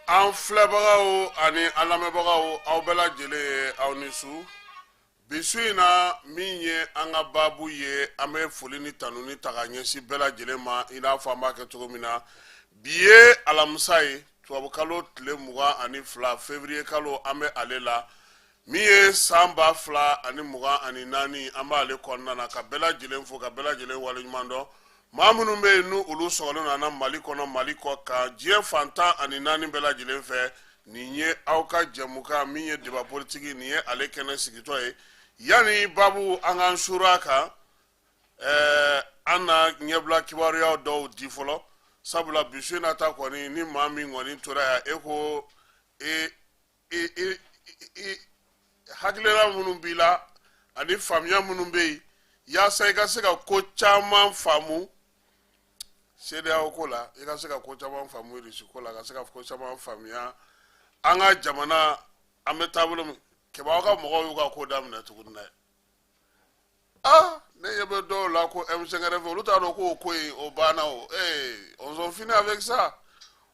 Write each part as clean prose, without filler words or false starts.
An filɛbagaw ani an lamɛnbagaw aw bɛɛ lajɛlen ye aw ni su. Bi su in na min ye an ka baabu ye, an bɛ foli ni tanuni ta ka ɲɛsin bɛɛ lajɛlen ma i n'a fɔ an b'a kɛ cogo min na. Bi ye alamisa ye, tubabukalo tile 22 février kalo an bɛ ale la. Min ye san 2024 an b'ale kɔnɔna na ka bɛɛ lajɛlen fo ka bɛɛ lajɛlen waleɲuman dɔn. Maa minnu bɛ yen n'u olu sɔgɔlen don an na Mali kɔnɔ Mali kɔ kan diɲɛ fantan ani 4 bɛɛ lajɛlen fɛ, nin ye aw ka jɛmukan min ye débat politique nin ye ale kɛnɛ sigitɔ ye. Yani babu an k'an suru a kan, an na ɲɛbila kibaruya dɔw di fɔlɔ, sabula bi su in na ta kɔni ni maa min kɔni tora yan e ko hakilina minnu b'i la ani faamuya minnu bɛ yen yaasa i ka se ka ko caman faamu CEDEAO ko la, i ka se ka ko caman faamu Irisi ko la, ka se ka ko caman faamuya an ka jamana an bɛ taabolo min kɛbagaw ka mɔgɔw y'u ka ko daminɛ tuguni dɛ. Ne ɲɛ bɛ dɔw la ko M5 olu t'a dɔn ko o ko in o banna o. On s'en finit avec ça.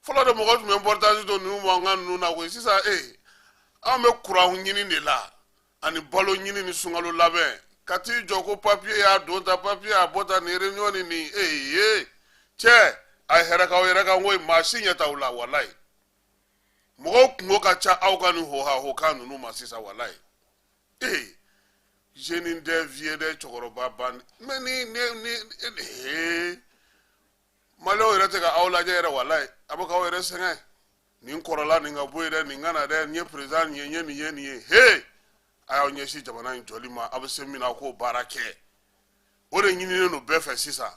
Fɔlɔ de mɔgɔ tun bɛ reportage dɔ ninnu mankan ninnu na koyi, sisan an bɛ kuran ɲini de la ani balo ɲini ni sunkalo labɛn ka t'i jɔ ko papier y'a don ta papier y'a bɔ ta ni réunion ni nin cɛ a ye hɛrɛ k'aw yɛrɛ kan koyi, maa si ɲɛ t'aw la walayi. Mɔgɔw kungo ka ca aw ka nin hokan ninnu ma sisan walayi. Jeune dɛ vieux dɛ cɛkɔrɔba ban mais ni Maliyɛnw yɛrɛ tɛ ka aw lajɛ yɛrɛ walayi, a bɛ k'aw yɛrɛ sɛgɛn. Nin kɔrɔla nin ka bɔ yen dɛ, nin ka na dɛ, nin ye président nin ye, nin ye nin ye. A y'aw ɲɛsin jamana in jɔli ma, a bɛ se min na k'o baara kɛ. O de ɲininen don bɛɛ fɛ sisan.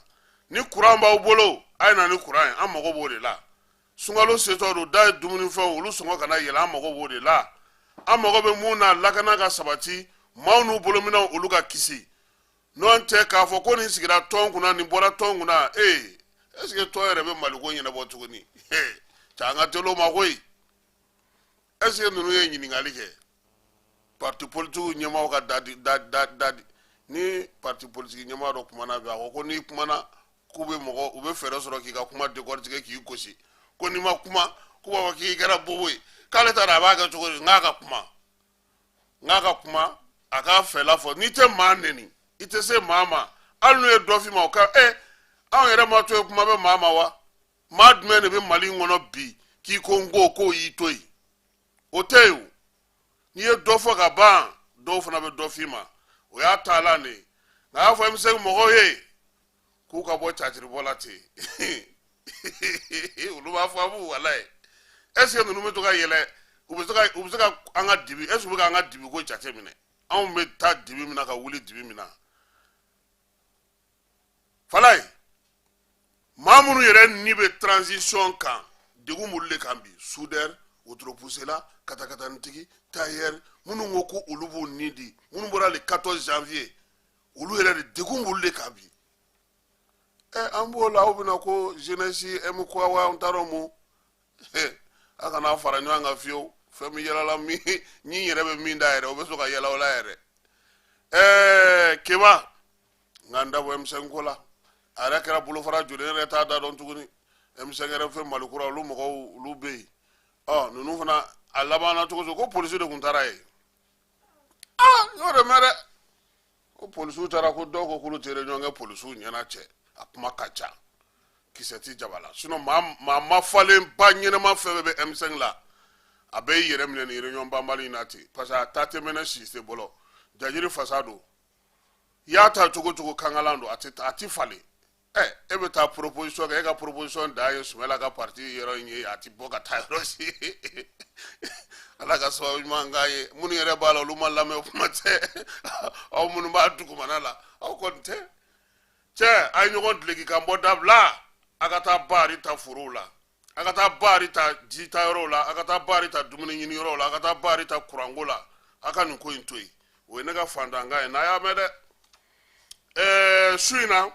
Ni kuran b'aw bolo, a ye na ni kuran ye, an mago b'o de la. Sunkalo setɔ don, da ye dumunifɛnw olu sɔngɔ kana yɛlɛ, an mago b'o de la. An mago bɛ mun na lakana ka sabati, maaw n'u bolominɛw olu ka kisi. N'o tɛ k'a fɔ ko nin sigira tɔn kunna, nin bɔra tɔn kunna, est ce que tɔn yɛrɛ bɛ Maliko ɲɛnabɔ tuguni? Cɛ an ka teli o ma koyi. Est ce que ninnu ye ɲininkali kɛ? Parti politique ɲɛmaaw ka dadi ni parti politique ɲɛmaa dɔ kumana bi a ko n'i kumana k'u bɛ mɔgɔ u bɛ fɛɛrɛ sɔrɔ k'i ka kuma décortiquer k'i gosi, ko n'i ma kuma k'u b'a fɔ k'i kɛra bobo ye, k'ale t'a dɔn a b'a kɛ cogo di, n k'a ka kuma a k'a fɛla fɔ. N'i tɛ maa nɛni i tɛ se maa ma, hali n'u ye dɔ f'i ma o ka anw yɛrɛ ma to yen kuma bɛ maa ma wa? Maa jumɛn de bɛ Mali kɔnɔ bi k'i ko n ko k'o y'i to yen? O tɛ yen o. N'i ye dɔ fɔ ka ban dɔw fana bɛ dɔ f'i ma, o y'a taalan de ye. Nka a y'a fɔ M5 mɔgɔw ye k'u ka bɔ caciribɔ la ten olu b'a fɔ a b'u walayi. Est ce que ninnu bɛ to ka yɛlɛ u bɛ se ka an ka dibi, est ce que u bɛ k'an ka dibi ko jate minɛ? Anw bɛ taa dibi min na ka wuli dibi min na. Falaye maa minnu yɛrɛ ni bɛ transition kan degun b'olu de kan bi, soudeur, wotoropussela, katakatanitigi, tailleur, minnu ko ko olu b'u ni di, minnu bɔra le 14 janvier olu yɛrɛ de degun b'olu de kan bi. An b'o la aw bɛna ko jeunesse quoi wa an t'a dɔn mun. A kana fara ɲɔgɔn kan fiyewu, fɛn min yɛlɛla min ɲi yɛrɛ bɛ min da yɛrɛ o bɛ sɔn ka yɛlɛ o la yɛrɛ. Keba nka n da bɔ M5 ko la, a yɛrɛ kɛra bolofara joli yɛrɛ t'a da dɔn tuguni. M5 yɛrɛ fɛ Malikura olu mɔgɔw olu bɛ yen. Ninnu fana a laban na cogo ko polisi de tun taara yen. N y'o de mɛn dɛ. Ko polisiw taara ko dɔw ko k'olu tɛ réunion kɛ polisiw ɲɛna cɛ. A kuma ka ca. Kisɛ ti jaba la. Sinon maa ma falen ba ɲɛnama fɛn bɛɛ bɛ M5 la. A bɛ i yɛrɛ minɛ ni réunion banbali in na ten. Parce que a ta tɛ mɛnɛ Sise bolo. Jajiri fasa don. I y'a ta cogo cogo kangalan don a ti falen. E bɛ taa proposition kɛ, e ka proposition dan ye Sumala ka parti yɔrɔ in ye, a ti bɔ ka taa yɔrɔ si. Ala ka sababu ɲuman k'a ye. Minnu yɛrɛ b'a la olu ma lamɛn o kuma tɛ. Aw minnu b'a dugumana la aw kɔni tɛ. Cɛ a ye ɲɔgɔn dileki k'an bɔ dabila. A ka taa Bahari ta forow la, a ka taa Bahari ta ji ta yɔrɔw la, a ka taa Bahari ta dumuni ɲini yɔrɔw la, a ka taa Bahari ta kuranko la. A ka nin ko in to yen. O ye ne ka fandankan ye, n'a y'a mɛn dɛ. Su in na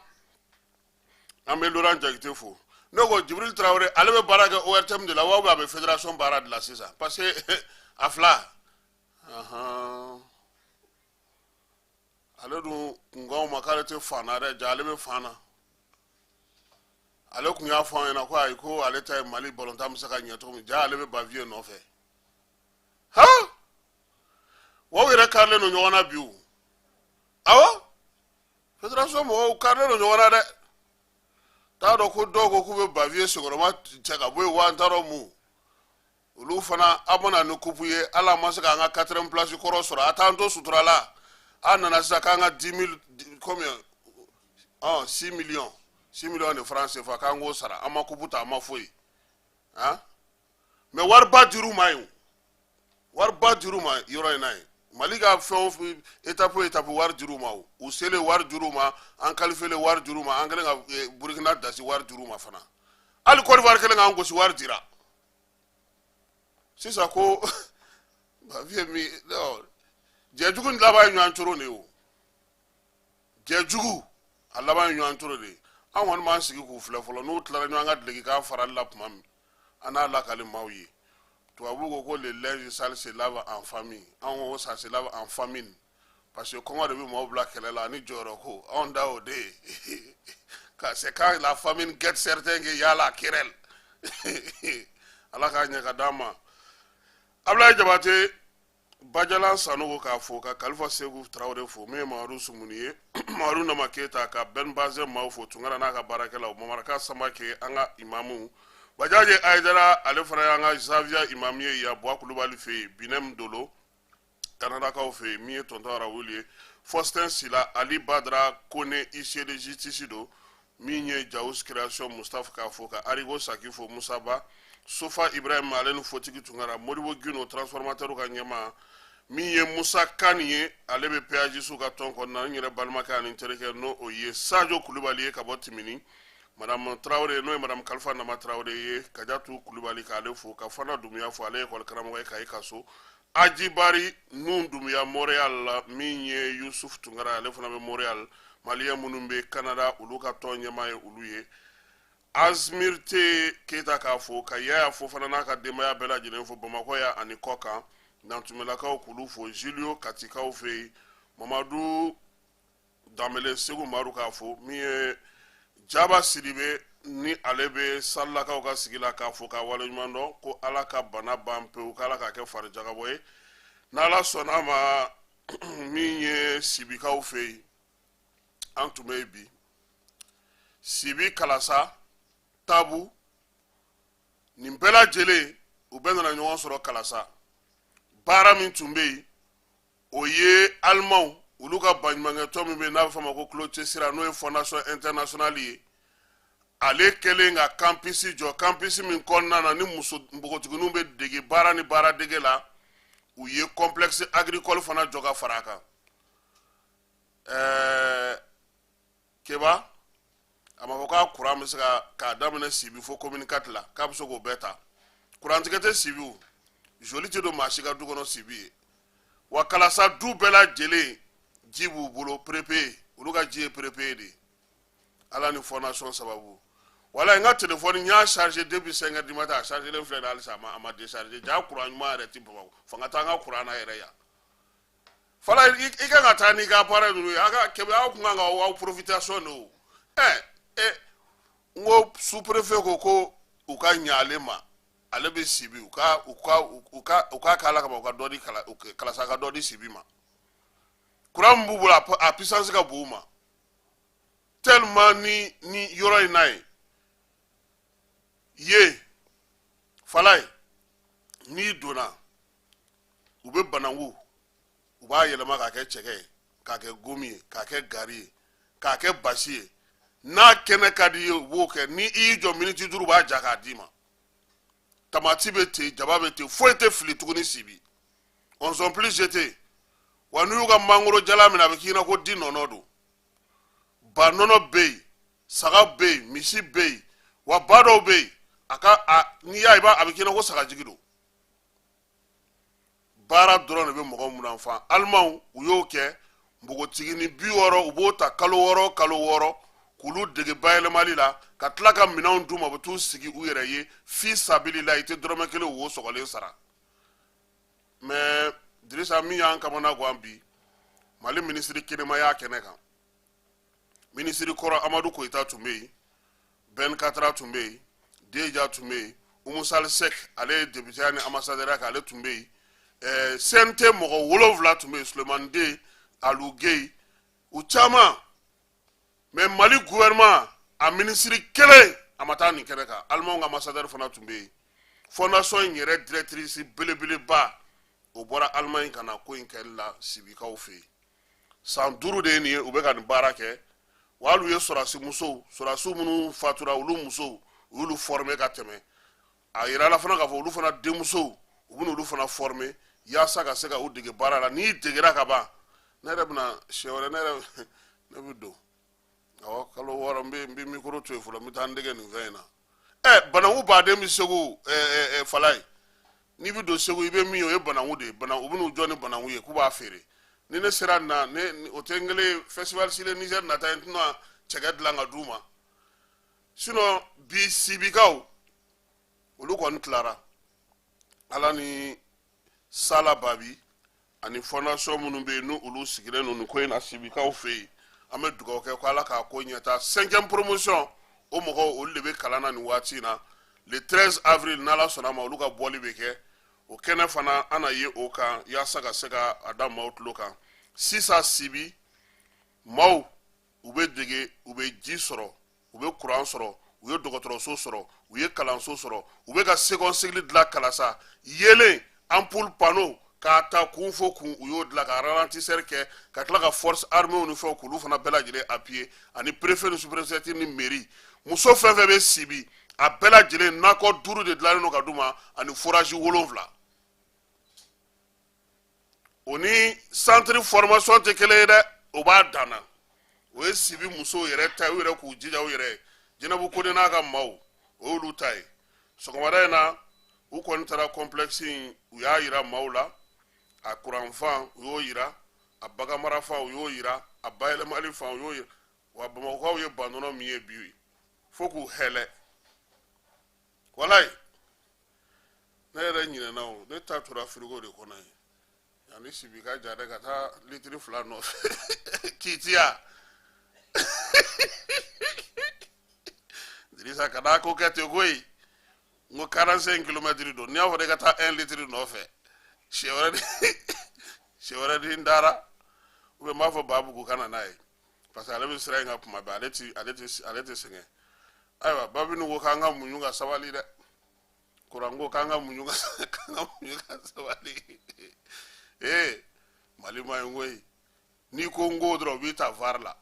an bɛ Laurent Jakite fo. Ne ko Jibril Traoré ale bɛ baara kɛ ORTM de la wa a bɛ fédération baara de la sisan? Parce que a fila. Ale dun kunkanw ma k'ale tɛ fan na dɛ, ja ale bɛ fan na. ale kun y'a fɔ an ɲɛna ko ayi ko ale ta ye Mali balontan bɛ se ka ɲɛ cogo min ja ale bɛ Baviye nɔfɛ ha wa u yɛrɛ karilen don ɲɔgɔn na bi o awɔ fédération mɔgɔw karilen don ɲɔgɔn na dɛ t'a dɔn ko dɔw ko k'u bɛ Baviye sigiyɔrɔma cɛ ka bɔ yen wa n t'a dɔn mun olu fana a mana ni coupe ye ala ma se k'an ka 4e place kɔrɔ sɔrɔ a t'an to sutura la a nana sisan k'an ka 10 000 combien 6 millions 6 millions de francs CFA k'an k'o sara an ma coupe ta an ma foyi hein mais wariba dir'u ma yen wariba dir'u ma yɔrɔ in na yen Mali ka fɛn o fɛn étape o étape wari dir'u ma o u selen wari dir'u ma an qualifié wari dir'u ma an kɛlen ka Burkina dasi wari dir'u ma fana hali Côte d'Ivoire kɛlen k'an gosi wari dira sisan ko Baviye mi jɛjugu ni laban ye ɲɔgɔn coro de ye o jɛjugu a laban ye ɲɔgɔn coro de ye an kɔni b'an sigi k'u filɛ fɔlɔ n'u tilara ɲɔgɔn ka dulokikan farali la tuma min an n'a lakali maaw ye tubabu ko ko le linge sale se lave en famille an ko ça se lave en famine parce que kɔngɔ de bɛ maaw bila kɛlɛ la ani jɔyɔrɔ ko anw da o de ye c'est quand la famine guette certains qu'il y a la querelle ala k'a ɲɛ ka d'an ma Ablaye Jabate Bajalan Sanogo k'a fo ka Kalifa Segu Traoré fo min ye Mamadu Sumuni ye Mamadu Nama Keyita ka Ben Bazin maaw fo Tunkara n'a ka baarakɛlaw Mamaraka Samake an ka imamu Bajaje Aïdara ale fana y'an ka Zavia imam ye Yabuwa Kulubali fɛ yen Binem Dolo Kanadakaw fɛ yen min ye tonton Raoul ye Faustin Sila Ali Badra Kone Isier de Justice do min ye Jaous Création Mustafa k'a fo ka Arigo Saki fo Musaba Sofa Ibrahim ale ni Fotigi Tunkara Modibo Gino transformateur ka ɲɛma min ye Musa Kani ye ale bɛ péage su ka tɔn kɔnɔna n yɛrɛ balimakɛ ani n terikɛ n'o o ye Sadio Kulubali ye ka bɔ Timini Madame Traoré n'o ye Madame Kalifa Nama Traoré ye Kajatu Kulubali k'ale fo ka Fana Dumuya fo ale ye école karamɔgɔ ye Kayi ka so Ajibari Nun Dumuya Montréal la min ye Youssouf Tunkara ale fana bɛ Montréal maliyɛn minnu bɛ Canada olu ka tɔn ɲɛma ye olu ye Azmirte Keita k'a fo ka Yaya fo fana n'a ka denbaya bɛɛ lajɛlen fo Bamakɔ ya ani kɔ kan Nantumelakaw k'olu fo Julio Katikaw fɛ yen Mamadu Danbele Segu Maru k'a fo min ye Jaba Sidibe ni ale bɛ Salilakaw ka sigi la k'a fo ka waleɲuman dɔn ko Ala ka bana ban pewu k'Ala k'a kɛ farijagabɔ ye n'Ala sɔnn'a ma min ye Sibikaw fɛ yen an tun bɛ yen bi Sibi Kalasa Tabu nin bɛɛ lajɛlen u bɛɛ nana ɲɔgɔn sɔrɔ Kalasa baara min tun bɛ yen o ye Alimanw olu ka baɲumankɛtɔn min bɛ yen n'a bɛ fɔ a ma ko Clotilde Sira n'o ye fondation internationale ye ale kɛlen ka campus jɔ campus min kɔnɔna na ni muso npogotigininw bɛ dege baara ni baaradege la u ye complexe agricole fana jɔ ka fara a kan Keba a ma fɔ k'a kuran bɛ se k'a daminɛ Sibi fo commune 4 la k'a bɛ se k'o bɛɛ ta kurantigɛ tɛ Sibi o joli tɛ don maa si ka du kɔnɔ Sibi ye wa Kalasa du bɛɛ lajɛlen ji b'u bolo prépe olu ka ji ye prépe de Ala ni fondation sababu wala n ka téléphone n y'a chargé depuis 5 heures du matin a chargé len filɛ halisa a ma décharger ja kuran ɲuman yɛrɛ ti Bamakɔ fanga t'an ka kuran na yɛrɛ yan fala i kan ka taa n'i ka appareil ninnu ye aw kun kan ka aw profitation de o n ko sous-préfet ko u ka ɲɛ ale ma ale bɛ Sibi u ka k'a la ka ban u ka dɔ di Kalasa ka dɔ di Sibi ma kuran min b'u bolo a puissance ka bon u ma tellement ni yɔrɔ in na ye Falaye n'i donna u bɛ bananku u b'a yɛlɛma k'a kɛ cɛkɛ ye k'a kɛ gomi ye k'a kɛ gari ye k'a kɛ basi ye n'a kɛnɛ ka di ye u b'o kɛ ni i y'i jɔ miniti 5 u b'a ja k'a d'i ma tamati bɛ ten jaba bɛ ten foyi tɛ fili tuguni Sibi on sont plus jetés wa n'u y'u ka mangoro jala minɛ a bɛ k'i ɲɛna ko di nɔnɔ don ba nɔnɔ bɛ yen saga bɛ yen misi bɛ yen wa ba dɔw bɛ yen n'i y'a ye a bɛ k'i ɲɛna ko sagajigi don baara dɔrɔn de bɛ mɔgɔ mun na fan Alimanw u y'o kɛ npogotigini 60 u b'o ta kalo 6 k'olu dege bayɛlɛmali la ka tila ka minɛnw d'u ma u bɛ t'u sigi u yɛrɛ ye fi sabilila i tɛ dɔrɔmɛ 1 wo sɔgɔlen sara mais Dirisa min y'an kamana gan bi Mali ministre kɛnɛma y'a kɛnɛ kan ministre kɔrɔ Amadu Koyita tun bɛ yen Ben Katra tun bɛ yen, Deja tun bɛ yen, Umu Sali Sek ale ye député ani ambassadeur kɛ ale tun bɛ yen, CNT mɔgɔ 7 tun bɛ yen, Sulemani Den, Alu Gueye u caman. Mais Mali gouvernement a ministre kelen a ma taa nin kɛnɛ kan. Allemand ka ambassadeur fana tun bɛ yen. Fondation in yɛrɛ directrice belebeleba o bɔra Allemagne ka na ko in kɛli la sibikaw fɛ yen. San 5 de ye nin ye u bɛ ka nin baara kɛ. Wa hali u ye sɔrɔdasi musow, sɔrɔdasiw minnu fatura olu musow u y'olu former ka tɛmɛ. A yira la fana k'a fɔ olu fana denmusow u bɛna olu fana former yaasa ka se ka u dege baara la. N'i degera ka ban ne yɛrɛ bɛna siɲɛ wɛrɛ ne bɛ don. Awɔ kalo 6 n bɛ micro to yen fɔlɔ n bɛ taa n dege nin fɛn in na. Bananku baden bɛ Segu Falaye. N'i bɛ don Segu i bɛ min ye o ye bananku de ye. U bɛn'u jɔ ni bananku ye k'u b'a feere. Ni ne sera nin na o tɛ n kelen festival Sile Niger nata n tɛna cɛkɛ dilan ka d'u ma. Sinon bi sibikaw olu kɔni tilara. Ala ni Sala Babi ani fondation minnu bɛ yen n'olu sigilen don nin ko in na sibikaw fɛ yen. An bɛ dugawu kɛ ko Ala k'a ko ɲɛta 5e promotion o mɔgɔw olu de bɛ kalan na nin waati in na. Le 13 avril n'Ala sɔnna ma olu ka bɔli bɛ kɛ. O kɛnɛ fana an na ye o kan yaasa ka se ka a da maaw tulo kan. Sisan Sibi maaw u bɛ dege u bɛ ji sɔrɔ u bɛ courant sɔrɔ u ye dɔgɔtɔrɔso sɔrɔ u ye kalanso sɔrɔ u bɛ ka seconde cycle dilan Kalasa yelen ampoule panneau k'a ta kun fo kun u y'o dilan ka ralentisseur kɛ ka tila ka force armée ni fɛnw k'olu fana bɛɛ lajɛlen appuyer ani préfet ni sous-préfet ni mairie muso fɛn fɛn bɛ Sibi a bɛɛ lajɛlen nakɔ 5 de dilannen don ka d'u ma ani forage 7. O ni centre formation tɛ kelen ye dɛ o b'a dan na o ye Sibi musow yɛrɛ ta ye u yɛrɛ k'u jija u yɛrɛ Jɛnɛbu Kone n'a ka maaw o y'olu ta ye sɔgɔmada in na u kɔni taara complexe in u y'a yira maaw la a kuran fan u y'o yira a baganmara fan u y'o yira a bayɛlɛmali fan u y'o yira wa Bamakɔkaw ye bandɔnɔ min ye bi fo k'u hɛlɛ walayi ne yɛrɛ ɲinɛna o ne ta tora frigo de kɔnɔ ye yanni Sibi ka ja dɛ ka taa litiri 2 nɔfɛ Kitiya Dirisa ka da ko kɛ ten koyi n ko 45 km don n'i y'a fɔ de ka taa 1 litre nɔfɛ siɲɛ wɛrɛ di n dara ou bien n b'a fɔ Babugu ka na n'a ye parce que ale bɛ sira in kan tuma bɛɛ ale tɛ sɛgɛn ayiwa Babini ko k'an ka muɲu ka sabali dɛ Kuran ko k'an ka muɲu ka sabali Mali ma ye koyi n'i ko n ko dɔrɔn u b'i ta VAR la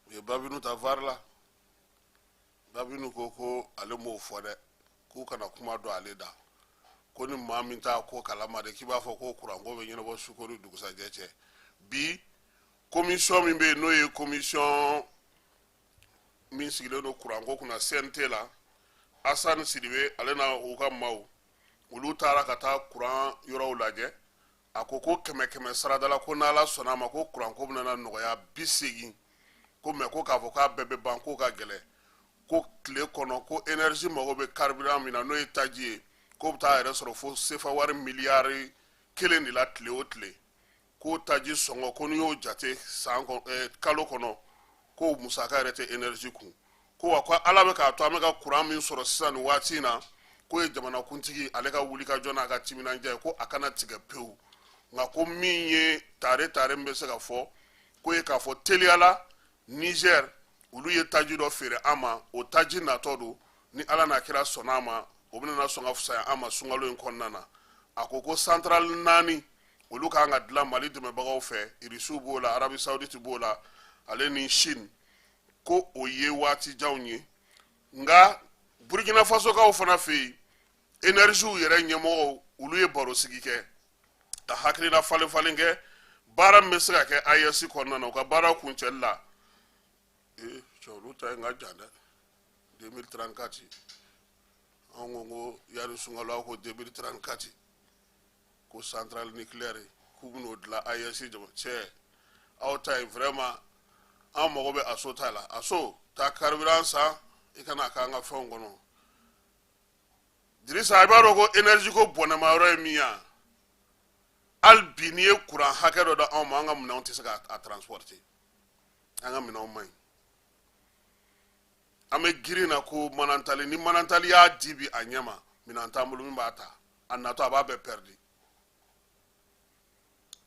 u ye Babini ta VAR la Babini ko ale m'o fɔ dɛ k'u kana kuma don ale da ko ni maa min t'a ko kalama de k'i b'a fɔ ko kuran ko bɛ ɲɛnabɔ su ko ni dugusajɛ cɛ bi commission min bɛ yen n'o ye commission min sigilen don kuran ko kunna CNT la Asani Sidibe ale na u ka maaw olu taara ka taa kuran yɔrɔw lajɛ a ko 100 saradala ko n'Ala sɔnna ma ko kuran ko bɛna nɔgɔya 80 ko mais ko k'a fɔ k'a bɛɛ bɛ ban ko ka gɛlɛn ko tile kɔnɔ ko énergie mago bɛ carburant min na n'o ye taji ye ko bɛ taa yɛrɛ sɔrɔ fo sefa wari miliyari 1 de la tile o tile ko taji sɔngɔ ko n'i y'o jate kalo kɔnɔ ko musaka yɛrɛ tɛ énergie kun ko wa ko Ala bɛ k'a to an bɛ ka courant min sɔrɔ sisan nin waati in na ko ye jamanakuntigi ale ka wuli ka jɔ n'a ka timinandiya ye ko a kana tigɛ pewu nka ko min ye tare min bɛ se ka fɔ ko ye k'a fɔ teliyala Niger olu ye taji dɔ feere an ma o taji natɔ don ni Ala n'a kira sɔnna a ma o bɛna sɔn ka fisaya an ma sunkalo in kɔnɔna na a ko central 4 olu kan ka dilan Mali dɛmɛbagaw fɛ Irisiw b'o la Arabi Saoudite b'o la ale ni Chine ko o ye waati janw ye nka Burkina Faso kaw fana fɛ yen énergie yɛrɛ ɲɛmɔgɔw olu ye baro sigi kɛ ka hakilina falen kɛ baara min bɛ se ka kɛ AES kɔnɔna na u ka baara kuncɛli la olu ta ye n ka jan dɛ 2034 an ko yani sunkalo aw ko 2034 ko centrale nucléaire k'u bɛn'o dilan AES jama cɛ aw ta ye vraiment an mago bɛ aso ta la aso taa carburant san i kana k'an ka fɛnw kɔnɔ Dirisa i b'a dɔn ko énergie ko bɔnɛma yɔrɔ ye min ye hali bi n'i ye courant hakɛ dɔ da anw ma an ka minɛnw tɛ se k'a transporter an ka minɛnw man ɲi ame girina ko manantali ni manantali y'a dibi a ɲɛma minan t'an bolo min b'a ta a natɔ a b'a bɛɛ pɛridi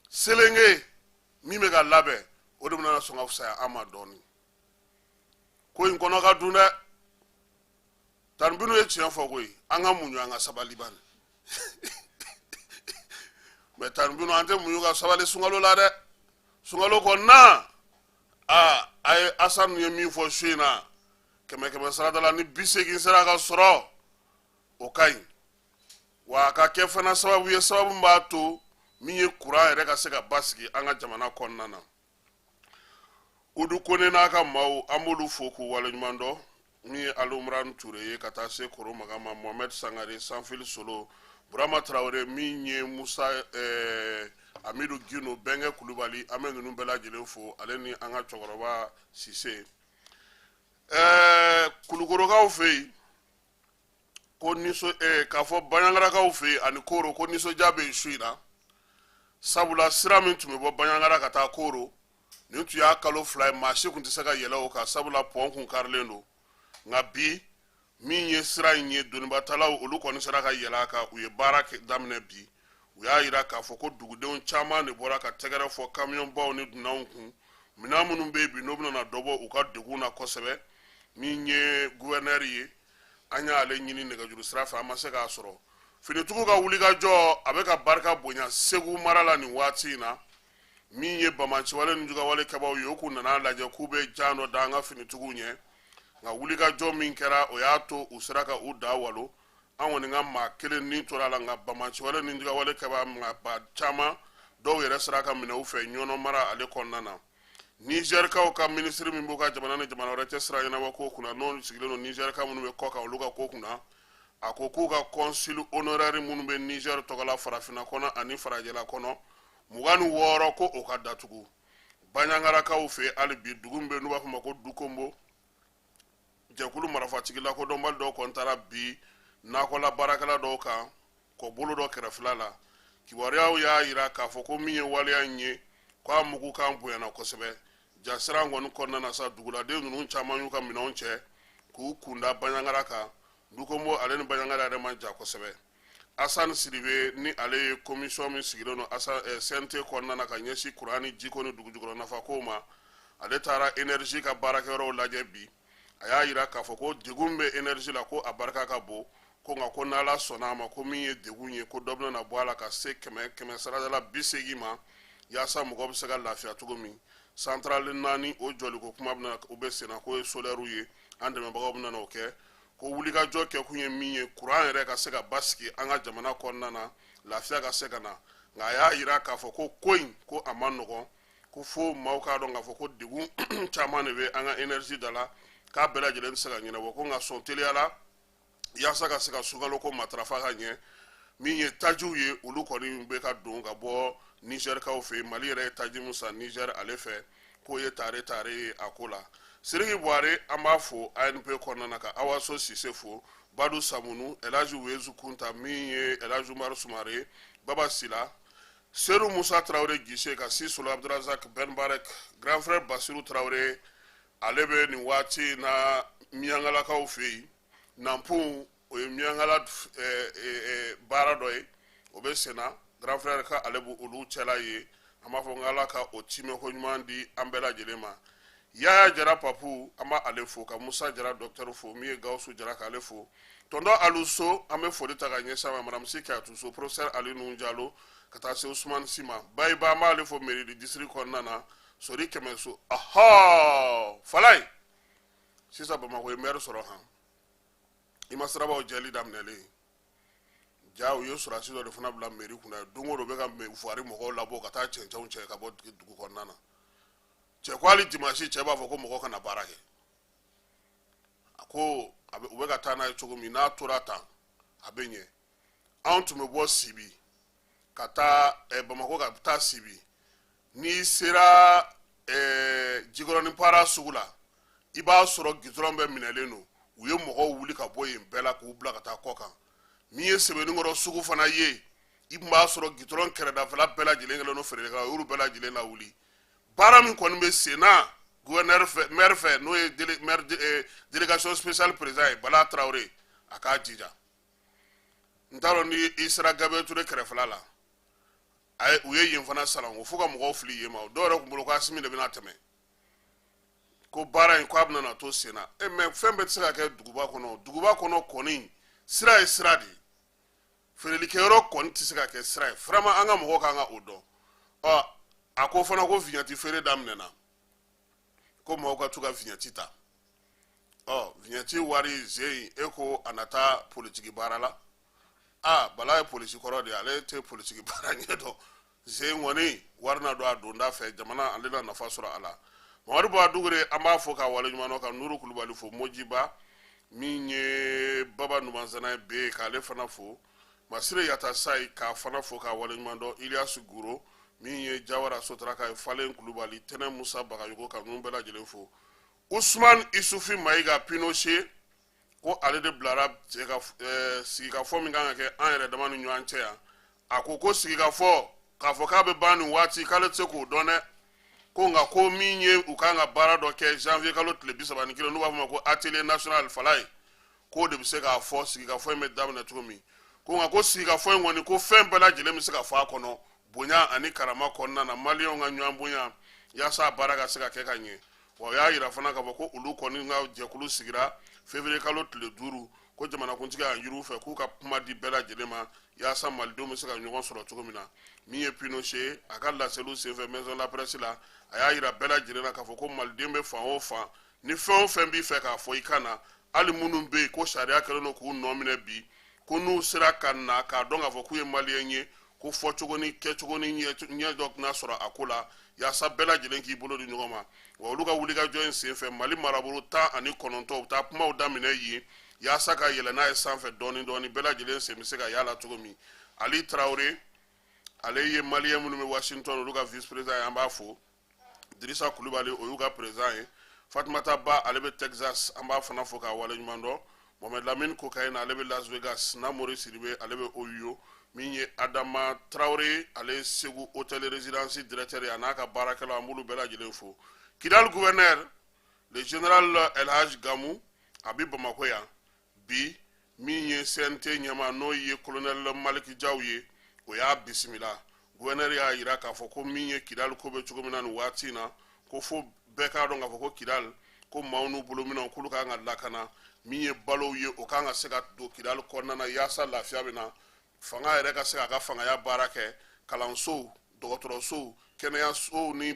selenge min bɛ ka labɛn o de bɛna sɔn ka fisaya an ma dɔɔni ko in kɔnɔ ka dun dɛ tanbinu ye tiɲɛ fɔ koyi an ka muɲu an ka sabali bani mɛ tanbinu an tɛ muɲu ka sabali sunkalo la dɛ sunkalo kɔnɔna a ye asanu ye min fɔ su in na kɛmɛ sarada la ni 80 sera ka sɔrɔ o ka ɲi wa a ka kɛ fana sababu ye sababu min b'a to min ye kuran yɛrɛ ka se ka basigi an ka jamana kɔnɔna na Udu Kone n'a ka maaw an b'olu fo k'u waleɲuman dɔn min ye Alumran Ture ye ka taa se Koro Magama Mohamed Sangare Sanfili Solo Burama Traore min ye Musa Amidu Gino Bɛnkɛ Kulubali an bɛ ninnu bɛɛ lajɛlen fo ale ni an ka cɛkɔrɔba Sise Kulukorokaw fɛ yen ko k'a fɔ Baɲangarakaw fɛ yen ani Koro ko nisɔndiya bɛ yen su in na sabula sira min tun bɛ bɔ Baɲangara ka taa Koro nin tun y'a kalo 2 ye maa si tun tɛ se ka yɛlɛ o kan sabula pɔn kun karilen don nka bi min ye sira in ye donibatalaw olu kɔni sera ka yɛlɛ a kan u ye baara daminɛ bi u y'a jira k'a fɔ ko dugudenw caman de bɔra ka tɛgɛrɛ fɔ kamiyɔnbaw ni dunanw kun minɛn minnu bɛ yen bi n'o bɛna dɔ bɔ u ka degun na kosɛbɛ min ye gouverneur ye an y'ale ɲini nɛgɛjuru sira fɛ an ma se k'a sɔrɔ finitigiw ka wulikajɔ a bɛ ka barika bonya Segu mara la nin waati in na min ye bamaciwale ni jugawale kɛbaw ye o k'u nana lajɛ k'u bɛ jan dɔ da an ka finitigiw ɲɛ nka wulikajɔ min kɛra o y'a to u sera ka u da walo an kɔni ka maa kelen ni tora la nka bamaciwale ni jugawale kɛba ba caman dɔw yɛrɛ sera ka minɛ u fɛ ɲɔnɔ mara ale kɔnɔna na Nizɛrikaw ka minisiri min b'u ka jamana ni jamana wɛrɛ cɛ sira ɲɛnabɔ ko kunna n'o sigilen don Nizɛrika minnu bɛ kɔ kan olu ka ko kunna a ko k'u ka consul honoraire minnu bɛ Nizɛri tɔgɔla farafinna kɔnɔ ani farajɛla kɔnɔ 26 ko o ka datugu Baɲangarakaw fɛ hali bi dugu min bɛ n'u b'a fɔ ma ko Dukombo jɛkulu marafatigi lakodɔnbali dɔw kɔntara bi nakɔla baarakɛla dɔw kan kɔ bolo dɔ kɛrɛfɛla la kibaruyaw y'a jira k'a fɔ ko min ye waleya in ye k'a mugu kan bonyana kosɛbɛ jasira kɔni kɔnɔna na sa duguladen ninnu caman y'u ka minɛnw cɛ k'u kunda Baɲangara kan Dukombo ale ni Baɲangara yɛrɛ ma ja kosɛbɛ Asan Sidibe ni ale ye commission min sigilen don CNT kɔnɔna na ka ɲɛsin kuran ni jiko ni dugujukɔrɔ nafakow ma ale taara énergie ka baarakɛyɔrɔw lajɛ bi a y'a jira k'a fɔ ko degun bɛ énergie la ko a barika ka bon ko nka ko n'Ala sɔnna a ma ko min ye degun ye ko dɔ bɛna bɔ a la ka se 100 saradala 80 ma yaasa mɔgɔ bɛ se ka lafiya cogo min centrale 4 o jɔliko kuma bɛna o bɛ senna k'o ye solaire ye an dɛmɛbagaw bɛna o kɛ ko wulikajɔ kɛ kun ye min ye kuran yɛrɛ ka se ka basigi an ka jamana kɔnɔna na lafiya ka se ka na nka a y'a jira k'a fɔ ko ko in ko a ma nɔgɔn ko fo maaw k'a dɔn k'a fɔ ko degun caman de bɛ an ka énergie da la k'a bɛɛ lajɛlen tɛ se ka ɲɛnabɔ ko nka sɔn teliyala yaasa ka se ka sukalo ko matarafa ka ɲɛ min ye tajiw ye olu kɔni bɛ ka don ka bɔ Nizɛrikaw fɛ Mali yɛrɛ ye taji min san Nizɛri ale fɛ k'o ye tare ye a ko la Siriki Buhari an b'a fo ANP kɔnɔna na ka Awaso Sise fo Badu Samunu Elhaji Wezu Kunta min ye Elhaji Umaru Sumare Baba Sila Seru Musa Traore Gise ka Sisolo Abdurazak Ben Barek Grand Frère Basiru Traore ale bɛ nin waati na Miyangalakaw fɛ yen Nampun o ye Miyangala baara dɔ ye o bɛ senna Grand Frère ka ale b'o olu cɛla ye an b'a fɔ n Ala ka o timɛko ɲuman di an bɛɛ lajɛlen ma Yaya Jara Papu an b'a ale fo ka Musa Jara docteur fo min ye Gawusu Jara k'ale fo tonton Aluso an bɛ foli ta ka ɲɛsin ma Madame Sikatu so professeur Ali Nuhu Jalo ka taa se Usman Sima Bayiba an b'ale fo mairie du district kɔnɔna na Sori Kɛmɛso Falaye sisan Bamakɔ ye maire sɔrɔ han i ma sirabaw jɛli daminɛlen ja u ye surasi dɔ de fana bila mairie kunna don o don bɛ ka fuwari mɔgɔw labɔ ka taa cɛncɛnw cɛ ka bɔ dugu kɔnɔna na cɛ ko hali dimanche cɛ b'a fɔ ko mɔgɔ kana baara kɛ a ko u bɛ ka taa n'a ye cogo min n'a tora tan a bɛ ɲɛ anw tun bɛ bɔ Sibi ka taa Bamakɔ ka taa Sibi n'i sera Jikɔrɔni Para sugu la i b'a sɔrɔ gitɔrɔn bɛɛ minɛlen don u ye mɔgɔw wuli ka bɔ yen bɛɛ la k'u bila ka taa kɔ kan min ye Sɛbɛnnikɔrɔ sugu fana ye i tun b'a sɔrɔ gitɔrɔn kɛrɛdafɛla bɛɛ lajɛlen kɛlen don feerelikɛlaw y'olu bɛɛ lajɛlen lawuli baara min kɔni bɛ sen na gouverneur fɛ maire fɛ n'o ye délégation spéciale président ye Bala Traoré a k'a jija n t'a dɔn ni i sera Gabriel Touré kɛrɛfɛla la u ye yen fana salanko fo ka mɔgɔw fili yen ma dɔw yɛrɛ tun bolo ko Asimi de bɛna tɛmɛ ko baara in ko a bɛna na to sen na mais fɛn bɛɛ tɛ se ka kɛ duguba kɔnɔ kɔni sira ye sira de ye feerelikɛyɔrɔ kɔni tɛ se ka kɛ sira ye vraiment an ka mɔgɔw kan ka o dɔn a ko fana ko vignette feere daminɛna ko mɔgɔw ka to ka vignette ta vignette wari zen e ko a na taa politiki baara la Bala ye polisi kɔrɔ de ale tɛ politiki baara ɲɛdɔn zen kɔni wari na don a donda fɛ jamana ale na nafa sɔrɔ a la Mamadu Ba Dugure an b'a fɔ k'a waleɲuman dɔn ka Nuru Kulubali fo Mojiba min ye Baba Numanzana ye be k'ale fana fo Masire Yata Sayi k'a fana fo k'a waleɲuman dɔn Iliyasu Guro min ye Jawara Sotaraka ye Falen Kulubali Tɛnɛ Musa Bagayogo ka ninnu bɛɛ lajɛlen fo Usman Isufi Mayiga Pinochet ko ale de bilara sigikafɔ min kan ka kɛ an yɛrɛ dama ni ɲɔgɔn cɛ yan a ko sigikafɔ k'a fɔ k'a bɛ ban nin waati k'ale tɛ se k'o dɔn dɛ ko nka ko min ye u kan ka baara dɔ kɛ janvier kalo tile 31 n'u b'a fɔ ma ko atelier national Falaye k'o de bɛ se k'a fɔ sigikafɔ in bɛ daminɛ cogo min ko nka ko sigikafɔ in kɔni ko fɛn bɛɛ lajɛlen bɛ se ka fɔ a kɔnɔ bonya ani karama kɔnɔna na maliyɛnw ka ɲɔgɔn bonya yaasa a baara ka se ka kɛ ka ɲɛ wa o y'a yira fana k'a fɔ ko olu kɔni ka jɛkulu sigira février kalo tile 5 ko jamanakuntigi y'a yiriw fɛ k'u ka kuma di bɛɛ lajɛlen ma yaasa malidenw bɛ se ka ɲɔgɔn sɔrɔ cogo min na min ye Pinochet a ka laseliw senfɛ maison de la presse la a y'a yira bɛɛ lajɛlen na k'a fɔ ko maliden bɛ fan o fan ni fɛn o fɛn b'i fɛ k'a fɔ i ka na hali minnu bɛ yen ko sariya kɛlen don k'u nɔ minɛ bi ko n'u sera ka na k'a dɔn k'a fɔ k'u ye maliyɛn ye ko fɔcogo ni kɛcogo ni ɲɛ dɔ tɛna sɔrɔ a ko la yaasa bɛɛ lajɛlen k'i bolo di ɲɔgɔn ma wa olu ka wulikajɔ in senfɛ Mali marabolo 19 u taa kumaw daminɛ yen yaasa ka yɛlɛ n'a ye sanfɛ dɔɔni dɔɔni bɛɛ lajɛlen sen bɛ se ka y'a la cogo min Ali Traoré ale ye maliyɛn minnu bɛ Washington olu ka vice président ye an b'a fo Dirisa Kulubali o y'u ka président ye Fatumata Ba ale bɛ Texas an b'a fana fo k'a waleɲuman dɔn Mohamed Lamine Kokaina ale bɛ Las Vegas Namori Sidibe ale bɛ Oyo min ye Adama Traoré ale ye Segu hôtel résidence directeur ye a n'a ka baarakɛlaw an b'olu bɛɛ lajɛlen fo Kidal gouverneur le général El Hadj Gamou a bɛ Bamako yan bi min ye CNT ɲɛma n'o ye colonel Maliki Jaw ye o y'a bisimila gouverneur y'a yira k'a fɔ ko min ye Kidal ko bɛ cogo min na nin waati in na ko fo bɛɛ k'a dɔn k'a fɔ ko Kidal ko maaw n'u bolominɛw k'olu kan ka lakana min ye balow ye o kan ka se ka don Kidal kɔnɔna na yaasa lafiya bɛ na fanga yɛrɛ ka se k'a ka fangaya baara kɛ kalansow dɔgɔtɔrɔsow kɛnɛyasow ni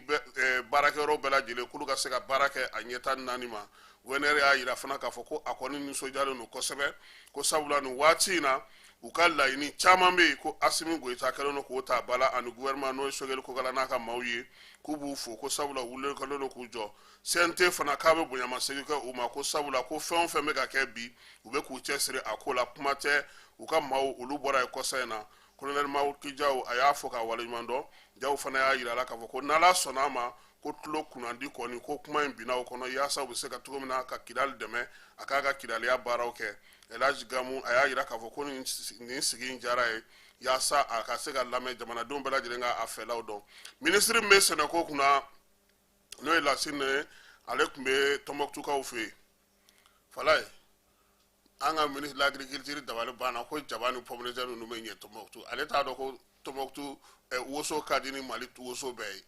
baarakɛyɔrɔ bɛɛ lajɛlen k'olu ka se ka baara kɛ a ɲɛta naani ma gouverneur y'a yira fana k'a fɔ ko a kɔni nisɔndiyalen don kosɛbɛ ko sabula nin waati in na u ka laɲini caman bɛ yen ko Asimi Goyita kɛlen don k'o ta bala ani gouvernement n'o ye Sogɛli Kokala n'a ka maaw ye k'u b'u fo ko sabula wuli kɛlen don k'u jɔ CNT fana k'a bɛ bonyamasegin kɛ u ma ko sabula ko fɛn o fɛn bɛ ka kɛ bi u bɛ k'u cɛsiri a ko la kuma tɛ u ka maaw olu bɔra yen kɔsa in na colonel Maliki Jaw a y'a fɔ k'a waleɲuman dɔn Jaw fana y'a yira la k'a fɔ ko n'Ala sɔnn'a ma ko tulo kunnandi kɔni ko kuma in binna o kɔnɔ yaasa u bɛ se ka cogo min na ka Kidal dɛmɛ a k'a ka Kidaliya baaraw kɛ El Hadj Gamou a y'a yira k'a fɔ ko nin sigi in diyara ye yaasa a ka se ka lamɛn jamanadenw bɛɛ lajɛlen ka a fɛlaw dɔn ministre min bɛ sɛnɛko kunna n'o ye Lasine ye ale tun bɛ Tɔnbɔkutukaw fɛ yen Falaye an ka ministre de l'agriculture dabali banna ko jaba ni pomme de terre ninnu bɛ ɲɛ Tɔnbɔkutu ale t'a dɔn ko Tɔnbɔkutu woso ka di ni Mali woso bɛɛ ye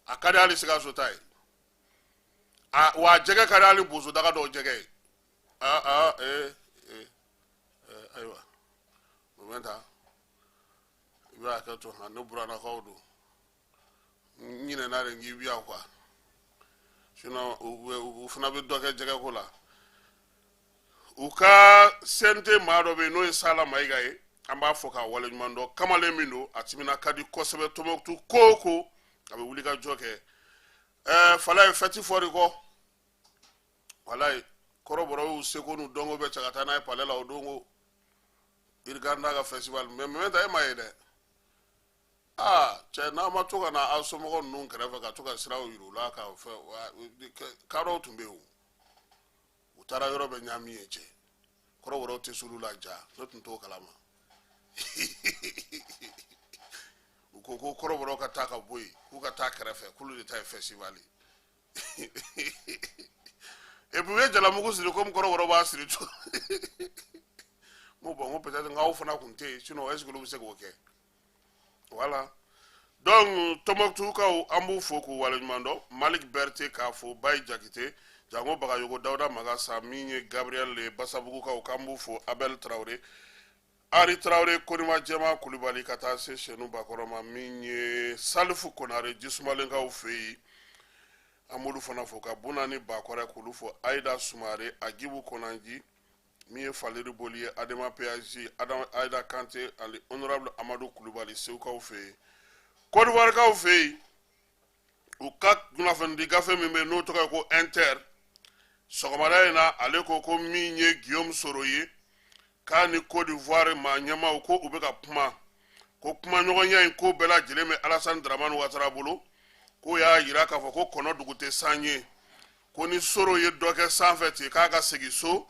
a ka di hali Sikaso ta ye wa jɛgɛ ka di hali boso daga dɔw jɛgɛ ye ayiwa moment ta i bɛ hakɛ to nka ne buranakaw don n ɲinɛna de n k'i biya quoi sinon u fana bɛ dɔ kɛ jɛgɛko la u ka CNT maa dɔ bɛ yen n'o ye Sala Mayiga ye an b'a fɔ k'a waleɲuman dɔn kamalen min don a timina ka di kosɛbɛ Tɔnbɔkutu ko o ko a bɛ wuli ka jɔ kɛ Falaye fɛti fɔri kɔ walayi kɔrɔbɔrɔw y'u seko n'u dɔnko bɛɛ cɛ ka taa n'a ye palais la o don ko Iriganda ka festival mais moment ta e m'a ye dɛ cɛ n'a ma to ka na aw somɔgɔw ninnu kɛrɛfɛ ka to ka siraw yir'u la ka fɛ kadɔw tun bɛ yen u taara yɔrɔ bɛ ɲami ye cɛ kɔrɔbɔrɔw tɛ s'olu la ja ne tun t'o kalama u ko ko kɔrɔbɔrɔw ka taa ka bɔ yen k'u ka taa kɛrɛfɛ k'olu de ta ye festival ye Et puis ye jalamugu siri comme kɔrɔbɔrɔ b'a siri cogo bon n ko peut-être n'aw fana kun tɛ yen sinon est-ce que olu bɛ se k'o kɛ voilà donc Tɔnbukutukaw an b'u fo k'u waleɲuman dɔn Malik Berete k'a fo Bayi Jakite Jango Bagayogo Dawuda Magasa min ye Gabriel le Basabugukaw k'an b'u fo Abel Traoré Ari Traoré Konima Jɛma Kulibali ka taa se Senu Bakɔrɔma min ye Salifu Konare Jisumalenkaw fɛ yen an b'olu fana fo ka Bunani Bakɔrɛ k'olu fo Aïda Sumare Agibu Konanji min ye Faleri Boli ye Adama PAG Aïda Kante ali Honorable Amadou Kulibali Sewukaw fɛ yen Côte d'Ivoirekaw fɛ yen u ka kunnafoni gafe min bɛ n'o tɔgɔ ye ko Inter sɔgɔmada in na ale ko ko min ye Guillaume Soro ye k'a ni Côte d'Ivoire maa ɲɛmaaw ko u bɛ ka kuma ko kumaɲɔgɔnya in ko bɛɛ lajɛlen bɛ Alassane Dramane Ouattara bolo ko y'a jira k'a fɔ ko kɔnɔ dugu tɛ san ye ko ni Soro ye dɔ kɛ sanfɛ ten k'a ka segin so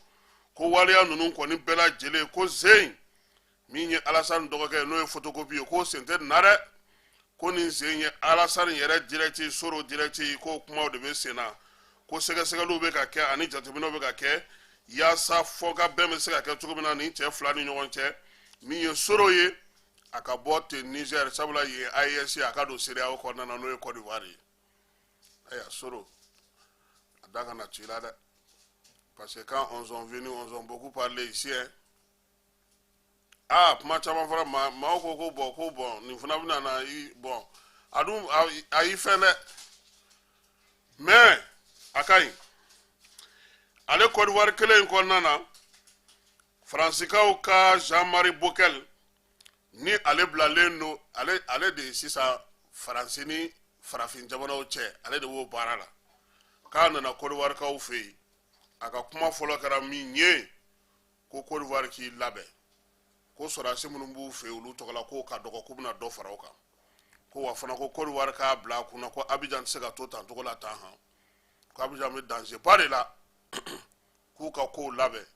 ko waleya ninnu kɔni bɛɛ lajɛlen ko Zeyin min ye Alassane dɔgɔkɛ n'o ye photocopie ye k'o sen tɛ nin na dɛ ko nin Zeyin ye Alassane yɛrɛ direct ye Soro direct ye k'o kumaw de bɛ sen na ko sɛgɛsɛgɛliw bɛ ka kɛ ani jateminɛw bɛ ka kɛ yaasa fɔka bɛn bɛ se ka kɛ cogo min na nin cɛ fila ni ɲɔgɔn cɛ min ye Soro ye a ka bɔ ten Niger sabula ye AES a ka don CEDEAO kɔnɔna na n'o ye Côte d'Ivoire ye ayiwa Soro a da kana ci la dɛ parce que quand on sont venus on ont beaucoup parlé ici hein kuma caman fɔra maaw ko bon nin fana bɛna na bon a dun a y'i fɛn dɛ mais a ka ɲi ale Côte d'Ivoire kelen in kɔnɔna na Faransiikaw ka Jean-Marie Bockel ni ale bilalen don ale de ye sisan Faransi ni farafin jamanaw cɛ ale de b'o baara la k'a nana Côte d'Ivoirekaw fɛ yen a ka kuma fɔlɔ kɛra min ye ko Côte d'Ivoire k'i labɛn ko sɔrɔdasi minnu b'u fɛ yen olu tɔgɔ la k'o ka dɔgɔ k'u bɛna dɔ fara o kan ko wa fana ko Côte d'Ivoire k'a bila a kunna ko Abidjan tɛ se ka to tan cogo la tan han ko Abidjan bɛ danger ba de la k'u ka kow labɛn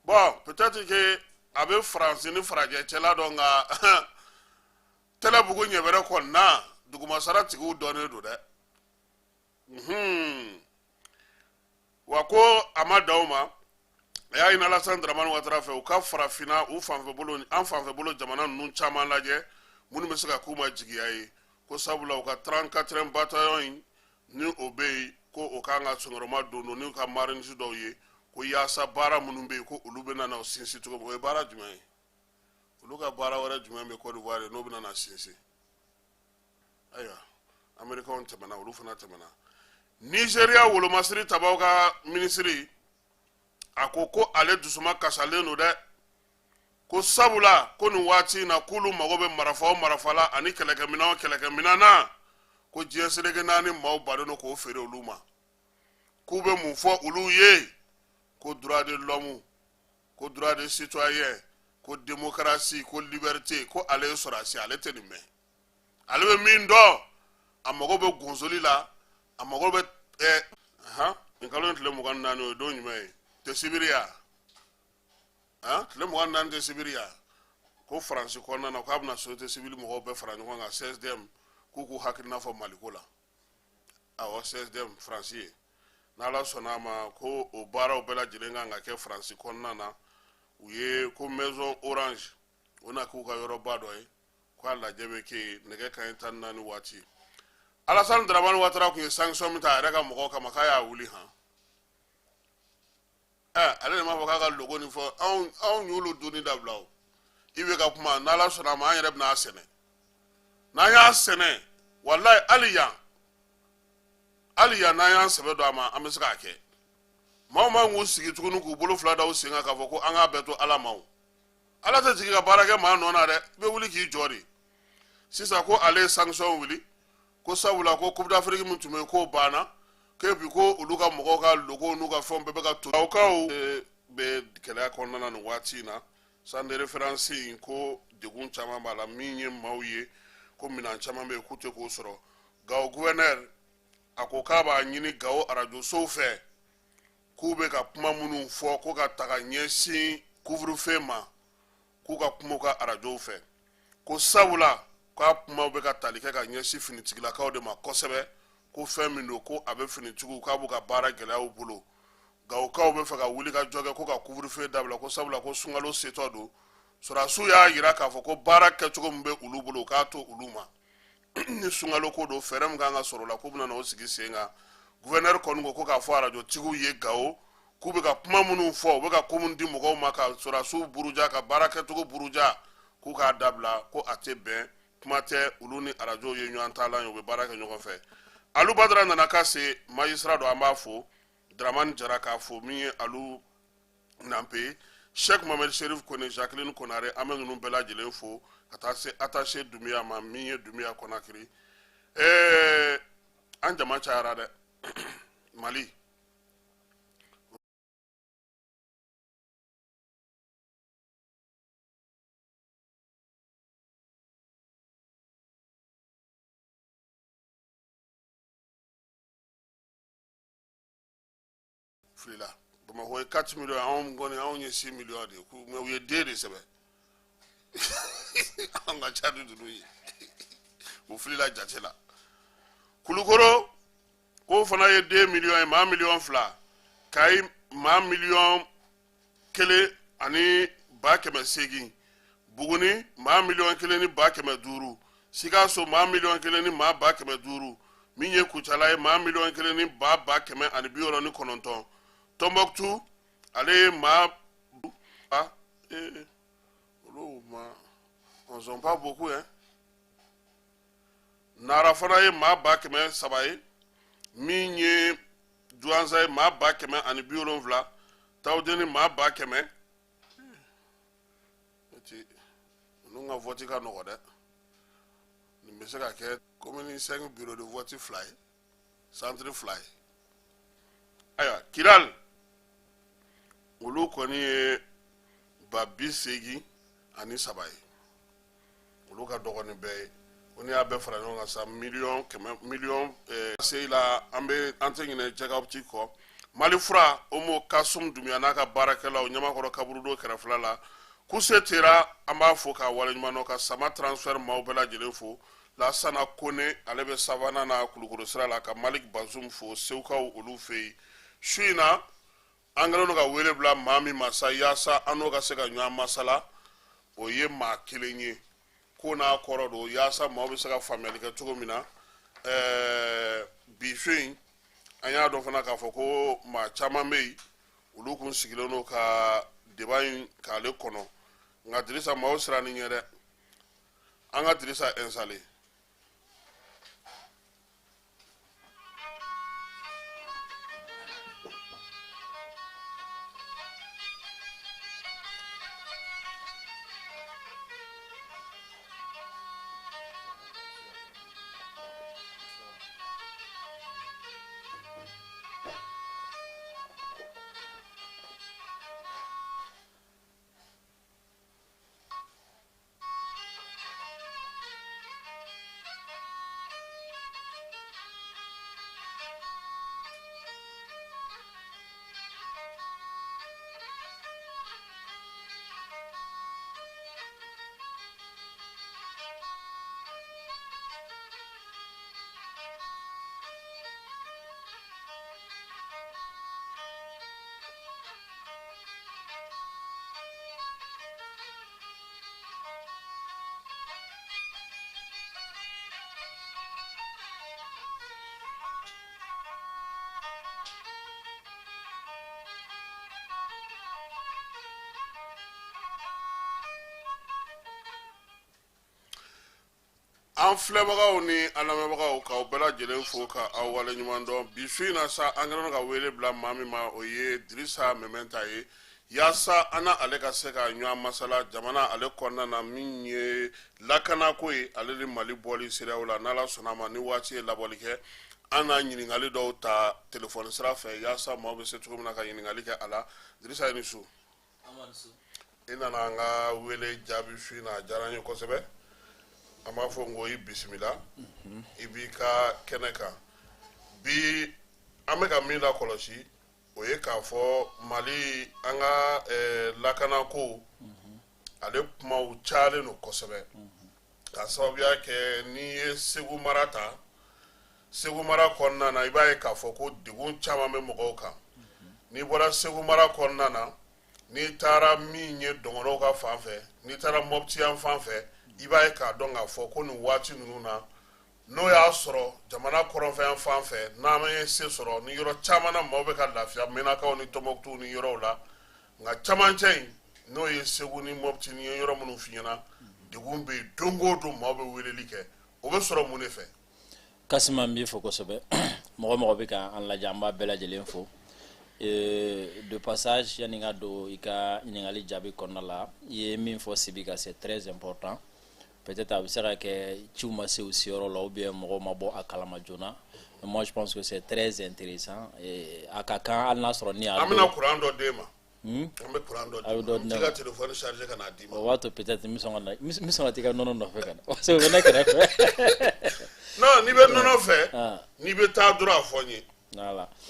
bon peut-être que a bɛ Faransi ni farajɛ cɛla dɔn nka Tɛlɛbugu ɲɛbɛrɛ kɔni na dugumasara tigiw dɔnnen don dɛ wa ko a ma dan o ma a y'a ɲini Alassane Dramane Ouattara fɛ u ka farafinna u fanfɛ bolo an fanfɛ bolo jamana ninnu caman lajɛ minnu bɛ se ka k'u ma jigiya ye ko sabula u ka 34e bataillon in ni o bɛ yen ko o kan ka sonkɔrɔma don n'u ka marinisi dɔw ye ko yaasa baara minnu bɛ yen ko olu bɛ na o sinsin cogo min o ye baara jumɛn ye olu ka baara wɛrɛ jumɛn bɛ Côte d'Ivoire n'o bɛ na sinsin ayiwa Américains tɛmɛna olu fana tɛmɛna Nigeria wolomasiri tabaw ka minisiri a ko ale dusuma kasalen don dɛ ko sabula ko nin waati in na k'olu mago bɛ marifa o marifa la ani kɛlɛkɛminɛn o kɛlɛkɛminɛn na ko diɲɛ seleke naani maaw baden don k'o feere olu ma k'u bɛ mun fɔ olu ye ko droit de l'homme ko droit de citoyen ko démocratie ko liberté ko ale ye sɔrɔdasi ale tɛ nin mɛn ale bɛ min dɔn a mago bɛ gonzoli la a mago bɛ nin kalo in tile 24 o ye don jumɛn ye tɛ sibiri ya tile 24 tɛ sibiri ya ko Faransi kɔnɔna na k'a bɛna société civile mɔgɔw bɛɛ fara ɲɔgɔn kan CSDM k'u k'u hakilina fɔ Maliko la awɔ CSDM Faransi ye n'Ala sɔnna a ma ko o baaraw bɛɛ lajɛlen kan ka kɛ Faransi kɔnɔna na u ye ko maison orange o na k'u ka yɔrɔba dɔ ye k'a lajɛ bɛ kɛ yen nɛgɛ kanɲɛ 14 waati Alassane Dramane Ouattara kun ye sanction min ta a yɛrɛ ka mɔgɔw kama k'a y'a wuli han ale de m'a fɔ k'a ka logo nin fɔ anw y'olu donni dabila o i bɛ ka kuma n'Ala sɔnna a ma an yɛrɛ bɛna a sɛnɛ n'an y'a sɛnɛ walayi hali yan n'an y'an sɛbɛ don a ma an bɛ se k'a kɛ maaw man k'u sigi tuguni k'u bolo fila da u sen kan k'a fɔ ko an k'a bɛɛ to Ala ma o Ala tɛ jigin ka baara kɛ maa nɔ na dɛ i bɛ wuli k'i jɔ de sisan ko ale ye sanction wuli ko sabula ko Coupe d'Afrique min tun bɛ yen k'o banna ko bi ko olu ka mɔgɔw ka logo n'u ka fɛnw bɛɛ bɛ ka to kaw bɛ gɛlɛya kɔnɔna na nin waati in na sans de référence in ko degun caman b'a la min ye maaw ye ko minɛn caman bɛ yen k'u tɛ k'o sɔrɔ Gawo gouverneur a ko k'a b'a ɲini Gawo arajo sow fɛ k'u bɛ ka kuma minnu fɔ ko ka ta ka ɲɛsin couvre-feu ma k'u ka kuma u ka arajow fɛ ko sabula k'a kumaw bɛ ka tali kɛ ka ɲɛsin finitigilakaw de ma kosɛbɛ ko fɛn min don ko a bɛ finitigiw k'a b'u ka baara gɛlɛyaw bolo nka o kaw bɛ fɛ ka wuli ka jɔ kɛ ko ka couvre-feu dabila ko sabula ko sunkalo setɔ don sɔrɔdasiw y'a jira k'a fɔ ko baara kɛcogo min bɛ olu bolo k'a to olu ma ni sunkalo ko don fɛɛrɛ min kan ka sɔrɔ o la k'u bɛna n'o sigi sen kan gouverneur kɔni ko k'a fɔ arajotigiw ye Gawo k'u bɛ ka kuma minnu fɔ u bɛ ka ko minnu di mɔgɔw ma ka sɔrɔdasiw buruja ka baara kɛcogo buruja k'u k'a dabila ko a tɛ bɛn kuma tɛ olu ni arajow ye ɲɔgɔn taalan ye u bɛ baara kɛ ɲɔgɔn fɛ Alu Badara nana ka se magistrat dɔ an b'a fo Dramani Jara k'a fo min ye Alu Nampe Cheikh Mohamed Sherif Kone Jacqueline Konare an bɛ ninnu bɛɛ lajɛlen fo ka taa se attaché Dumbuya ma min ye Dumbuya Konakiri an jama cayara dɛ Mali filila Bamakɔ ye 4 millions anw kɔni anw ye 6 millions de mais u ye den de sɛbɛn an ka ca ni ninnu ye u filila jate la Kulukoro ko fana ye 2 millions ye maa 2,000,000 Kayi maa 1,000,000 ani 800,000 Buguni maa 1,000,000 ni 500,000 Sikaso maa 1,000,000 ni maa 500,000 min ye Kucala ye maa 1,000,000 ni 1,099 Tombouctou ale ye maa on sont pas beaucoup hein Nara fana ye maa 300,000 ye min ye Douanza ye maa 170,000 Tawdeni maa 100,000 ninnu ka vote ka nɔgɔ dɛ nin bɛ se ka kɛ commune 5 bureau de vote fila ye centre fila ye ayiwa Kidal olu kɔni ye 83,000 ye olu ka dɔgɔ ni bɛɛ ye ko n'i y'a bɛɛ fara ɲɔgɔn kan sa million se la an tɛ ɲinɛ Jacobti kɔ Mali fura Omo Kasum Dumbuya n'a ka baarakɛlaw Ɲamakɔrɔ kaburudo kɛrɛfɛla la k'u se tera an b'a fɔ k'a waleɲuman dɔn ka sama transfert maaw bɛɛ lajɛlen fo Lansana Kone ale bɛ Savana na Kulukoro sira la ka Malik Bazoum fo Sewukaw olu fɛ yen su in na an kɛlen don ka wele bila maa min ma sa yaasa an n'o ka se ka ɲɔgɔn masala o ye maa kelen ye ko n'a kɔrɔ don yaasa maaw bɛ se ka faamuyali kɛ cogo min na bi su in an y'a dɔn fana k'a fɔ ko maa caman bɛ yen olu kun sigilen don ka débat in k'ale kɔnɔ nka Dirisa maaw siran ni ɲɛ dɛ an ka Dirisa installé an filɛbagaw ni an lamɛnbagaw k'aw bɛɛ lajɛlen fo ka aw waleɲuman dɔn bi su in na sa an kɛlen ka wele bila maa min ma o ye Dirisa Mɛmɛnta ye yaasa an n'ale ka se ka ɲɔgɔn masala jamana ale kɔnɔna na min ye lakanako ye ale ni Mali bɔli siraw la n'Ala sɔnna ma ni waati ye labɔli kɛ an n'a ɲininkali dɔw ta telefɔni sira fɛ yaasa maaw bɛ se cogo min na ka ɲininkali kɛ a la Dirisa i ni su i nana an ka wele jaabi su in na a diyara n ye kosɛbɛ an b'a fɔ n ko i bisimila i b'i ka kɛnɛ kan bi an bɛ ka min lakɔlɔsi o ye k'a fɔ Mali an ka lakanako ale kumaw cayalen don kosɛbɛ ka sababuya kɛ n'i ye Segu mara ta Segu mara kɔnɔna na i b'a ye k'a fɔ ko degun caman bɛ mɔgɔw kan n'i bɔra Segu mara kɔnɔna na n'i taara min ye Dɔngɔrɔw ka fan fɛ n'i taara Mopti yan fan fɛ i b'a ye k'a dɔn k'a fɔ ko nin waati ninnu na n'o y'a sɔrɔ jamana kɔrɔnfɛ fan fɛ n'an ye se sɔrɔ ni yɔrɔ caman na maaw bɛ ka lafiya Menakaw ni Tɔnbɔkutu ni yɔrɔw la nka camancɛ in n'o ye Segu ni Mopti ni ye yɔrɔ minnu f'i ɲɛna degun bɛ yen don o don maaw bɛ weleli kɛ o bɛ sɔrɔ mun de fɛ Kasima n b'i fo kosɛbɛ mɔgɔ bɛ ka an lajɛ an b'a bɛɛ lajɛlen fo de passage yani ka don i ka ɲininkali jaabi kɔnɔna la i ye min fɔ Sibi ka c'est très important peut-être a bɛ se ka kɛ ciw ma se u seyɔrɔ la ou bien mɔgɔw ma bɔ a kalama joona moi je pense que c'est très intéressant a ka kan hali n'a sɔrɔ ni y'a an bɛna courant dɔ d'e ma an bɛ courant dɔ di ma ka téléphone charger ka n'a d'i ma o b'a to peut-être n bɛ sɔn ka t'i ka nɔnɔ nɔfɛ ka na parce que o bɛ ne kɛrɛfɛ non n'i bɛ nɔnɔ fɛ n'i bɛ taa dɔrɔn a fɔ n ye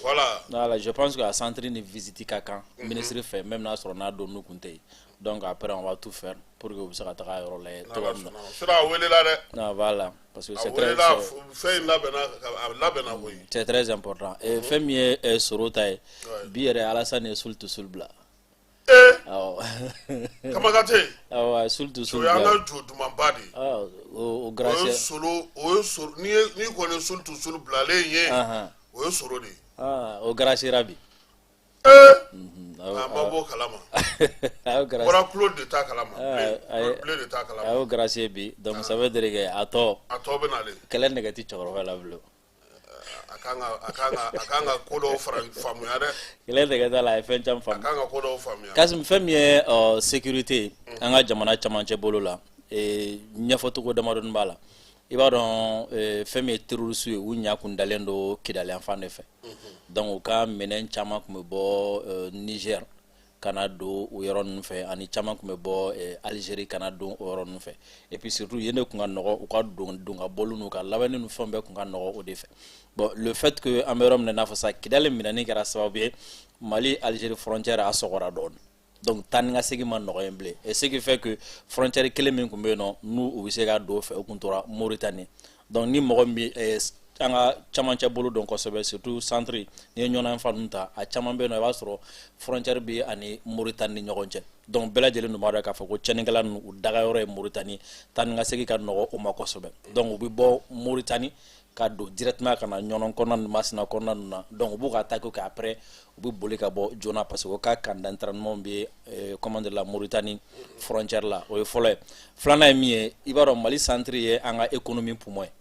voilà je pense que a centre ni visite ka kan ministre fait même n'a sɔrɔ n'a don n'u kun tɛ yen donc après on va tout faire pour que u bɛ se ka taga yɔrɔ lajɛ cogoya min na sira a welela dɛ non voilà parce que c'est très fɛn labɛnna koyi c'est très important et fɛn min ye Soro ta ye bi yɛrɛ Alassane ye sul to sul bila awɔ Kamakate awɔ sul to sul o y'an ka jo dumanba de ye o grâce o ye Soro n'i kɔni sul to sul bilalen ye o ye Soro de ye o grâce rabi a ma bɔ kalama bɔra Claude de t'a kalama Blé de t'a kalama a y'o grâce bi donc ça veut dire que a tɔ bɛ nalen kɛlɛ nɛgɛ tɛ cɛkɔrɔba la bilen a kan ka ko dɔw faamuya dɛ kɛlɛ nɛgɛ t'a la a ye fɛn caman faamu a kan ka ko dɔw faamuya Kasim fɛn min ye sécurité an ka jamana camancɛ bolo la ɲɛfɔcogo damadɔni b'a la i b'a dɔn fɛn min ye terroriste ye u ɲa kun dalen don Kidali yan fan de fɛ donc u ka minɛn caman kun bɛ bɔ Niger ka na don o yɔrɔ ninnu fɛ ani caman kun bɛ bɔ Algérie ka na don o yɔrɔ ninnu fɛ et puis surtout yen de kun ka nɔgɔ u ka don ka bɔli n'u ka labɛnni ni fɛnw bɛɛ kun ka nɔgɔ o de fɛ bon le fait que an bɛ yɔrɔ min na i n'a fɔ sa Kidali minɛni kɛra sababu ye Mali Algérie frontière a sɔgɔra dɔɔnin donc taa ni ka segin ma nɔgɔ yen bilen et ce qui fait que frontière kelen min kun bɛ yen nɔ n'u u bɛ se ka don o fɛ o kun tora Mauritanie donc ni mɔgɔ min bɛ an ka camancɛ bolo dɔn kosɛbɛ surtout centre ni ye ɲɔgɔn fan ninnu ta a caman bɛ yen nɔ i b'a sɔrɔ frontière bɛ ani Mauritanie ni ɲɔgɔn cɛ donc bɛɛ lajɛlen dun b'a dɔn k'a fɔ ko cɛnnikɛla ninnu u dagayɔrɔ ye Mauritanie taa ni ka segin ka nɔgɔ o ma kosɛbɛ donc u bɛ bɔ Mauritanie ka don directement ka na ɲɔnɔn kɔnɔna ninnu Masina kɔnɔna ninnu na donc u b'u ka attaquer kɛ après u bɛ boli ka bɔ joona parce que o ka camp d'entraînement bɛ comment dire la Mauritanie frontière la o ye fɔlɔ ye filanan ye min ye i b'a dɔn Mali centre ye an ka économie poumon ye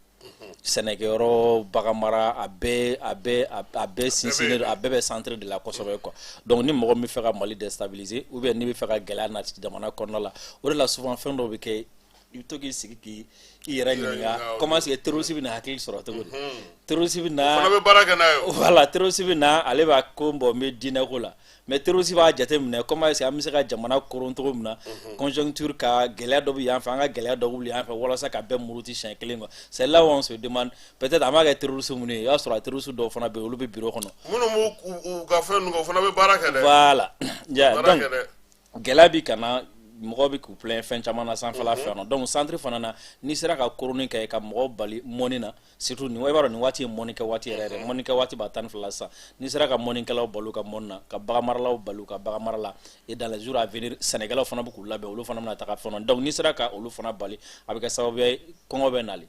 sɛnɛkɛyɔrɔ baganmara a bɛɛ sinsinnen don a bɛɛ bɛ centre de la kosɛbɛ quoi donc ni mɔgɔ min bɛ fɛ ka Mali déstabiliser ou bien ni bɛ fɛ ka gɛlɛya na jamana kɔnɔna la o de la souvent fɛn dɔw bɛ kɛ i bɛ to k'i sigi k'i yɛrɛ ɲininka comment est-ce que terroriste bɛ na hakili sɔrɔ cogo di terroriste bɛ na fana bɛ baara kɛ n'a ye voilà terroriste bɛ na ale b'a ko bɔ n bɛ diinɛ ko la mais terroriste b'a jate minɛ comment est-ce que an bɛ se ka jamana koron cogo min na conjoncture ka gɛlɛya dɔ bɛ yan fɛ an ka gɛlɛya dɔ bɛ yan fɛ walasa ka bɛɛ muruti siɲɛ kelen quoi c'est là où on se demande peut-être an b'a kɛ terroriste minnu ye i b'a sɔrɔ a terroriste dɔw fana bɛ yen olu bɛ bureau kɔnɔ minnu b'u ka fɛn ninnu o fana bɛ baara kɛ dɛ voilà donc gɛlɛya bɛ ka na mɔgɔ bɛ k'u plaît fɛn caman na sanfɛla fɛ yan donc centre fana na n'i sera ka koroni kɛ ka mɔgɔ bali mɔni na surtout nin i b'a dɔn nin waati ye mɔni kɛ waati yɛrɛ yɛrɛ mɔni kɛ waati b'a 12 sisan n'i sera ka mɔnikɛlaw balo ka mɔni na ka baganmaralaw balo ka baganmara la et dans les jours à venir sɛnɛkɛlaw fana bɛ k'u labɛn olu fana bɛna taga fɛn na donc n'i sera ka olu fana bali a bɛ kɛ sababu ye kɔngɔ bɛ nali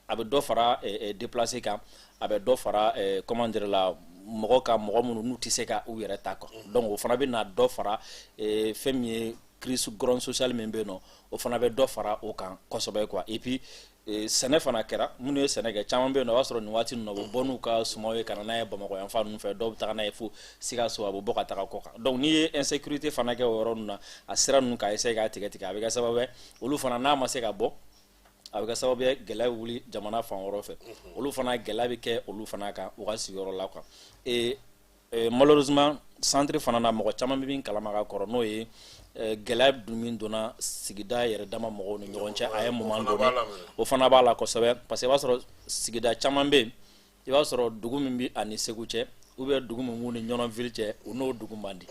a bɛ dɔ fara déplacer kan a bɛ dɔ fara comment dire la mɔgɔ ka mɔgɔ minnu n'u tɛ se ka u yɛrɛ ta quoi donc o fana bɛ na dɔ fara fɛn min ye crise grande sociale min bɛ yen nɔ o fana bɛ dɔ fara o kan kosɛbɛ quoi et puis sɛnɛ fana kɛra minnu ye sɛnɛ kɛ caman bɛ yen nɔ o b'a sɔrɔ nin waati ninnu na u bɛ bɔ n'u ka sumaw ye ka na n'a ye Bamakɔ yan fan ninnu fɛ dɔw bɛ taga n'a ye fo Sikaso a bɛ bɔ ka taga kɔ kan donc n'i ye insécurité fana kɛ o yɔrɔ ninnu na a sira ninnu k'a essayer k'a tigɛ tigɛ a bɛ kɛ sababu ye olu fana n'a ma se ka bɔ a bɛ kɛ sababu ye gɛlɛya bɛ wuli jamana fan wɛrɛw fɛ olu fana gɛlɛya bɛ kɛ olu fana kan u ka sigiyɔrɔ la quoi et malheureusement centre fana na mɔgɔ caman bɛ min kalama ka kɔrɔ n'o ye gɛlɛya dun min donna sigida yɛrɛ dama mɔgɔw ni ɲɔgɔn cɛ a ye moment dɔ o fana b'a la kosɛbɛ parce que i b'a sɔrɔ sigida caman bɛ yen i b'a sɔrɔ dugu min bɛ ani Segu cɛ ou bien dugu mun ni ɲɔgɔn ville cɛ u n'o dugu man di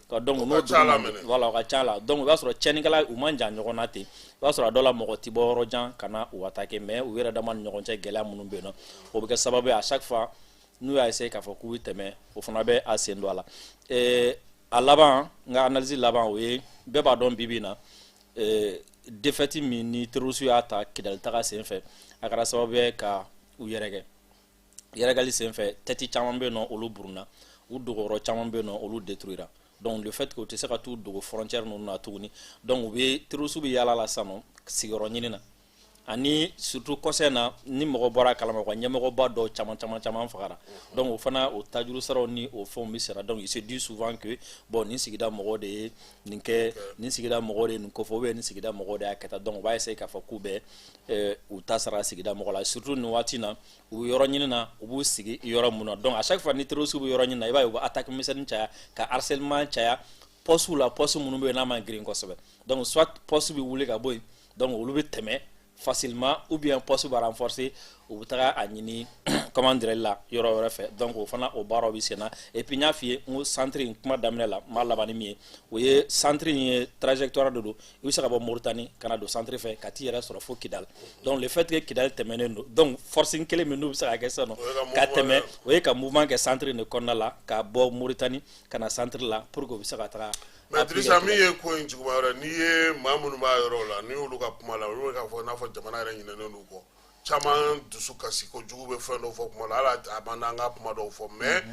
ka donc o n'o ka ca la dugu mɛnɛ. voilà o ka ca la donc i b'a sɔrɔ cɛnikɛla u man jan ɲɔgɔn na ten i b'a sɔrɔ a dɔ la mɔgɔ ti bɔ yɔrɔ jan ka na u attaquer mais u yɛrɛ dama ni ɲɔgɔn cɛ gɛlɛya minnu bɛ yen nɔ o bɛ kɛ sababu ye à chaque fois n'u y'a essayer k'a fɔ k'u bɛ tɛmɛ o fana bɛ a sen don a la a laban n ka analyse laban o ye bɛɛ b'a dɔn bi bi in na défaite min ni terroriste y'a ta Kidali taga sen fɛ a kɛra sababu ye ka u yɛrɛkɛ yɛrɛgali sen fɛ tɛti caman bɛ yen nɔ olu buruna u dogonyɔrɔ caman bɛ yen nɔ olu détruira donc le fait que u tɛ se ka t'u dogo frontière ninnu na tuguni donc u bɛ terroriste bɛ yaala la sisan nɔ sigiyɔrɔ ɲini na ani surtout kɔsɛ na ni mɔgɔ bɔra a kalama ka ɲɛmɔgɔba dɔw caman fagara donc o fana o tajuru saraw ni o fɛnw bɛ sara donc il se dit souvent que bon nin sigida mɔgɔw de ye nin kɛ nin sigida mɔgɔw de ye nin kofɔ ou bien nin sigida mɔgɔw de y'a kɛ tan donc u b'a essayer k'a fɔ k'u bɛ u ta sara sigida mɔgɔ la surtout nin waati na u bɛ yɔrɔ ɲini na u b'u sigi yɔrɔ mun na donc à chaque fois ni terroriste bɛ yɔrɔ ɲini na i b'a ye u bɛ attaque misɛnnin caya ka harcèlement caya poste la poste minnu bɛ yen n'a ma girin kosɛbɛ donc soit poste bɛ wuli ka bɔ yen donc olu bɛ tɛmɛ facilement ou bien poste va renforcer u bɛ taga a ɲini comment dirais la yɔrɔ wɛrɛ fɛ donc o fana o baaraw bɛ sen na et puis n y'a f'i ye n ko centre in kuma daminɛ la n b'a laban ni min ye o ye centre in ye trajectoire de don i bɛ se ka bɔ Mauritanie ka na don centre fɛ ka t'i yɛrɛ sɔrɔ fo Kidali donc le fait que Kidali tɛmɛnen don donc forcing kelen min n'u bɛ se ka kɛ sisan nɔ ka tɛmɛ o ye ka mouvement kɛ centre in de kɔnɔna la ka bɔ Mauritanie ka na centre la pour que u bɛ se ka taga. mais Dirisa min ye ko in juguman yɔrɔ n'i ye maa minnu b'a yɔrɔ la ni y'olu ka kuma la olu bɛ k'a fɔ i n'a fɔ jamana yɛrɛ ɲinɛnen don kɔ caman dusu kasi kojugu bɛ fɛn dɔw fɔ kuma la hali a man d'an ka kuma dɔw fɔ mais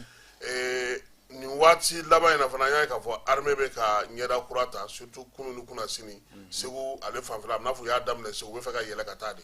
nin waati laban in na fana an y'a ye k'a fɔ armée bɛ ka ɲɛda kura ta surtout kunun ni kunna sini Segu ale fanfɛla a bɛ n'a fɔ u y'a daminɛ Segu u bɛ fɛ ka yɛlɛ ka taa de.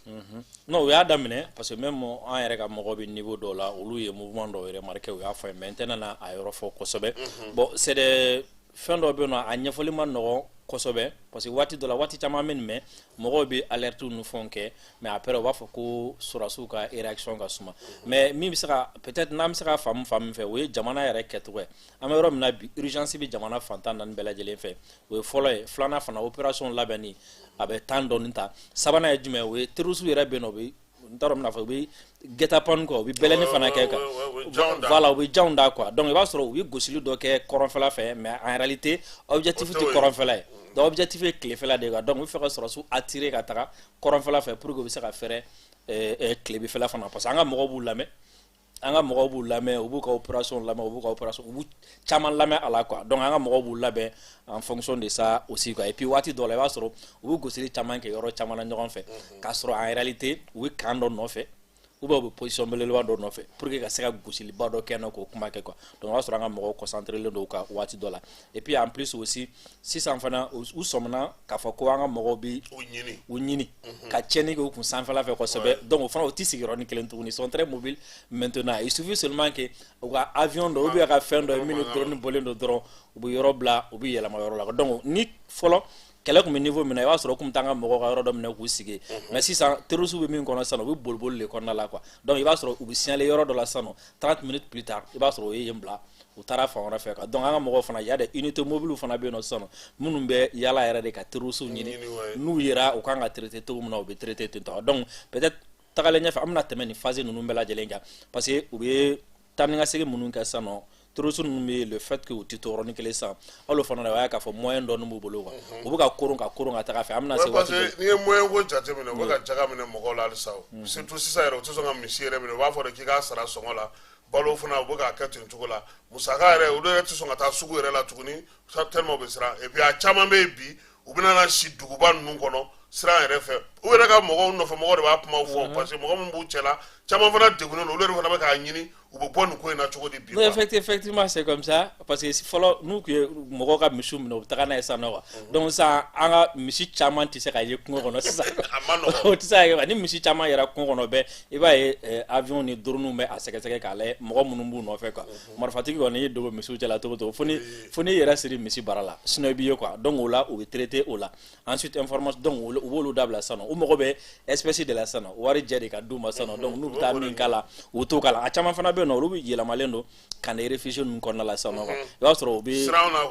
non u y'a daminɛ parce que même an yɛrɛ ka mɔgɔ bɛ niveau dɔw la olu ye mouvement dɔw remarqué u y'a fɔ mais n tɛna na a yɔrɔ fɔ kosɛbɛ bon c'est des fɛn dɔ bɛ yen nɔ a ɲɛfɔli ma nɔgɔn kosɛbɛ parce que waati dɔ la waati caman bɛ nin mɛn mɔgɔw bɛ alerte ni fɛnw kɛ mais après u b'a fɔ ko sɔrɔdasiw ka réaction ka suma mais min bɛ se ka peut-être n'an bɛ se ka faamu fan min fɛ o ye jamana yɛrɛ kɛcogo ye an bɛ yɔrɔ min na bi urgence bɛ jamana fantan naani bɛɛ lajɛlen fɛ o ye fɔlɔ ye filanan fana opération labɛnni a bɛ temps dɔɔni ta sabanan ye jumɛn ye o ye terroriste yɛrɛ bɛ yen nɔ o bɛ n t'a dɔn n'a fɔ u bɛ guet-apens quoi u bɛ bɛlɛnni fana kɛ kan voilà u bɛ janw da quoi donc i b'a sɔrɔ u ye gosili dɔ kɛ kɔrɔnfɛla fɛ mais en réalité objectif tɛ kɔrɔnfɛla ye donc objectif ye tilefɛla de ye quoi donc u bɛ fɛ ka sɔrɔsiw attirer ka taga kɔrɔnfɛla fɛ pour que u bɛ se ka fɛrɛ tilebinfɛla fana parce que an ka mɔgɔw b'u lamɛn u b'u ka opération lamɛn u b'u caman lamɛn a la quoi donc an ka mɔgɔw b'u labɛn en fonction de ça aussi quoi et puis waati dɔw la i b'a sɔrɔ u bɛ gosili caman kɛ yɔrɔ caman na ɲɔgɔn fɛ k'a sɔrɔ en réalité u bɛ kan dɔ nɔfɛ ou bien u bɛ position belebeleba dɔ nɔfɛ pour que ka se ka gosiliba dɔ kɛ yen nɔ k'o kuma kɛ quoi donc o b'a sɔrɔ an ka mɔgɔw concentré len don u kan waati dɔ la et puis en plus aussi sisan fana u sɔmina k'a fɔ ko an ka mɔgɔw bɛ u ɲini ka tiɲɛni kɛ u kun sanfɛla fɛ kosɛbɛ donc o fana o tɛ sigiyɔrɔnin kelen tuguni ils sont très mobiles maintenant il suffit seulement que u ka avion dɔ ou bien ka fɛn dɔ ye minnu drone bɔlen don dɔrɔn u bɛ yɔrɔ bila u bɛ yɛlɛma yɔrɔ la donc ni fɔlɔ kɛlɛ tun bɛ niveau min na i b'a sɔrɔ kun t'an ka mɔgɔw ka yɔrɔ dɔ minɛ k'u sigi mais sisan terroriste bɛ min kɔnɔ sisan u bɛ boli de kɔnɔna la quoi donc i b'a sɔrɔ u bɛ signaler yɔrɔ dɔ la sisan 30 minutes plus tard i b'a sɔrɔ o ye yen bila u taara fan wɛrɛ fɛ quoi donc an ka mɔgɔw fana y a des unités mobiles fana bɛ yen nɔ sisan minnu bɛ yaala yɛrɛ de ka terroriste ɲini n'u yera u kan ka traiter cogo min na u bɛ traiter ten tɔ donc peut-être tagalen ɲɛfɛ an bɛna tɛmɛ nin phase ninnu bɛɛ lajɛlen kan parce que u bɛ taa ni ka segin minnu kɛ sisan nɔ terroriste ninnu bɛ le fait que u tɛ to yɔrɔnin kelen sisan hali o fana na o y'a k'a fɔ moyen dɔɔni b'u bolo quoi u bɛ ka koron ka taga fɛ an bɛna se waati dɔ n'i ye moyen ko jate minɛ u bɛ ka jaga minɛ mɔgɔw la halisa surtout sisan yɛrɛ u tɛ sɔn ka misi yɛrɛ minɛ u b'a fɔ de k'i k'a sara sɔngɔ la balo fana u bɛ k'a kɛ ten cogo la musaka yɛrɛ olu yɛrɛ tɛ sɔn ka taa sugu yɛrɛ la tuguni tellement u bɛ siran et puis a caman bɛ yen bi u bɛna na si duguba ninnu kɔnɔ siran yɛrɛ fɛ u yɛrɛ ka mɔgɔw nɔfɛ mɔgɔw de b'a kumaw fɔ parce que mɔgɔ min b'u cɛla caman fana degunnen don olu yɛrɛ fana bɛ k'a ɲini u bɛ bɔ nin ko in na cogo di bi quoi effectivement c'est comme ça parce que fɔlɔ n'u tun ye mɔgɔw ka misiw minɛ u bɛ taga n'a ye sisan nɔ quoi donc sisan an ka misi caman tɛ se ka ye kungo kɔnɔ sisan a ma nɔgɔn o tɛ se ka kɛ ni misi caman yɛrɛ kungo kɔnɔ bɛɛ i b'a ye avion ni drone bɛ a sɛgɛsɛgɛ k'a lajɛ mɔgɔ minnu b'u nɔfɛ quoi marifatigi kɔni y'i dogo misiw cɛla cogo o cogo fo n'i yɛrɛ siri misi baara la sinon i b'i ye quoi donc o la u bɛ traiter o la ensuite information donc u b'olu dabila sisan nɔ u mago bɛ espèce de la sisan nɔ wari jɛ de ka d'u ma sisan nɔ donc n'u bɛ taa min k'a la u t'o k'a la a caman fana bɛ yen nɔ olu bɛ yɛlɛmalen don ka na réfugié ninnu kɔnɔna la sisan nɔ quoi i b'a sɔrɔ u bɛ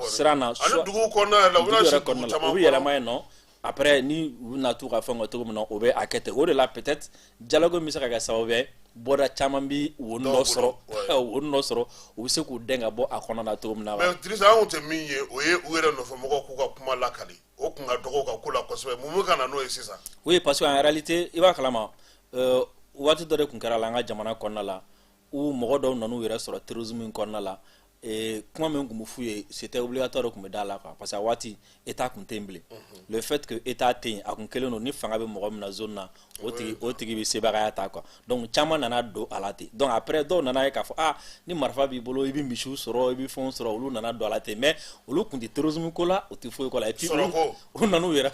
siran na ani dugu kɔnɔna la u bɛna se dugu caman u bɛ yɛlɛma yen nɔ après ni u bɛna t'u ka fɛn kɛ cogo min na o bɛ a kɛ ten o de la peut-être dialogue bɛ se ka kɛ sababu ye bɔda caman bi wo nɔ sɔrɔ wo nɔ sɔrɔ u bɛ se k'u dɛn ka bɔ a kɔnɔ na cogo min na. mais Dirisa an tɛ min ye o ye u yɛrɛ nɔfɛmɔgɔw k'u ka kuma lakali o kun ka dɔgɔ ka ko la kosɛbɛ mun bɛ ka na n'o ye sisan. oui parce que en réalité i b'a kalama waati dɔ de tun kɛra la an ka jamana kɔnɔna la u mɔgɔ dɔw nan'u yɛrɛ sɔrɔ terrorisme in kɔnɔna la kuma min tun bɛ f'u ye c'était obligatoire de tun bɛ da la quoi parce que a waati état tun tɛ yen bilen le fait que état tɛ yen a tun kɛlen don ni fanga bɛ mɔgɔ min na zone na o tigi bɛ sebagaya ta quoi donc caman nana don a la ten donc après dɔw nana ye k'a fɔ ni marifa b'i bolo i bɛ misiw sɔrɔ i bɛ fɛnw sɔrɔ olu nana don a la ten mais olu tun tɛ terrorisme ko la u tɛ foyi ko la et puis u nan'u yɛrɛ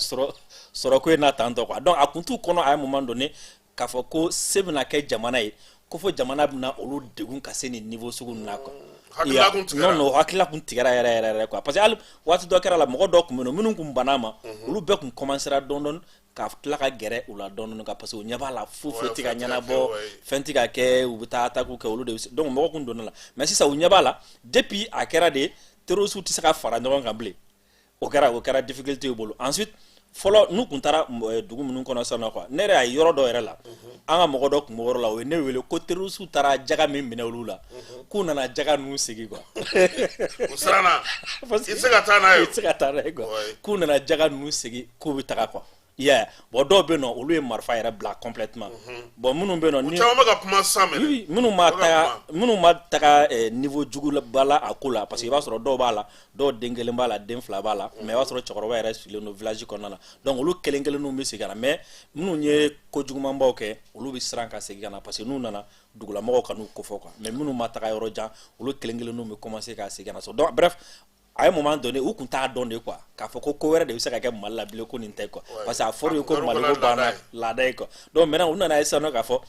sɔrɔ ko in na tan tɔ quoi donc a tun t'u kɔnɔ a ye moment donné k'a fɔ ko se bɛna kɛ jamana ye ko fo jamana bɛna olu degun ka se nin niveau sugu ninnu na quoi. non hakilila kun tigɛra yɛrɛ quoi parce que hali waati dɔ kɛra la mɔgɔ dɔ tun bɛ yen minnu tun banna ma olu bɛɛ tun commencera dɔɔni ka tila ka gɛrɛ u la dɔɔni parce que u ɲɛ b'a la foyi tɛ ka ɲɛnabɔ fɛn tɛ ka kɛ u bɛ taa attaque kɛ olu de donc mɔgɔ kun donna la mais sisan u ɲɛ b'a la depuis a kɛra de terroristes tɛ se ka fara ɲɔgɔn kan bilen o kɛra difficulté y'u bolo ensuite fɔlɔ n'u tun taara dugu minnu kɔnɔ sisan quoi ne yɛrɛ y'a yɔrɔ dɔ yɛrɛ la an ka mɔgɔ dɔ tun bɛ yɔrɔ la o ye ne wele ko terroristes taara jaga min minɛ olu la k'u nana jaga ninnu segin quoi. u siranna i tɛ se ka taa n'a ye. i tɛ se ka taa n'a ye quoi k'u nana jaga ninnu segin k'u bɛ taga quoi. yeah bon dɔw bɛ yen nɔ olu ye marifa yɛrɛ bila complètement bon minnu bɛ yen nɔ u caman bɛ ka kuma san minɛ minnu ma taga niveau juguba la a ko la parce que i b'a sɔrɔ dɔw b'a la dɔw den kelen b'a la den fila b'a la mais i b'a sɔrɔ cɛkɔrɔba yɛrɛ sigilen don village kɔnɔna na donc olu kelen kelenninw bɛ segin ka na mais minnu ye kojugumanbaw kɛ olu bɛ siran ka segin ka na parce que n'u nana dugulamɔgɔw ka n'u kofɔ quoi mais minnu ma taga yɔrɔ jan olu kelen kelenninw bɛ commencer ka segin ka na so donc bref a ye moment donné u tun t'a dɔn de quoi k'a fɔ ko wɛrɛ de bɛ se ka kɛ Mali la bilen ko nin tɛ quoi parce que a fɔra ye ko Mali ko banna laada ye quoi donc maintenant u nana ye sisan nɔ k'a fɔ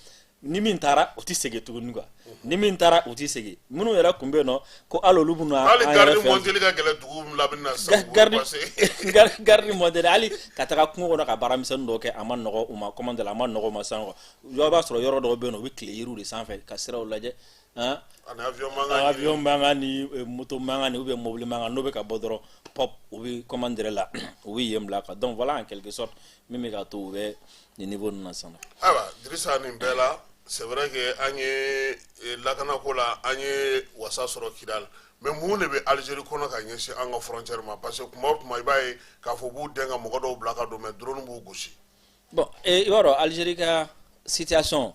ni min taara u tɛ segin tuguni quoi ni min taara u tɛ segin minnu yɛrɛ tun bɛ yen nɔ ko hali olu bɛna hali garde monteli ka gɛlɛn dugu la bɛna sisan garde monteli hali ka taga kungo kɔnɔ ka baaramisɛnnin dɔw kɛ a ma nɔgɔ u ma comment dire a ma nɔgɔ u ma sisan quoi i b'a sɔrɔ yɔrɔ dɔw bɛ yen nɔ u bɛ tile yiriw de sanfɛ ka siraw lajɛ avion mankan ni moto mankan ni ou bien mobile mankan n'o bɛ ka bɔ dɔrɔn pop u bɛ comment dire la u bɛ yen bila quoi donc voilà en quelque sorte min bɛ ka to u bɛ nin niveau ninnu na sisan. ayiwa Dirisa nin bɛɛ la c'est vrai que an ye lakanako la an ye wasa sɔrɔ Kidal mais mun de bɛ Algérie kɔnɔ ka ɲɛsin an ka frontière ma parce que tuma o tuma i b'a ye k'a fɔ b'u dɛn ka mɔgɔ dɔw bila ka don mais drone b'u gosi. bon i b'a dɔn Algérie ka situation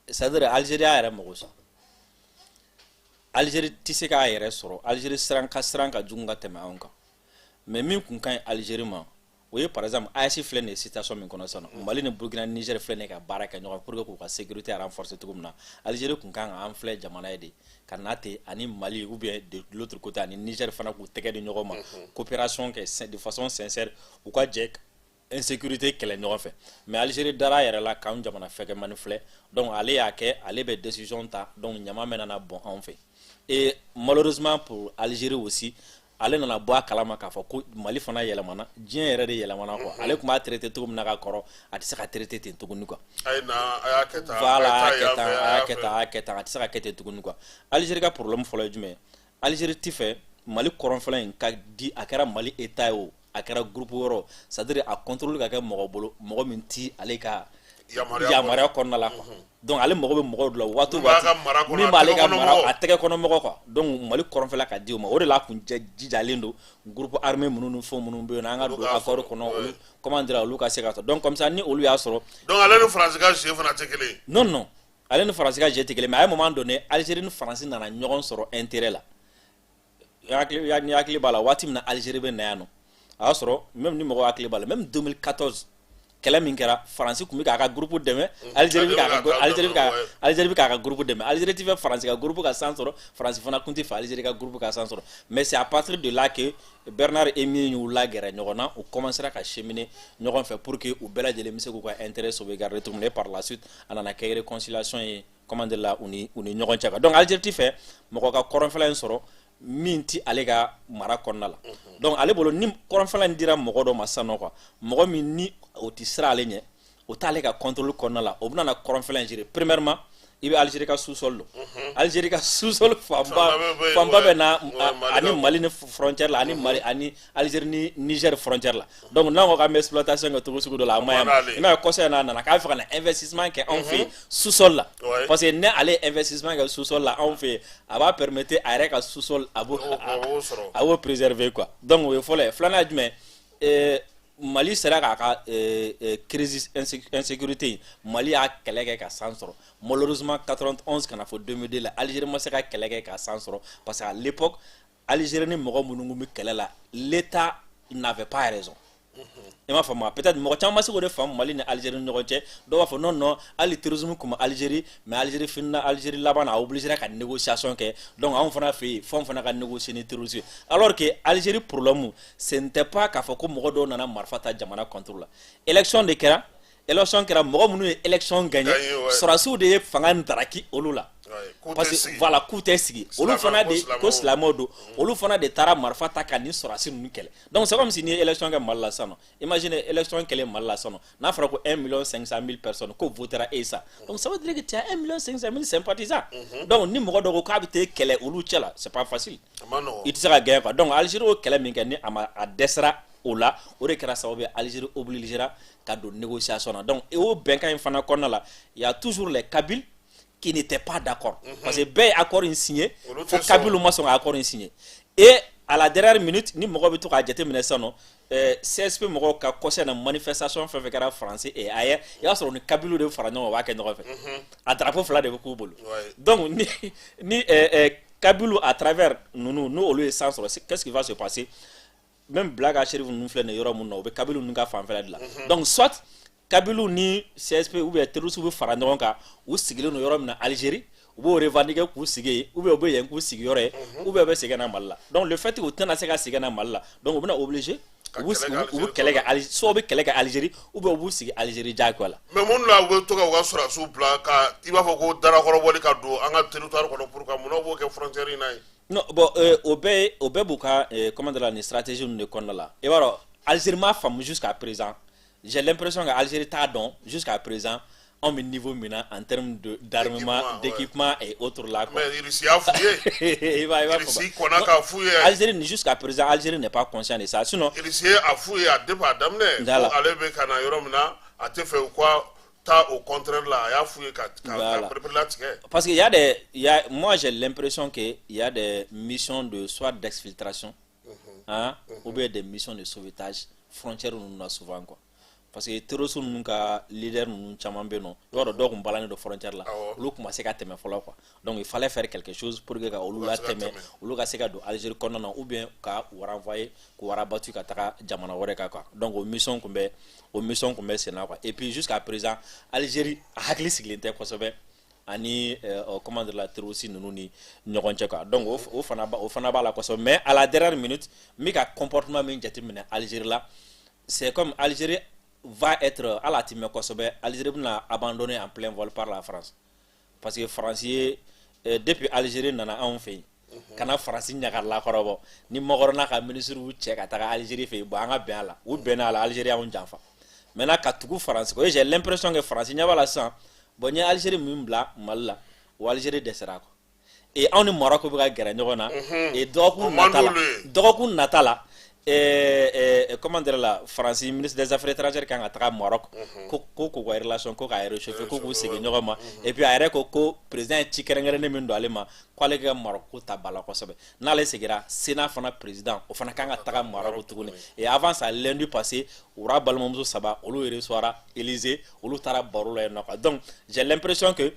c'est à dire Algérie y'a yɛrɛ mago sa. Algérie tɛ se k'a yɛrɛ sɔrɔ Algérie siran ka jugu ka tɛmɛ anw kan mais min kun ka ɲi Algérie ma o ye par exemple AES filɛ nin ye situation min kɔnɔ sisan nɔ Mali ni Burkina ni Niger filɛ nin ye ka baara kɛ ɲɔgɔn pour que k'u ka sécurité renforcer cogo min na Algérie kun kan ka an filɛ jamana ye de ka na ten ani Mali ou bien de l'autre côté ani Niger fana k'u tɛgɛ di ɲɔgɔn ma coopération kɛ de façon sincère u ka jɛ insécurité kɛlɛ ɲɔgɔn fɛ mais Algérie dara yɛrɛ la k'anw jamana fɛkɛmani filɛ donc ale y'a kɛ ale bɛ décision ta donc ɲama bɛ nana bɔn anw fɛ et malheureusement pour Algérie aussi ale nana bɔ a kalama k'a fɔ ko Mali fana yɛlɛmana diɲɛ yɛrɛ de yɛlɛmana quoi ale tun b'a traité cogo min na ka kɔrɔ a tɛ se ka traité ten tuguni quoi voilà a y'a kɛ tan a tɛ se ka kɛ ten tuguni quoi Algérie ka problème fɔlɔ ye jumɛn ye Algérie tɛ fɛ Mali kɔrɔnfɛla in ka di a kɛra Mali état ye o a kɛra groupe yɔrɔ c'est à dire a contrôle ka kɛ mɔgɔ bolo mɔgɔ min ti ale ka yamaruya kɔnɔna la quoi donc ale mago bɛ mɔgɔw de la waati o waati min b'ale ka mara a tɛgɛ kɔnɔ mɔgɔ quoi donc Mali kɔrɔnfɛla ka di o ma o de la kun jijalen don groupe armé minnu ni fɛn minnu bɛ yen an ka don accord kɔnɔ olu comment dire olu ka se ka donc comme ça ni olu y'a sɔrɔ. donc ale ni Faransi ka jeu fana tɛ kelen ye. non ale ni Faransi ka jeu tɛ kelen mais a ye moment donné Algérie ni Faransi nana ɲɔgɔn sɔrɔ intérêt la ni hakili b'a la waati min na Algérie bɛ na yan nɔ a y'a sɔrɔ même ni mɔgɔw hakili b'a la même 2014 kɛlɛ min kɛra Faransi tun bɛ k'a ka groupe dɛmɛ Algérie bɛ k'a ka groupe dɛmɛ Algérie tɛ fɛ Faransi ka groupe ka san sɔrɔ Faransi fana tun tɛ fɛ Algérie ka groupe ka san sɔrɔ mais c'est à partir de là que Bernard Emile y'u lagɛrɛ ɲɔgɔn na u commencera ka cheminer ɲɔgɔn fɛ pour que u bɛɛ lajɛlen bɛ se k'u ka intérêt sauvegarder cogo min na et par la suite a nana kɛ réconciliation ye comment dire la u ni ɲɔgɔn cɛ donc Algérie tɛ fɛ mɔgɔ ka kɔrɔnfɛla in sɔrɔ min ti ale ka mara kɔnɔna la donc ale bolo ni kɔrɔnfɛla in dira mɔgɔ dɔ ma sisan nɔ quoi mɔgɔ min ni o tɛ siran ale ɲɛ o t'ale ka contrôle kɔnɔna la o bɛna na kɔrɔnfɛla in gérer premièrement i bɛ Algérie ka sous-sol don Algérie ka sous-sol fanba bɛ na ani Mali ni frontière la ani Mali ani Algérie ni Niger frontière la donc n'an ko k'an bɛ exploitation kɛ cogo sugu dɔ la a ma ɲi i m'a ye kɔsɔn n'a nana k'a fɛ ka na investissement kɛ anw fɛ sous-sol la parce que ne ale investissement kɛ sous-sol la anw fɛ a b'a permettre a yɛrɛ ka sous-sol a b'o préserver quoi donc o ye fɔlɔ ye filanan ye jumɛn Mali sera k'a ka crise insécurité Mali y'a kɛlɛ kɛ ka san sɔrɔ malheureusement 91 kana fɔ 2002 la Algérie ma se ka kɛlɛ kɛ ka san sɔrɔ parce que à l'époque Algérie ni mɔgɔ minnu bɛ kɛlɛ la l'État n'avait pas raison i m'a faamu peut-être mɔgɔ caman ma se k'o de faamu Mali ni Algérie ni ɲɔgɔn cɛ dɔw b'a fɔ non hali terrorisme tun bɛ Algérie mais Algérie finna Algérie laban na a obligera ka négociation kɛ donc anw fana fɛ yen fɛn fana ka négocier ni terrorisme alors que Algérie problème ce n'était pas k'a fɔ ko mɔgɔ dɔw nana marifa ta jamana contre la élection de kɛra mɔgɔ minnu ye élection gagné sɔrɔdasiw de ye fanga ndaraki olu la parce que voilà k'u tɛ sigi olu fana de ko silamɛw don olu fana de taara marifa ta ka ni sɔrɔdasi ninnu kɛlɛ donc c'est comme si ni ye élection kɛ Mali la sisan nɔ imagine élection kɛlɛ Mali la sisan nɔ n'a fɔra ko 1 500 000 personnes ko votera e sa donc ça veut dire que tu as 1 500 000 sympathisants donc ni mɔgɔ dɔ ko k'a bɛ taa kɛlɛ olu cɛ la c'est pas facile i tɛ se ka gagner quoi donc Algérie o kɛlɛ min kɛ ni a dɛsɛra o la o de kɛra sababu ye Algérie obligera ka don négociation na donc o bɛnkan in fana kɔnɔna la il y a toujours les Kabyles qui n'étaient pas d'accord parce que bɛɛ ye accord in signé fo Kabyles ma sɔn ka accord in signé et à la dernière minute ni mɔgɔ bɛ to k'a jateminɛ sisan nɔ CSP mɔgɔw ka kɔsɛ na manifestation fɛn fɛn kɛra français et ailleurs i b'a sɔrɔ ni Kabyles de fara ɲɔgɔn kan o b'a kɛ ɲɔgɔn fɛ a drapeau fila de bɛ k'u bolo donc ni Kabyles à travers ninnu n'o olu ye san sɔrɔ qu'est-ce qui va se passer même Blaga Cherif ninnu filɛ nin yɔrɔ mun na o bɛ Kabyles ninnu ka fanfɛla de la donc soit Kabyles ni CSP ou bien terroristes bɛ fara ɲɔgɔn kan u sigilen don yɔrɔ min na Algérie u b'o revendiquer k'u sigi yen ou bien u bɛ yen k'u sigi yɔrɔ ye ou bien u bɛ segin na Mali la donc le fait que u tɛna se ka segin na Mali la donc u bɛna obligé u bɛ kɛlɛ kɛ Algérie soit u bɛ kɛlɛ kɛ Algérie ou bien u b'u sigi Algérie diyagoya la mais mun na u bɛ to ka u ka sɔrɔdasiw bila ka i b'a fɔ ko darakɔrɔbɔli ka don an ka territoire kɔnɔ pour que mun na u b'o kɛ frontière in na ye non bon o bɛɛ b'u ka comment dire ni stratégie ninnu de kɔnɔna la i b'a dɔn Algérie m'a faamu jusqu'à présent j'ai l'impression que Algérie t'a dɔn jusqu'à présent on est niveau maintenant en termes d'armement, d'équipement et autres là. Mais il a fouillé. Algérie jusqu'à présent, Algérie n'est pas conscient de ça. Sinon, il a fouillé à départ d'amener. Aller avec Kanayomna, a te fait quoi? Au contraire là, il a fouillé parce qu'il moi j'ai l'impression qu'il y a des missions de soit d'exfiltration, ou bien des missions de sauvetage frontière où nous avons souvent quoi. Parce que terroristes nous ka leader nous caman be non yɔrɔ dɔw kun balani de frontière la olu kuma se ka tɛmɛ fɔlɔ quoi donc il fallait faire quelque chose pour que ka olu la tɛmɛ olu ka se ka don Algérie kɔnɔna na ou bien ka renvoyer ko rabatu ka taga jamana wɛrɛ kan quoi donc o mission kun bɛ sen na quoi et puis jusqu'à présent Algérie hakili sigilen tɛ kosɛbɛ ani comment dire la terroristes ninnu ni ɲɔgɔn cɛ quoi donc o fana b'a la kosɛbɛ mais à la dernière minute mi ka comportement min jateminɛ Algérie la c'est comme Algérie va être à la time kosɛbɛ Algérie bɛna abandonné en plein vol par la France parce que France ye depuis Algérie nana anw fɛ yen kana France ɲagarila kɔrɔbɔ ni Makɔrɔna ka ministre cɛ ka taga Algérie fɛ yen bon an ka bɛn a la u bɛnna a la Algérie y'anw janfa maintenant ka tugu France ko j'ai l'impression que France ɲɛ b'a la sisan bon n ye Algérie min bila Mali la o Algérie dɛsɛra quoi et anw ni Maroc bɛ ka gɛrɛ ɲɔgɔn na et dɔgɔkun nata la comment dire la France ministre des affaires étrangères kan ka taga Maroc ko ka relation ko ka réchauffer ko k'u segin ɲɔgɔn ma et puis a yɛrɛ ko président ye ci kɛrɛnkɛrɛnnen min don ale ma k'ale ka Maroc ko ta bala kosɛbɛ n'ale segira Sénat fana président o fana kan ka taga Maroc tuguni et avant ça lundi passé ura balimamuso saba olu reçoira Élysée olu taara baro la yen nɔ quoi donc j'ai l'impression que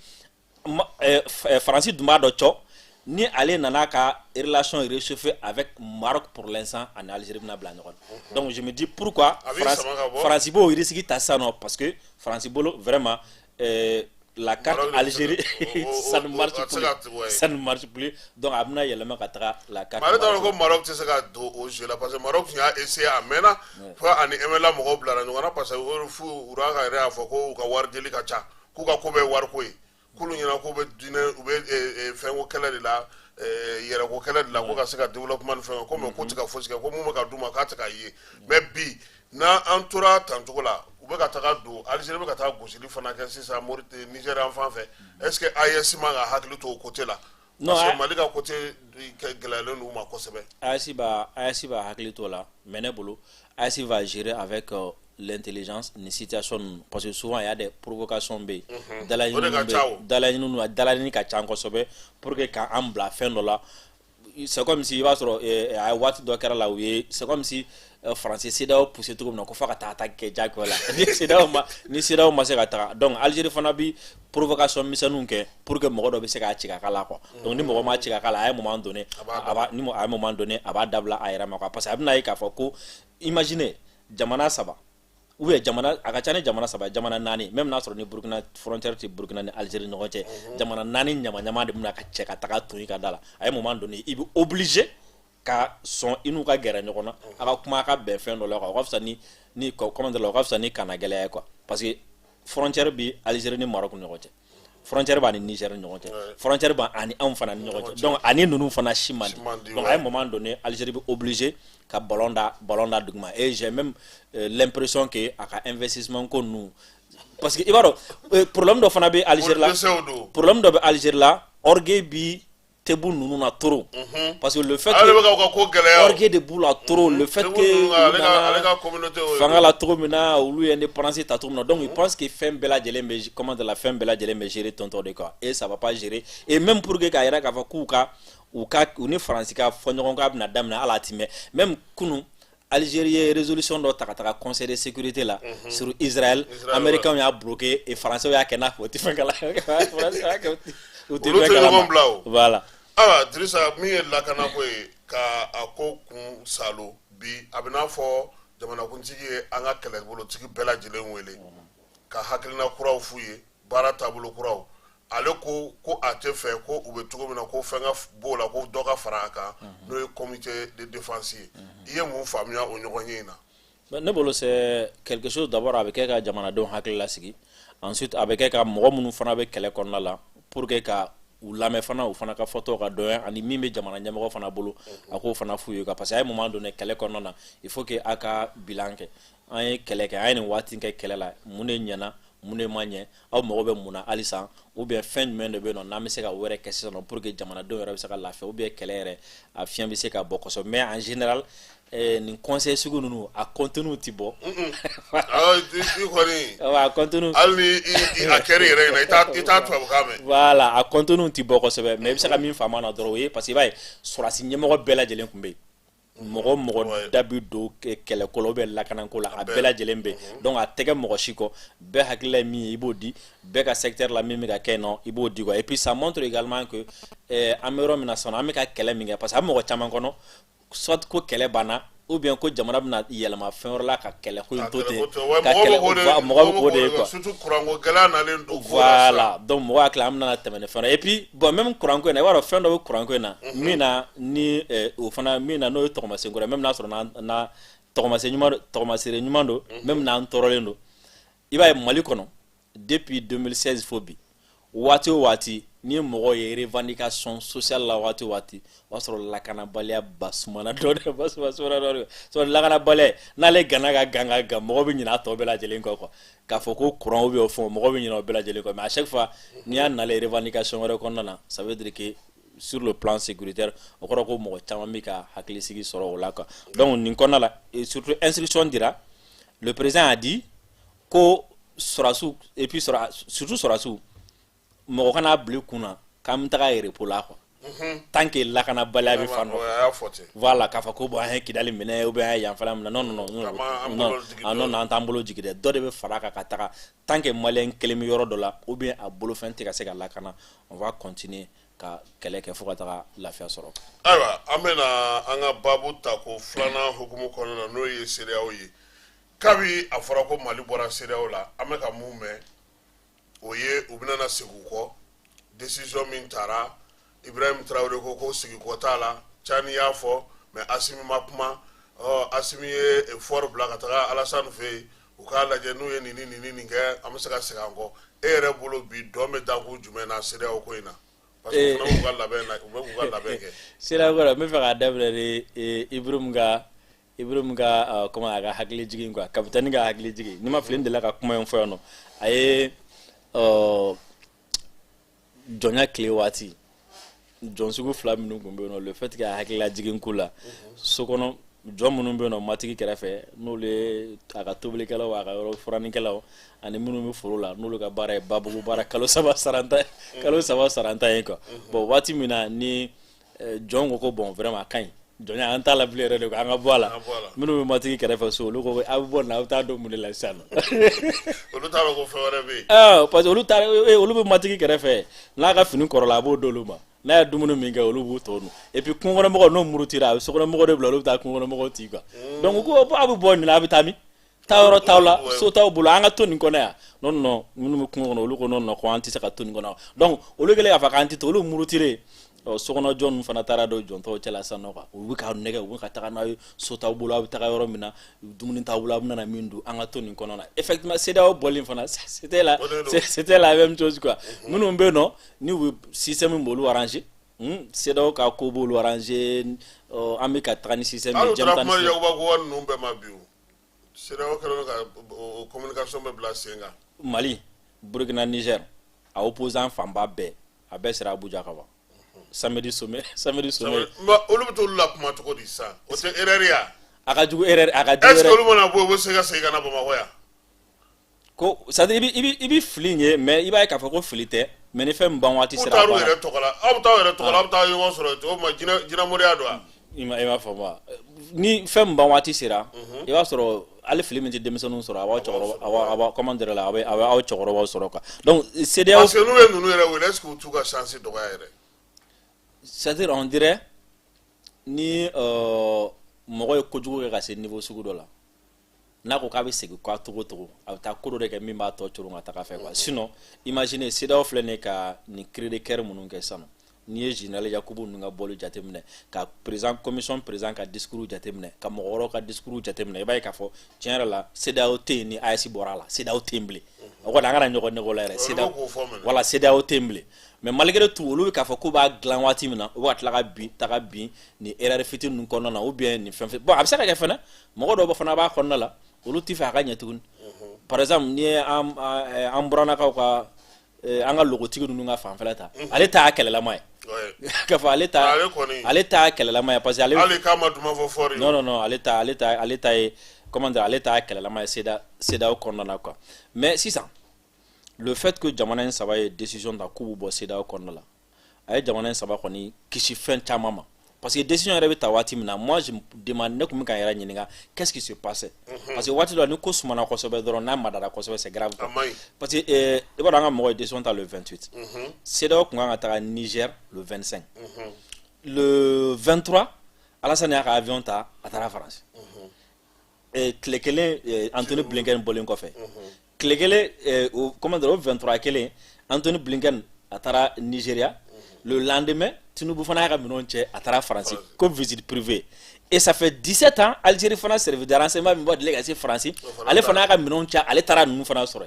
France dun b'a dɔ cɔ ni ale nana ka relation réchauffée avec Maroc pour l'instant en Algérie bɛna bila ɲɔgɔn na donc je me dis pourquoi France b'o risque ta sisan nɔ parce que France bolo vraiment la carte Algérie ça ne marche plus donc a bɛna yɛlɛma ka taga la carte ale t'a dɔn ko Maroc tɛ se ka don o jeu la parce que Maroc tun y'a essayé a mɛnna fo ani MLA mɔgɔw bilara ɲɔgɔn na parce que fu ura ka yɛrɛ y'a fɔ ko u ka wari deli ka ca k'u ka ko bɛɛ wariko ye k'olu ɲɛna k'u bɛ diinɛ u bɛ fɛnko kɛlɛ de la yɛrɛko kɛlɛ de la ko ka se ka développement ni fɛn ko mais k'u tɛ ka fosi kɛ ko mun bɛ ka d'u ma k'a tɛ ka ye mais bi n'an tora tancogo la u bɛ ka taga don Algérie bɛ ka taa gosili fana kɛ sisan Nigérian fan fɛ est ce que AES man ka hakili to o côté la parce que Mali ka côté gɛlɛyalen d'u ma kosɛbɛ. AES ba hakili to la mais ne bolo AES va gérer avec l'intelligence ni situation parce que souvent il y a des provocations be dalaɲini ka ca kosɛbɛ pour que ka an bila fɛn dɔ la c'est comme si i b'a sɔrɔ a waati dɔ kɛra la u ye c'est comme si français CEDEAO poussé cogo min na ko fo ka taa attaque kɛ jagoya la ni CEDEAO ma se ka taga donc Algérie fana bi provocation misɛnninw kɛ pour que mɔgɔ dɔ bɛ se k'a ci ka k'a la quoi donc ni mɔgɔ ma ci ka k'a la a ye moment donné a b'a dabila a yɛrɛ ma quoi parce que a bɛna ye k'a fɔ ko imagine jamana 3 ou bien jamana a ka ca ni jamana 3 jamana 4 même n'a sɔrɔ ni Burkina frontière tɛ Burkina ni Algérie ɲɔgɔn cɛ jamana 4 ɲama de bɛna ka cɛ ka taga ton i ka da la a ye moment donné i bɛ obligé ka sɔn i n'u ka gɛrɛ ɲɔgɔn na a ka kuma a ka bɛn fɛn dɔ la quoi o ka fisa ni comment dire o ka fisa ni kana gɛlɛya ye quoi parce que frontière bi Algérie ni Maroc ni ɲɔgɔn cɛ frontière b'a ni Niger ni ɲɔgɔn cɛ frontière b'a ani anw fana ni ɲɔgɔn cɛ donc ani ninnu fana si man di donc à un moment donné Algérie bɛ obligé ka ballon da duguma et j'ai même l'impression que a ka investissement ko nu parce que i b'a dɔn problème dɔ fana bɛ Algérie la orgueil bi tebu nunu na trop parce que le fait que orgueil de bou la trop le fait que fanga la trop mina olu ye indépendance ta trop donc il pense que fɛn bɛɛ lajɛlen bɛ comment de la fɛn bɛɛ lajɛlen bɛ gérer tonton de quoi et ça va pas gérer et même pour que k'a yira k'a fɔ k'u ni faransi ka fɔ ɲɔgɔn kɔ a bɛna daminɛ hali a ti mɛn même kunu Algérie ye résolution dɔ ta ka taga conseil de sécurité la sur Israël américains y'a bloqué et français y'a kɛ n'a fɔ o ti fɛn kala français y'a kɛ o ti fɛn kala voilà. Awa Drissa min ye lakana ko ye ka a ko kun salo bi a bɛ n'a fɔ jamanakuntigi ye an ka kɛlɛbolotigi bɛɛ lajɛlen wele ka hakilina kuraw f'u ye baara taabolo kuraw ale ko a tɛ fɛ ko u bɛ cogo min na ko fɛn ka b'o la ko dɔ ka fara a kan n'o ye comité de défense ye i ye mun faamuya o ɲɔgɔn ye in na. Ne bolo c'est quelque chose d'abord a bɛ kɛ ka jamanadenw hakili lasigi ensuite a bɛ kɛ ka mɔgɔ minnu fana bɛ kɛlɛ kɔnɔna la pour que ka u lamɛn fana u fana ka fɔtɔ ka dɔn ani min bɛ jamana ɲɛmɔgɔ fana bolo a k'o fana f'u ye parce que a ye moment donné kɛlɛ kɔnɔna na il faut que a ka bilan kɛ an ye kɛlɛ kɛ an ye nin waati kɛ kɛlɛ la mun de ɲɛna mun de ma ɲɛ aw mago bɛ mun na halisa ou bien fɛn jumɛn de bɛ yen nɔ n'an bɛ se ka o yɛrɛ kɛ sisan pour que jamanadenw yɛrɛ bɛ se ka lafiya ou bien kɛlɛ yɛrɛ a fiɲɛ bɛ se ka bɔ kosɛbɛ mais en général nin conseil sugu ninnu a contenu ti bɔ. i kɔni. a contenu. hali ni a kɛra yɛrɛ ɲɛna i t'a tubabukan mɛn. voilà a contenu ti bɔ kosɛbɛ mais i bɛ se ka min faamu a la dɔrɔn o ye parce que i b'a ye sɔrɔdasi ɲɛmɔgɔ bɛɛ lajɛlen tun bɛ yen. mɔgɔ da bɛ don kɛlɛko la ou bien lakanako la a bɛɛ lajɛlen bɛ yen donc a tɛ kɛ mɔgɔ si kɔ bɛɛ hakilila ye min ye i b'o di bɛɛ ka secteur la min bɛ ka kɛ yen nɔ i b'o di quoi et puis ça montre également que an bɛ yɔrɔ min na sisan an bɛ ka kɛlɛ min kɛ parce que a bɛ mɔgɔ caman kɔnɔ soit ko kɛlɛ banna ou bien ko jamana bɛna yɛlɛma fɛn wɛrɛ la ka kɛlɛ ko in to ten ka kɛlɛ mɔgɔ bɛ k'o de ye quoi surtout kuranko gɛlɛya nalen don voilà donc mɔgɔ hakili an bɛna tɛmɛ ni fɛn et puis bon même kuranko in na i b'a dɔn fɛn dɔ bɛ kuranko in na min na ni o fana min na n'o ye tɔgɔmasɛn ko ye même n'a sɔrɔ na tɔgɔmasɛn ɲuman don même n'an tɔɔrɔlen don i b'a ye Mali kɔnɔ depuis 2016 fo bi waati o waati ni mɔgɔ ye revendication sociale la waati o waati o b'a sɔrɔ lakanabaliya basumana dɔ de basumana dɔ de so lakanabaliya n'ale gana ka gan mɔgɔ bɛ ɲinɛ a tɔ bɛɛ lajɛlen kɔ quoi k'a fɔ ko courant ou bien o fɛn mɔgɔ bɛ ɲinɛ o bɛɛ lajɛlen kɔ mais à chaque fois n'i y'a nalen revendication wɛrɛ kɔnɔna na ça veut dire que sur le plan sécuritaire o kɔrɔ ko mɔgɔ caman bɛ ka hakilisigi sɔrɔ o la quoi donc nin kɔnɔna la et surtout instruction dira le président a dit ko sɔrɔdasiw et puis surtout sɔrɔdasiw mɔgɔ kana bila kunna k'an bɛ taga repos la quoi tant que lakanabaliya bɛ fan dɔ voilà k'a fɔ ko bon an ye Kidali minɛ ou bien an ye yanfɛla minɛ non an t'an bolo jigin dɛ dɔ de bɛ fara a kan ka taga tant que maliyɛn kelen bɛ yɔrɔ dɔ la ou bien a bolofɛn tɛ ka se ka lakana on va continuer ka kɛlɛ kɛ fo ka taga lafiya sɔrɔ. ayiwa an bɛna an ka baabu ta ko filanan hukumu kɔnɔna na n'o ye CEDEAO ye kabi a fɔra ko Mali bɔra CEDEAO la an bɛ ka mun mɛn o ye u bɛna segin kɔ décision min taara Ibrahim Traoré ko sigi kɔ t'a la Cani y'a fɔ mais Assimi ma kuma Assimi ye effort bila ka taga Alassane fɛ yen u k'a lajɛ n'u ye nin kɛ an bɛ se ka segin an kɔ e yɛrɛ bolo bi dɔn bɛ da kun jumɛn na CEDEAO ko in na parce que u bɛ k'u ka labɛn kɛ. CEDEAO ko la n bɛ fɛ k'a daminɛ de Ibrahim ka Ibrahim ka comment a ka hakili jigin quoi capitaine ka hakili jigin ni ma filin de la ka kuma en fɔ yan nɔ a ye jɔnya tile waati jɔn sugu fila minnu kun bɛ yen nɔ le fait que a hakili la jigin ko la so kɔnɔ jɔn minnu bɛ yen nɔ matigi kɛrɛfɛ n'olu ye a ka tobilikɛlaw a ka yɔrɔ furanikɛlaw ani minnu bɛ foro la n'olu ka baara ye babugu baara kalo saba saranta ye quoi bon waati min na ni jɔn ko bon vraiment a ka ɲi jɔnya an t'a la bilen yɛrɛ de ko an ka bɔ a la minnu bɛ matigi kɛrɛfɛ so olu ko a bɛ bɔ nin na a bɛ taa don mun de la sisan nɔ olu t'a dɔn ko fɛn wɛrɛ bɛ yen parce que olu bɛ matigi kɛrɛfɛ n'a ka fini kɔrɔla a b'o d'olu ma n'a ye dumuni min kɛ olu b'u tɔ dun et puis kungokɔnɔmɔgɔw n'o murutira a bɛ sokɔnɔmɔgɔw de bila olu bɛ taa kungokɔnɔmɔgɔw ci quoi donc ko a bɛ bɔ nin na a bɛ taa min taa yɔrɔ t'aw la so t'aw bolo an ka to nin kɔnɔ yan non minnu bɛ kungo kɔnɔ olu ko non ko an tɛ se ka to nin kɔnɔ donc olu kɛlen k'a fɔ k'an tɛ to olu murutire sokɔnɔ jɔn ninnu fana taara don jɔntɔw cɛla sisan nɔ quoi u bɛ k'aw nɛgɛ u bɛ ka taga n'a ye so t'aw bolo aw bɛ taga yɔrɔ min na dumuni t'aw bolo aw bɛna min dun an ka to nin kɔnɔ na effectivement CEDEAO bɔlen fana c'était la même chose quoi minnu bɛ yen nɔ ni u système min b'olu arranger CEDEAO ka ko b'olu arranger an bɛ ka taga ni système ye jɛn tan ni fila yakuba ko wari ninnu bɛɛ ma bi o CEDEAO kɛlen ka communication bɛɛ bila sen kan Mali Burkina Niger a opposant fanba bɛɛ a bɛɛ sera Abuja ka ban samedi sommet olu bɛ t'olu la kuma cogo di sisan o tɛ erreur ya a ka jugu erreur est-ce que olu mana bɔ yen u bɛ se ka segin ka na Bamakɔ yan ko c'est à dire i bɛ fili ye mais i b'a ye k'a fɔ ko fili tɛ mais ni fɛn min ban waati sera a banna aw bɛ taa yɛrɛ tɔgɔ la aw bɛ taa ɲɔgɔn sɔrɔ o ma jinɛmɔriya don wa i m'a faamu wa ni fɛn min ban waati sera i b'a sɔrɔ ale fili min tɛ denmisɛnninw sɔrɔ a b'aw cɛkɔrɔba comment dire la a bɛ aw cɛkɔrɔbaw sɔrɔ quoi donc CEDEAO parce que n'u ye ninnu yɛrɛ wele est-ce que u t'u ka chance dɔgɔya yɛrɛ c'est-à-dire on dirait ni mɔgɔ ye kojugu kɛ ka se niveau sugu dɔ la n'a ko k'a bɛ segin kɔ togo togo a bɛ taa ko dɔ de kɛ min b'a tɔ coron ka taga fɛ quoi sinon imaginez CEDEAO filɛ nin ye ka nin cri de guerre minnu kɛ sisan n'i ye général Yakubu ninnu ka bɔli jateminɛ ka commission président ka discours jateminɛ ka mɔgɔ wɛrɛw ka discours jateminɛ i b'a ye k'a fɔ tiɲɛ yɛrɛ la CEDEAO tɛ yen ni AES bɔra a la CEDEAO tɛ yen bilen o kɔni an kana ɲɔgɔn nɛgɛ o la yɛrɛ voilà CEDEAO tɛ yen bilen mais malgré tout olu bɛ k'a fɔ k'u b'a dilan waati min na u bɛ ka tila ka bin ni erreur fitinin ninnu kɔnɔna na ou bien ni fɛn bon a bɛ se ka kɛ fana mɔgɔ dɔw fana b'a kɔnɔna la olu tɛ fɛ a ka ɲɛ tuguni par exemple n'i ye an burannakaw ka an ka logotigi ninnu ka fanfɛla ta ale t'a kɛlɛlama ye k'a fɔ ale t'a kɛlɛlama ye parce que ale k'a ma duma fɔ fɔri non ale ta ye comment dire ale t'a kɛlɛlama ye CEDEAO kɔnɔna na quoi mais sisan le fait que jamana in saba ye décision ta k'u bɔ CEDEAO kɔnɔna la a ye jamana in saba kɔni kisi fɛn caman ma parce que décision yɛrɛ bɛ ta waati min na moi je me demande ne kun bɛ ka n yɛrɛ ɲininka qu'est-ce qui se passait parce que waati dɔ la ni ko sumana kosɛbɛ dɔrɔn n'a madara kosɛbɛ c'est grave parce que i b'a dɔn an ka mɔgɔ ye décision ta le 28 CEDEAO kun kan ka taga Niger le 25 le 23 Alassane y'a ka avion ta a taara France tile kelen Anthony Blinken bɔlen kɔfɛ tile kelen comment dire o 23 kelen Anthony Blinken a taara Nigeria le lendemain Tinubu fana y'a ka minɛnw cɛ a taara France comme visite privée et ça fait 17 ans Algérie fana service de renseignement min bɔ deli ka se France ale fana y'a ka minɛnw cɛ ale taara ninnu fana sɔrɔ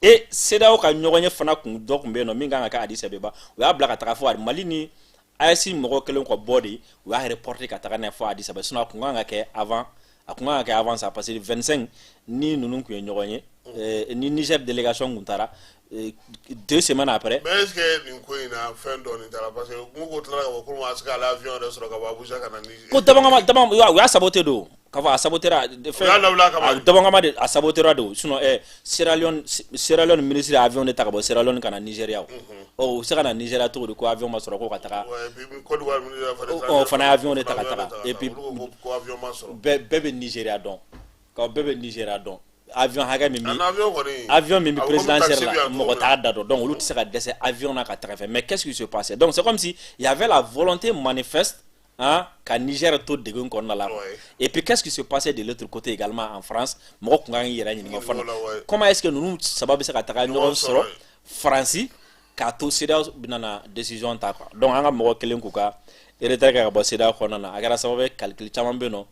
et CEDEAO ka ɲɔgɔn ye fana dɔ kun bɛ yen nɔ min kan ka kɛ Addis Abeba u y'a bila ka taga fɔ Mali ni AES mɔgɔ kelen kɔ bɔ de u y'a reporter ka taga n'a ye fɔ Addis Abeba sinon a kun kan ka kɛ avant ça parce que 25 ni ninnu kun ye ɲɔgɔn ye ni Niger délégation kun taara 2 semaines après. Mais est-ce que nin ko in na fɛn dɔ nin taara parce que mun ko tilala ka fɔ ko ma se ka avion yɛrɛ sɔrɔ ka bɔ Abuja ka na Niger. Ko dabangama u y'a saboté do k'a fɔ a sabotera dabangama de a sabotera do sinon Sierra Leone ministre avion de ta ka bɔ Sierra Leone ka na Nigeria o u se ka na Nigeria cogo di ko avion ma sɔrɔ ko ka taga o fana avion de ta ka taga et puis bɛɛ bɛ Nigeria dɔn bɛɛ bɛ Nigeria dɔn avion hakɛ min avion min bi présidentielle la mɔgɔ t'a da dɔn donc olu tɛ se ka dɛsɛ avion na ka taga fɛ mais qu'est-ce qui se passait donc c'est comme si il y avait la volonté manifeste ka Niger to degun kɔnɔna la et puis qu'est-ce qui se passait de l'autre côté également en France mɔgɔ kun kan k'i yɛrɛ ɲininka fana comment est-ce que ninnu saba bɛ se ka taga ɲɔgɔn sɔrɔ France k'a to CEDEAO bɛna na décision ta quoi donc an ka mɔgɔ kelen k'u ka retrait kɛ ka bɔ CEDEAO kɔnɔna na a kɛra sababu ye calcul caman bɛ yen nɔ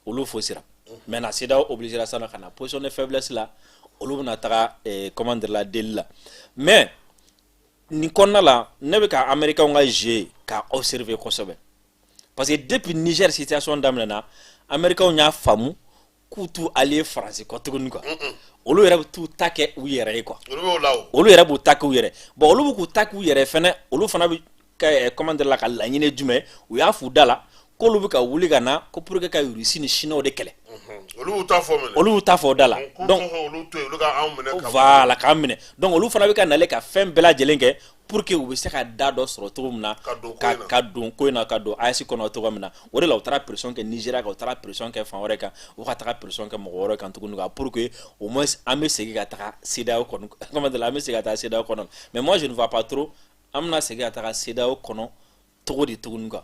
olu faussera maintenant CEDEAO obligera sana ka na position de faiblesse la olu bɛna taga comment dire la deli la mais nin kɔnɔna la ne bɛ ka américains ka jeu ka observer kosɛbɛ parce que depuis Niger situation daminɛna américains y'a faamu k'u t'u allié français kɔ tuguni quoi olu yɛrɛ bɛ t'u ta kɛ u yɛrɛ ye quoi olu yɛrɛ b'u ta kɛ u yɛrɛ bon olu bɛ k'u ta kɛ u yɛrɛ fɛnɛ olu fana bɛ ka comment dire la ka laɲini jumɛn u y'a f'u da la k'olu bɛ ka wuli ka na ko pour que ka Russie ni Chinois de kɛlɛ olu y'u ta fɔ mɛnɛ olu y'u ta fɔ o da la donc olu to yen olu ka anw minɛ voilà k'an minɛ donc olu fana bɛ ka nale ka fɛn bɛɛ lajɛlen kɛ pour que u bɛ se ka da dɔ sɔrɔ cogo min na ka don ko in na ka don AES kɔnɔ cogo min na o de la u taara pression kɛ Nigeria kan u taara pression kɛ fan wɛrɛ kan u ka taga pression kɛ mɔgɔ wɛrɛ kan tuguni pour que au moins an bɛ segin ka taga CEDEAO kɔnɔ comment dire an bɛ segin ka taga CEDEAO kɔnɔ mais moi je ne vois pas trop an bɛna segin ka taga CEDEAO kɔnɔ cogo di tuguni quoi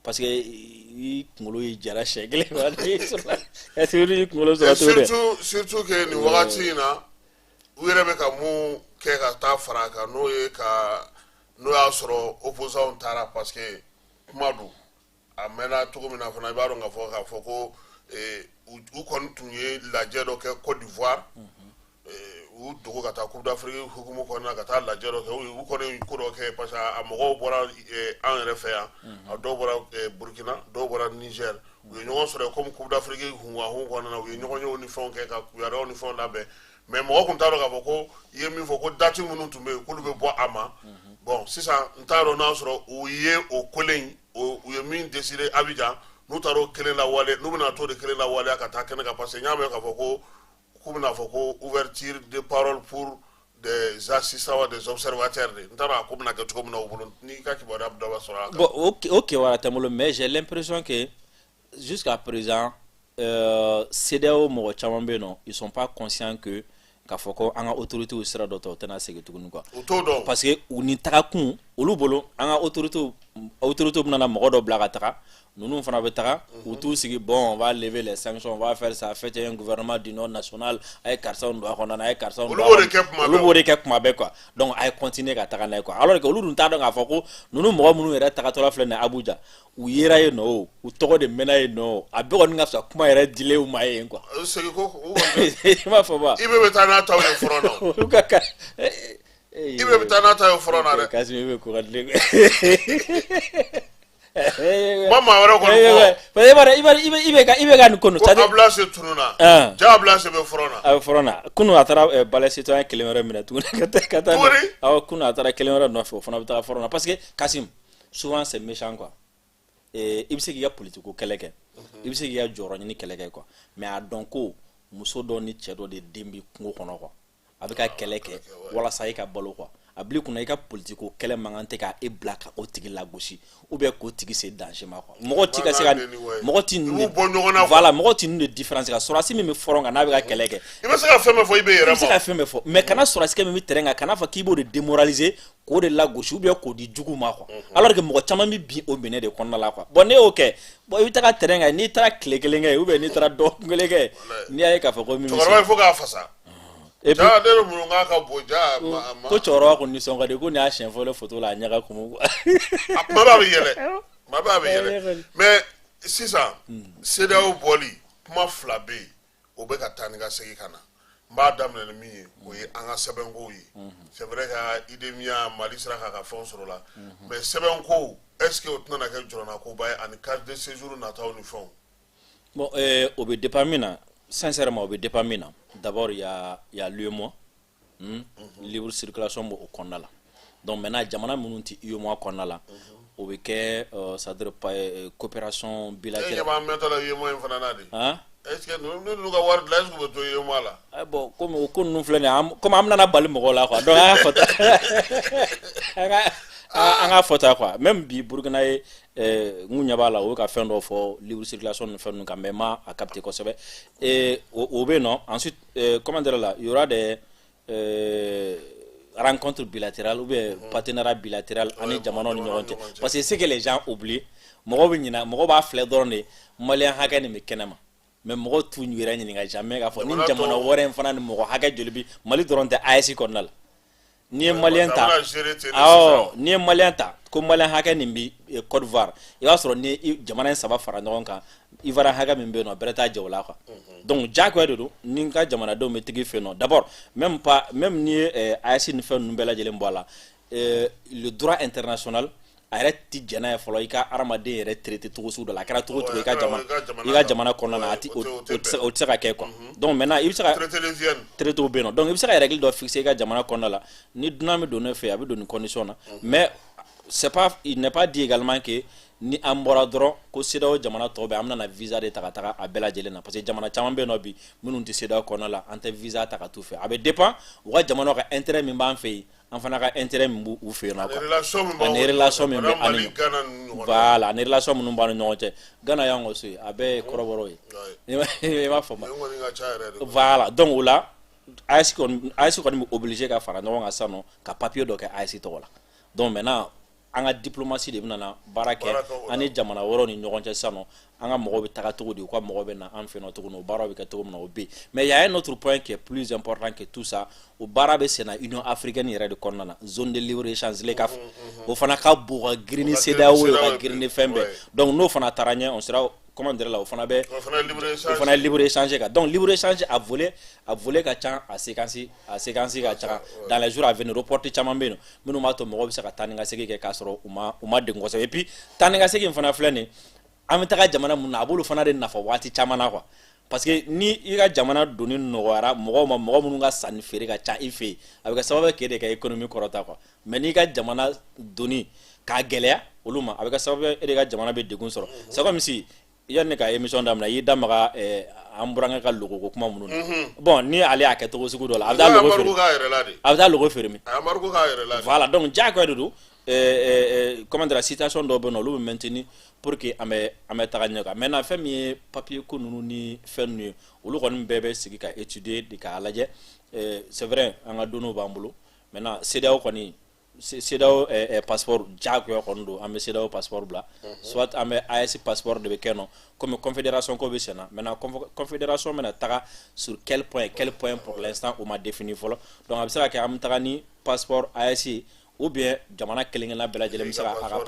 parce que i kunkolo ye jara siɲɛ kelen ma est-ce que i kunkolo sɔrɔ cogo di surtout que nin wagati in na u yɛrɛ bɛ ka mun kɛ ka taa fara a kan n'o y'a sɔrɔ opposants taara parce que kuma don a mɛnna cogo min na fana i b'a dɔn k'a fɔ ko u kɔni tun ye lajɛ dɔ kɛ Côte d'Ivoire u dogo ka taa Coupe d'Afrique hukumu kɔnɔna ka taa lajɛ dɔ kɛ u kɔni ko dɔ kɛ parce que a mɔgɔw bɔra an yɛrɛ fɛ yan a dɔw bɔra Burkina dɔw bɔra Niger u ye ɲɔgɔn sɔrɔ comme Coupe d'Afrique hunwahun kɔnɔna u ye ɲɔgɔn yew ni fɛnw kɛ ka kuyaraw ni fɛnw labɛn mais mɔgɔ kun t'a dɔn k'a fɔ ko i ye min fɔ ko date minnu tun bɛ yen k'olu bɛ bɔ a ma bon sisan n t'a dɔn n'a sɔrɔ u ye o kelen u ye min décider Abidjan n'u taara o kelen lawale n'u bɛna t'o de kelen lawaleya ka taa kɛnɛ kan parce que n y'a mɛn k'a fɔ ko k'u bɛna fɔ ko ouverture de parole pour des assistants ou des observateurs de n t'a dɔn a ko bɛna kɛ cogo min na u bolo n'i ka kibaruya bɛ dɔ b'a sɔrɔ a kan. Bon ok wala tɛ n bolo mais j'ai l'impression que jusqu'à présent CEDEAO mɔgɔ caman bɛ yen nɔ ils sont pas conscients que k'a fɔ ko an ka autorités sira dɔ ta u tɛna segin tuguni quoi u t'o dɔn parce que u ni tagakun olu bolo an ka autorités bɛna mɔgɔ dɔ bila ka taga ninnu fana bɛ taga u t'u sigi bon on va lever les sanctions on va faire ça faites un gouvernement d'union nationale a ye karisa don a kɔnɔ a ye karisa don olu b'o de kɛ kuma bɛɛ quoi donc a ye continuer ka taga n'a ye quoi alors que olu dun t'a dɔn k'a fɔ ko ninnu mɔgɔ minnu yɛrɛ tagatɔla filɛ nin ye Abuja u yera yen nɔ o u tɔgɔ de mɛnna yen nɔ o a bɛɛ kɔni ka fisa kuma yɛrɛ dilen u ma yen quoi segi ko i m'a fɔ ba i bɛ taa n'a taw ye fɔlɔ na olu ka kan i bɛ taa n'a taw ye fɔlɔ na dɛ Kasimi i bɛ ko ka dilen ma maa wɛrɛ kɔni fɔ i bɛ ka nin ko nin ko Ablase tununa ja Ablase bɛ fɔlɔ na a bɛ fɔlɔ na kunu a taara balai citoyen kelen wɛrɛ minɛ tuguni ka taa awɔ kunu a taara kelen wɛrɛ nɔfɛ o fana bɛ taa fɔlɔ na parce que Kasim souvent c'est méchant quoi i bɛ se k'i ka politique ko kɛlɛ kɛ i bɛ se k'i ka jɔyɔrɔ ɲini kɛlɛ kɛ quoi mais a dɔn ko muso dɔ ni cɛ dɔ de den bɛ kungo kɔnɔ quoi a bɛ ka kɛlɛ kɛ walasa i ka balo quoi a bila i kunna i ka politique ko kɛlɛ man kan tɛ ka e bila ka o tigi lagosi ou bien k'o tigi se danger ma quoi mɔgɔ ti ka se ka mɔgɔ ti ninnu de voilà mɔgɔ ti ninnu de différence ka sɔrɔdasi min bɛ fɔlɔ kan n'a bɛ ka kɛlɛ kɛ i bɛ se ka fɛn bɛɛ fɔ i bɛ yɛrɛ ma i bɛ se ka fɛn bɛɛ fɔ mais kana sɔrɔdasi min bɛ terrain kan kana fɔ k'i b'o de démoraliser k'o de lagosi ou bien k'o di jugu ma quoi alors que mɔgɔ caman bɛ bin o minɛ de kɔnɔna la quoi bon ne y'o kɛ bon i bɛ taga terrain kan n'i taara tile kelen kɛ ou bien n'i taara dɔgɔkun kelen kɛ n'i y'a ye k'a fɔ ko min bɛ se cɛkɔrɔba il faut k'a fasa ja ne yɛrɛ mun k'a ka bon ja ko cɛkɔrɔba kɔni nisɔn ka di ko nin y'a siɲɛ fɔlɔ photo la a ɲaga kumu quoi a kumaba bɛ yɛlɛ kumaba bɛ yɛlɛ mais sisan CEDEAO bɔli kuma fila bɛ yen o bɛ ka taa ni ka segin ka na n b'a daminɛ ni min ye o ye an ka sɛbɛnkow ye c'est vrai que IDEMIA Mali sera k'a ka fɛnw sɔrɔ la mais sɛbɛnkow est ce que o tɛna kɛ jɔrɔnakoba ye ani carte de séjour nataw ni fɛnw bon o bɛ dépend min na sincèrement o bɛ dépend min na d'abord il y a l'UEMOA libre circulation b'o kɔnɔna la donc maintenant jamana minnu tɛ UEMOA kɔnɔna la o bɛ kɛ c'est à dire coopération bilatérale e ɲɛ b'an mɛntɔ la UEMOA in fana na de est ce que ninnu ka wari dilan est ce que u bɛ to UEMOA la bon comme o ko ninnu filɛ nin ye comme an bɛna bali mɔgɔw la quoi donc an y'a fɔ an ka fɔ ta quoi même bi Burkina ye n ɲɛ b'a la o bɛ ka fɛn dɔ fɔ libre circulation ni fɛn ninnu kan mais ma a capté kosɛbɛ o bɛ yen nɔ ensuite comment dire là il y aura des rencontres bilatérales ou bien partenariat bilatéral ani jamanaw ni ɲɔgɔn cɛ parce que c'est que les gens oublient mɔgɔw bɛ ɲina mɔgɔw b'a filɛ dɔrɔn de maliyɛn hakɛ nin bɛ kɛnɛ ma mais mɔgɔw t'u yɛrɛ ɲininka jamais k'a fɔ ni jamana wɛrɛ in fana ni mɔgɔ hakɛ joli bɛ Mali dɔrɔn tɛ AES kɔnɔna la n'i ye maliyɛn ta awɔ n'i ye maliyɛn ta ko maliyɛn hakɛ nin bɛ Côte d'Ivoire i b'a sɔrɔ ni jamana in saba fara ɲɔgɔn kan Ivoirien hakɛ min bɛ yen nɔ bɛrɛ t'a jɛ o la quoi donc diyagoya de don ni n ka jamanadenw bɛ tigi fɛ yen nɔ d'abord même n'i ye AES ni fɛn ninnu bɛɛ lajɛlen bɔ a la le droit international a yɛrɛ ti jɛna ye fɔlɔ i ka adamaden yɛrɛ traité cogo sugu dɔ la a kɛra cogo cogo i ka jamana kɔnɔna na o tɛ se ka kɛ quoi donc maintenant i bɛ se ka traité bɛ yen nɔ donc i bɛ se ka règle dɔ fixer i ka jamana kɔnɔna la ni dunan bɛ don ne fɛ a bɛ don ni condition na mais c'est pas il n'est pas dit également que ni an bɔra dɔrɔn ko CEDEAO jamana tɔw bɛ an bɛna visa de ta ka taga a bɛɛ lajɛlen na parce que jamana caman bɛ yen nɔ bi minnu tɛ CEDEAO kɔnɔna la an tɛ visa ta ka t'u fɛ a bɛ dépend u ka jamana ka intérêt min b'an fɛ yen an fana ka intérêt min b'u fɛ yen nɔ quoi ani relation min bɛ ani voilà ani relation minnu b'an ni ɲɔgɔn cɛ Ghana y'an ka so ye a bɛɛ ye kɔrɔbɔrɔ ye i m'a faamu voilà donc o la AES kɔni bɛ obligé ka fara ɲɔgɔn kan sisan nɔ ka papier dɔ kɛ AES tɔgɔ la donc maintenant an ka diplomatie de bɛna baara kɛ ani jamana wɛrɛw ni ɲɔgɔn cɛ sisan nɔ an ka mɔgɔw bɛ taga cogo di u ka mɔgɔw bɛ na an fɛ yen nɔ tuguni o baaraw bɛ kɛ cogo min na o bɛ yen mais il y a un autre point qui est plus important que tout ça o baara bɛ sen na Union africaine yɛrɛ de kɔnɔna na zone de libre échange LECAF o fana ka bon ka girin ni CEDEAO ye ka girin ni fɛn bɛɛ donc n'o fana taara ɲɛ on sera comment dire là o fana bɛ libre échange kan donc libre échange a volé ka ca a séquence ka ca dans les jours à venir report caman bɛ yen minnu b'a to mɔgɔw bɛ se ka taa ni ka segin kɛ k'a sɔrɔ u ma degun kosɛbɛ et puis taa ni ka segin fana filɛ nin an bɛ taga jamana mun na a b'olu fana de nafa waati caman na quoi parce que ni i ka jamana donni nɔgɔyara mɔgɔ minnu ka sanni feere ka ca i fɛ yen a bɛ kɛ sababu k'e de ka économie kɔrɔta quoi mais n'i ka jamana donni k'a gɛlɛya olu ma a bɛ kɛ sababu e de ka jamana bɛ degun sɔrɔ c'est comme si yanni ka émission daminɛ i y'i da maga an burankɛ ka logo ko kuma minnu na bon ni ale y'a kɛ cogo sugu dɔ la a bɛ taa logo feere min voilà donc diyagoya de don comment dire situation dɔw bɛ yen nɔ olu bɛ maintenir pour que an bɛ taga ɲɛ kan maintenant fɛn min ye papier ko ninnu ni fɛn ninnu ye olu kɔni bɛɛ bɛ sigi ka étudier de k'a lajɛ c'est vrai an ka donniw b'an bolo maintenant CEDEAO kɔni CEDEAO passeport diyagoya kɔni don an bɛ CEDEAO passeport bila soit an bɛ AES passeport de bɛ kɛ nɔ comme confédération ko bɛ sen na maintenant confédération bɛna taga sur quel point pour l'instant o ma défini fɔlɔ donc a bɛ se ka kɛ an bɛ taga ni passeport AES ye ou bien jamana kelen-kelenna bɛɛ lajɛlen bɛ se k'a ka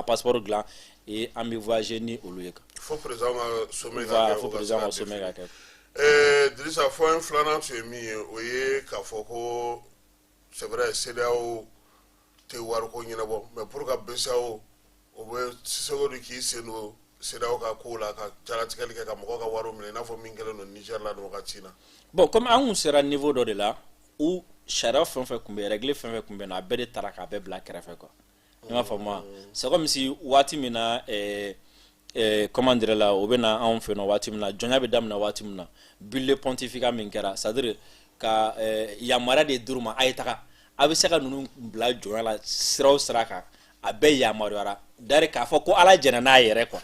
passeport dilan et an bɛ voyager ni olu ye fo président ka sommet ka kɛ Dirisa fɔ filanan tun ye min ye o ye k'a fɔ ko c'est vrai CEDEAO tɛ wariko ɲɛnabɔ mais pour ka BCEAO o bɛ Sisoko de k'i sen don CEDEAO ka ko la ka jaratigɛli kɛ ka mɔgɔw ka wariw minɛ i n'a fɔ min kɛlen don Niger la nin wagati in na bon comme an kun sera niveau dɔ de la où sariya fɛn o fɛn tun bɛ règle fɛn o fɛn tun bɛ yen nɔ a bɛɛ de taara k'a bɛɛ bila kɛrɛfɛ quoi i m'a faamu c'est comme si waati min na comment dire la o bɛ na anw fɛ yen nɔ waati min na jɔnya bɛ daminɛ waati min na bulle pontificat min kɛra c'est à dire ka yamaruya de dir'u ma a ye taga a bɛ se ka ninnu bila jɔnya la sira o sira kan a bɛɛ yamaruyara d'ailleurs k'a fɔ ko ala jɛna n'a yɛrɛ quoi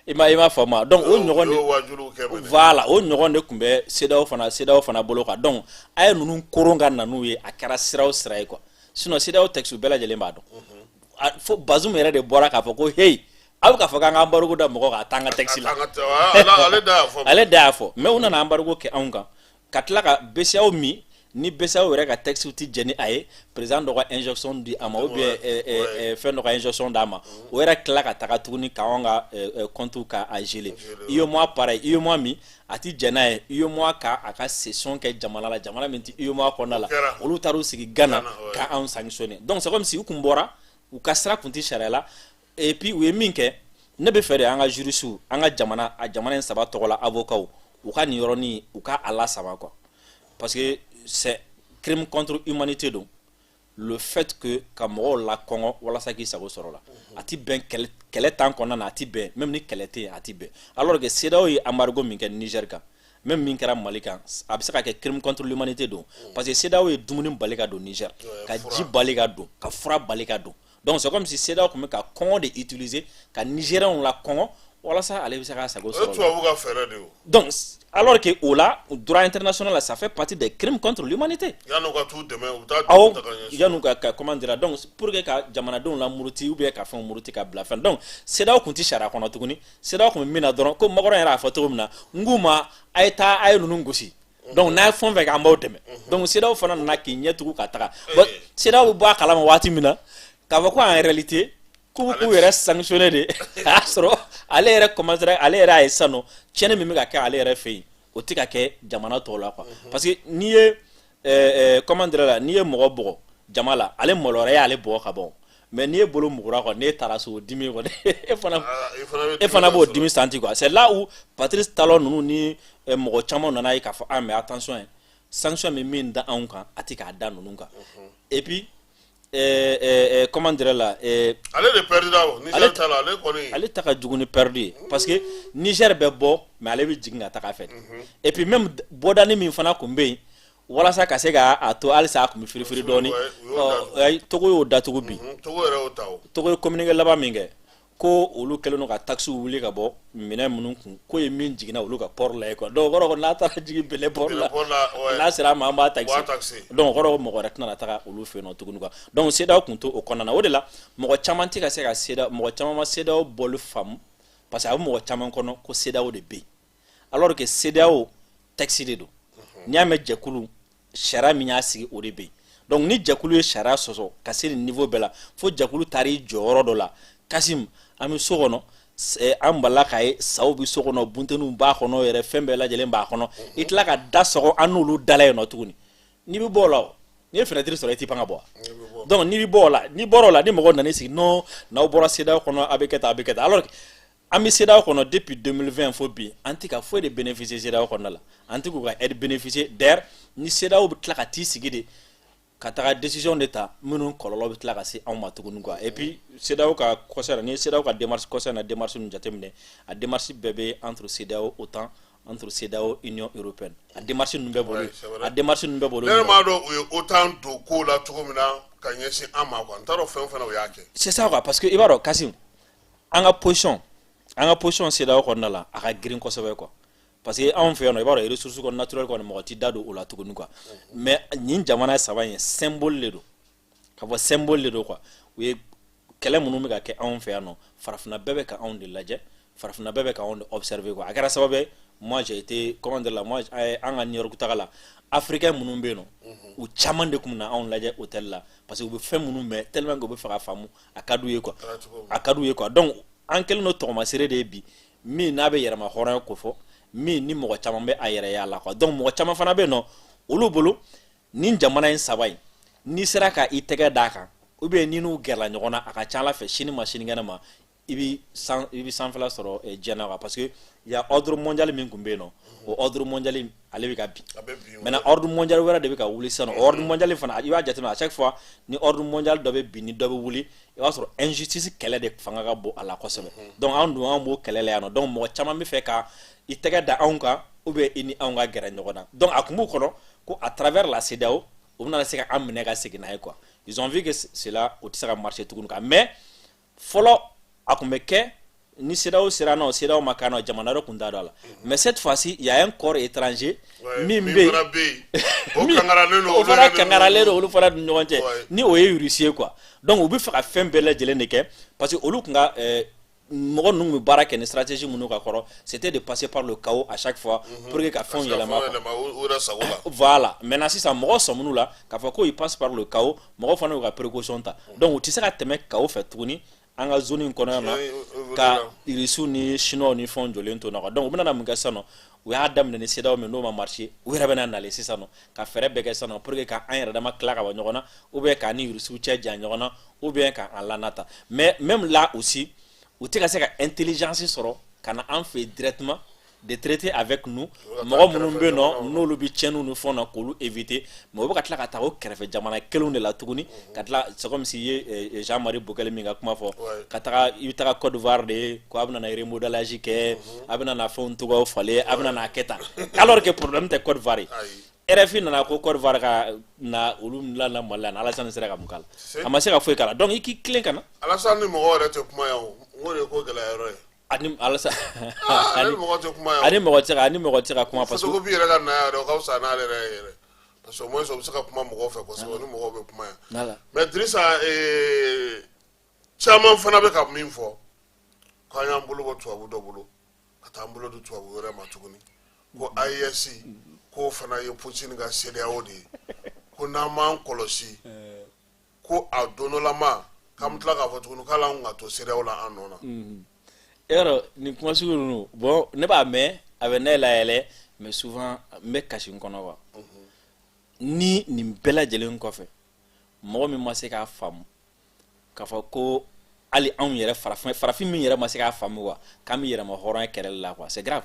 i m'a faamu donc o ɲɔgɔn de voilà o ɲɔgɔn de tun bɛ CEDEAO fana bolo kan donc a ye ninnu koron ka na n'u ye a kɛra sira o sira ye quoi sinon CEDEAO texte bɛɛ lajɛlen b'a dɔn fo Bazoum yɛrɛ de bɔra k'a fɔ ko hey a bɛ k'a fɔ k'an ka embargo da mɔgɔ kan a t'an ka texte la ale da y'a fɔ mais u nana embargo kɛ anw kan ka tila ka BCEAO min ni BCEAO yɛrɛ ka texte tɛ jɛ ni a ye président dɔ ka injonction di a ma ou bien fɛn dɔ ka injonction d'a ma o yɛrɛ tila ka taga tuguni k'anw ka compte ka geler UEMOA pareil UEMOA min a tɛ jɛ n'a ye UEMOA a ka session kɛ jamana la jamana min tɛ UEMOA kɔnɔna la olu taar'u sigi Ghana k'anw sanctionner donc c'est comme si u kun bɔra u ka sira kun tɛ sariya la et puis u ye min kɛ ne bɛ fɛ de an ka juristes an ka jamana in saba tɔgɔ la avocats u ka nin yɔrɔnin u ka a lasama quoi parce que c'est crime contre humanité donc le fait que ka mɔgɔw la kɔngɔ walasa k'i sago sɔrɔ la a ti bɛn kɛlɛ tan kɔnɔna na a ti bɛn même ni kɛlɛ tɛ yen a ti bɛn alors que CEDEAO ye embargo min kɛ Niger kan même min kɛra Mali kan a bɛ se ka kɛ crime contre l'humanité donc parce que CEDEAO ye dumuni bali ka don Niger ka ji bali ka don ka fura bali ka don donc c'est comme si CEDEAO tun bɛ ka kɔngɔ de utiliser ka Nigériens la kɔngɔ walasa ale bɛ se k'a sago sɔrɔ donc alors que au la droit international là ça fait partie des crimes contre l'humanité yan'u ka comment dire donc pour que ka jamanadenw la muruti ou bien ka fɛnw muruti ka bila fɛn donc CEDEAO kun tɛ sariya kɔnɔ tuguni CEDEAO kun bɛ min na dɔrɔn ko Makɔrɔ yɛrɛ y'a fɔ cogo min na n k'u ma a ye ninnu gosi donc n'a ye fɛn fɛn kɛ an b'aw dɛmɛ donc CEDEAO fana nana k'i ɲɛ tugu ka taga bon CEDEAO bɛ bɔ a kalama waati min na k'a fɔ ko en réalité k'u yɛrɛ sanctionné de a y'a sɔrɔ ale yɛrɛ commencera ale yɛrɛ y'a ye sisan nɔ tiɲɛni min bɛ ka kɛ ale yɛrɛ fɛ yen o tɛ ka kɛ jamana tɔw la quoi parce que n'i ye comment dire la n'i ye mɔgɔ bɔgɔ jama la ale maloya y'ale bɔgɔ ka ban mais n'i ye bolo mugura quoi n'e taara so o dimi quoi e fana b'o dimi santi quoi c'est là où Patrice Talon ninnu ni mɔgɔ caman nana ye k'a fɔ mais attention sanction min min da anw kan a tɛ k'a da ninnu kan et puis comment dire là ale de perdu là Niger ta la ale kɔni ale ta ka jugu ni perdu ye parce que Niger bɛ bɔ mais ale bɛ jigin ka taga fɛ et puis même bɔdani min fana kun bɛ yen walasa ka se k'a to halisa a kun bɛ firifiri dɔɔni Togo y'o datugu bi Togo yɛrɛ y'o ta o Togo ye communiqué laban min kɛ ko olu kɛlen don ka taxes wuli ka bɔ minɛn minnu kun ko ye min jiginna olu ka port la ye quoi donc kɔrɔ ko n'a taara jigin Bele port la n'a sera a ma an b'a taxer donc kɔrɔ ko mɔgɔ wɛrɛ tɛna taga olu fɛ yen nɔ tuguni quoi donc CEDEAO kun to o kɔnɔna na o de la mɔgɔ caman tɛ ka se ka CEDEAO mɔgɔ caman ma CEDEAO bɔli faamu parce que a bɛ mɔgɔ caman kɔnɔ ko CEDEAO de bɛ yen alors que CEDEAO texte de don n'i y'a mɛn jɛkulu sariya min y'a sigi o de bɛ yen donc ni jɛkulu ye sariya sɔsɔ ka se nin niveau bɛɛ la fo jɛkulu taara i jɔyɔrɔ dɔ la Kasim an bɛ so kɔnɔ an bala ka ye saw bɛ so kɔnɔ bunteninw b'a kɔnɔ yɛrɛ fɛn bɛɛ lajɛlen b'a kɔnɔ i tila ka da sɔgɔ an n'olu dala yen nɔ tuguni n'i bɛ bɔ o la o n'i ye fenêtre sɔrɔ i tɛ pan ka bɔ donc n'i bɛ bɔ o la n'i bɔra o la ni mɔgɔ nana i sigi non n'aw bɔra CEDEAO kɔnɔ a bɛ kɛ tan a bɛ kɛ tan alors que an bɛ CEDEAO kɔnɔ depuis 2020 fo bi an tɛ ka foyi de bénéficier CEDEAO kɔnɔna la an tɛ k'u ka aide bénéficier d'ailleurs ni CEDEAO bɛ tila ka t'i sigi de ka taga décision de ta minnu kɔlɔlɔ bɛ tila ka se anw ma tuguni quoi et puis CEDEAO ka concert ni CEDEAO ka démarche concert na démarche ninnu jateminɛ a démarche bɛɛ bɛ entre CEDEAO OTAN entre CEDEAO Union européenne a démarche ninnu bɛɛ bolo a démarche ninnu bɛɛ bolo ne m'a dɔn o ye OTAN don ko la cogo min na ka ɲɛsin an ma quoi n t'a dɔn fɛn o fɛn o y'a kɛ c'est ça quoi parce que i b'a dɔn Kasim an ka position CEDEAO kɔnɔna la a ka girin kosɛbɛ quoi parce que anw fɛ yan nɔ i b'a dɔn ressources kɔni naturelles kɔni mɔgɔ t'i da don o la tuguni quoi mais nin jamana saba in symbole de don ka fɔ symbole de don quoi u ye kɛlɛ minnu bɛ ka kɛ anw fɛ yan nɔ farafinna bɛɛ bɛ ka anw de lajɛ farafinna bɛɛ bɛ ka anw de observer quoi a kɛra sababu ye moi j'ai été comment dire là moi an ka New York taga la africain minnu bɛ yen nɔ u caman de tun na anw lajɛ hôtel la parce que u bɛ fɛn minnu mɛn tellement que u bɛ fɛ ka faamu a ka d'u ye quoi a ka d'u ye quoi donc an kɛlen don tɔgɔmasere de ye bi min n'a bɛ yɛrɛma hɔrɔnya ko fɔ min ni mɔgɔ caman bɛ a yɛrɛ y'a la quoi donc mɔgɔ caman fana bɛ yen nɔ olu bolo nin jamana in saba in n'i sera ka i tɛgɛ d'a kan ou bien ni n'u gɛrɛla ɲɔgɔn na a ka ca ala fɛ sini ma sinikɛnɛ ma i bɛ sanfɛla sɔrɔ diɲɛ na quoi parce que y a ordre mondial min tun bɛ yen nɔ o ordre mondial ale bɛ ka bin maintenant ordre mondial wɛrɛ de bɛ ka wuli sisan nɔ ordre mondial fana i b'a jateminɛ à chaque fois ni ordre mondial dɔ bɛ bin ni dɔ bɛ wuli i b'a sɔrɔ injustice kɛlɛ de fanga ka bon a la kosɛbɛ donc anw dun an b'o kɛlɛ la yan nɔ donc mɔgɔ caman bɛ fɛ ka i tɛgɛ da anw kan ou bien i ni anw ka gɛrɛ ɲɔgɔn na donc a kun b'u kɔnɔ ko à travers la CEDEAO u bɛna se ka an minɛ ka segin n'a ye quoi ils ont vu que cela o tɛ se ka marcher tuguni quoi mais fɔlɔ a kun bɛ kɛ ni CEDEAO sera nɔ CEDEAO ma k'a nɔ jamana dɔ kun t'a dɔn a la mais cette fois-ci il y a un corps étranger min bɛ yen o fana kangaralen don olu fana ni ɲɔgɔn cɛ ni o ye Russie ye quoi donc u bɛ fɛ ka fɛn bɛɛ lajɛlen de kɛ parce que olu kun ka mɔgɔ ninnu bɛ baara kɛ ni stratégie minnu ka kɔrɔ c'était de passer par le chaos à chaque fois pour que ka fɛnw yɛlɛma voilà maintenant sisan mɔgɔ sɔmin'u la k'a fɔ ko il passe par le chaos mɔgɔ fana y'u ka précaution ta donc u tɛ se ka tɛmɛ chaos fɛ tuguni an ka zone in kɔnɔ yan nɔ ka irisiw ni chinois ni fɛnw jɔlen to na donc u bɛna mun kɛ sisan nɔ u y'a daminɛ ni CEDEAO min n'o ma marché u yɛrɛ bɛna nalen sisan nɔ ka fɛɛrɛ bɛɛ kɛ sisan nɔ pour que k'an yɛrɛ dama tila ka bɔ ɲɔgɔn na ou bien k'an ni irisiw cɛ janya ɲɔgɔn na ou bien k'an lanata mais même là aussi u tɛ ka se ka intelligence sɔrɔ ka na an fɛ directement de traiter avec nous mɔgɔ minnu bɛ yen nɔ n'olu bɛ tiɲɛniw ni fɛnw na k'olu éviter mais u bɛ ka tila ka taa o kɛrɛfɛ jamana kelenw de la tuguni ka tila c'est comme si ye Jean-Marie Bokele min ka kuma fɔ ka taga i bɛ taga Côte d'Ivoire de ko a bɛ na remodelage kɛ a bɛ na fɛnw togoyaw falen a bɛ na kɛ tan alors que problème tɛ Côte d'Ivoire ye RFI nana ko Côte d'Ivoire ka na olu la Mali la Alassane sera ka mun k'a la a ma se ka foyi k'a la donc i k'i tilen ka na Alassane ni mɔgɔ yɛrɛ tɛ kuma yan o n ko de ye ko gɛlɛya yɔrɔ ye ani Alassane ani mɔgɔ tɛ kuma yan ani mɔgɔ tɛ ka kuma parce que ko bi yɛrɛ ka na yɛrɛ o ka fisa n'ale yɛrɛ ye yɛrɛ parce que au moins o bɛ se ka kuma mɔgɔw fɛ kosɛbɛ ni mɔgɔw bɛ kuma yan mais Dirisa caman fana bɛ ka min fɔ k'an y'an bolo bɔ tubabu dɔ bolo ka taa an bolo di tubabu wɛrɛ ma tuguni ko AES ko fana ye Poutine ka CEDEAO de ye ko n'an m'an kɔlɔsi ko a don dɔ la ma k'an bɛ tila k'a fɔ tuguni k'ale an ka to CEDEAO la an nɔ na. Yɔrɔ nin kuma sugu ninnu bon ne b'a mɛn a bɛ ne layɛlɛ mais souvent n bɛ kasi n kɔnɔ quoi ni nin bɛɛ lajɛlen kɔfɛ mɔgɔ min ma se k'a faamu k'a fɔ ko hali anw yɛrɛ farafin min yɛrɛ ma se k'a faamu wa k'an bɛ yɛlɛma hɔrɔnya kɛlɛli la quoi c'est grave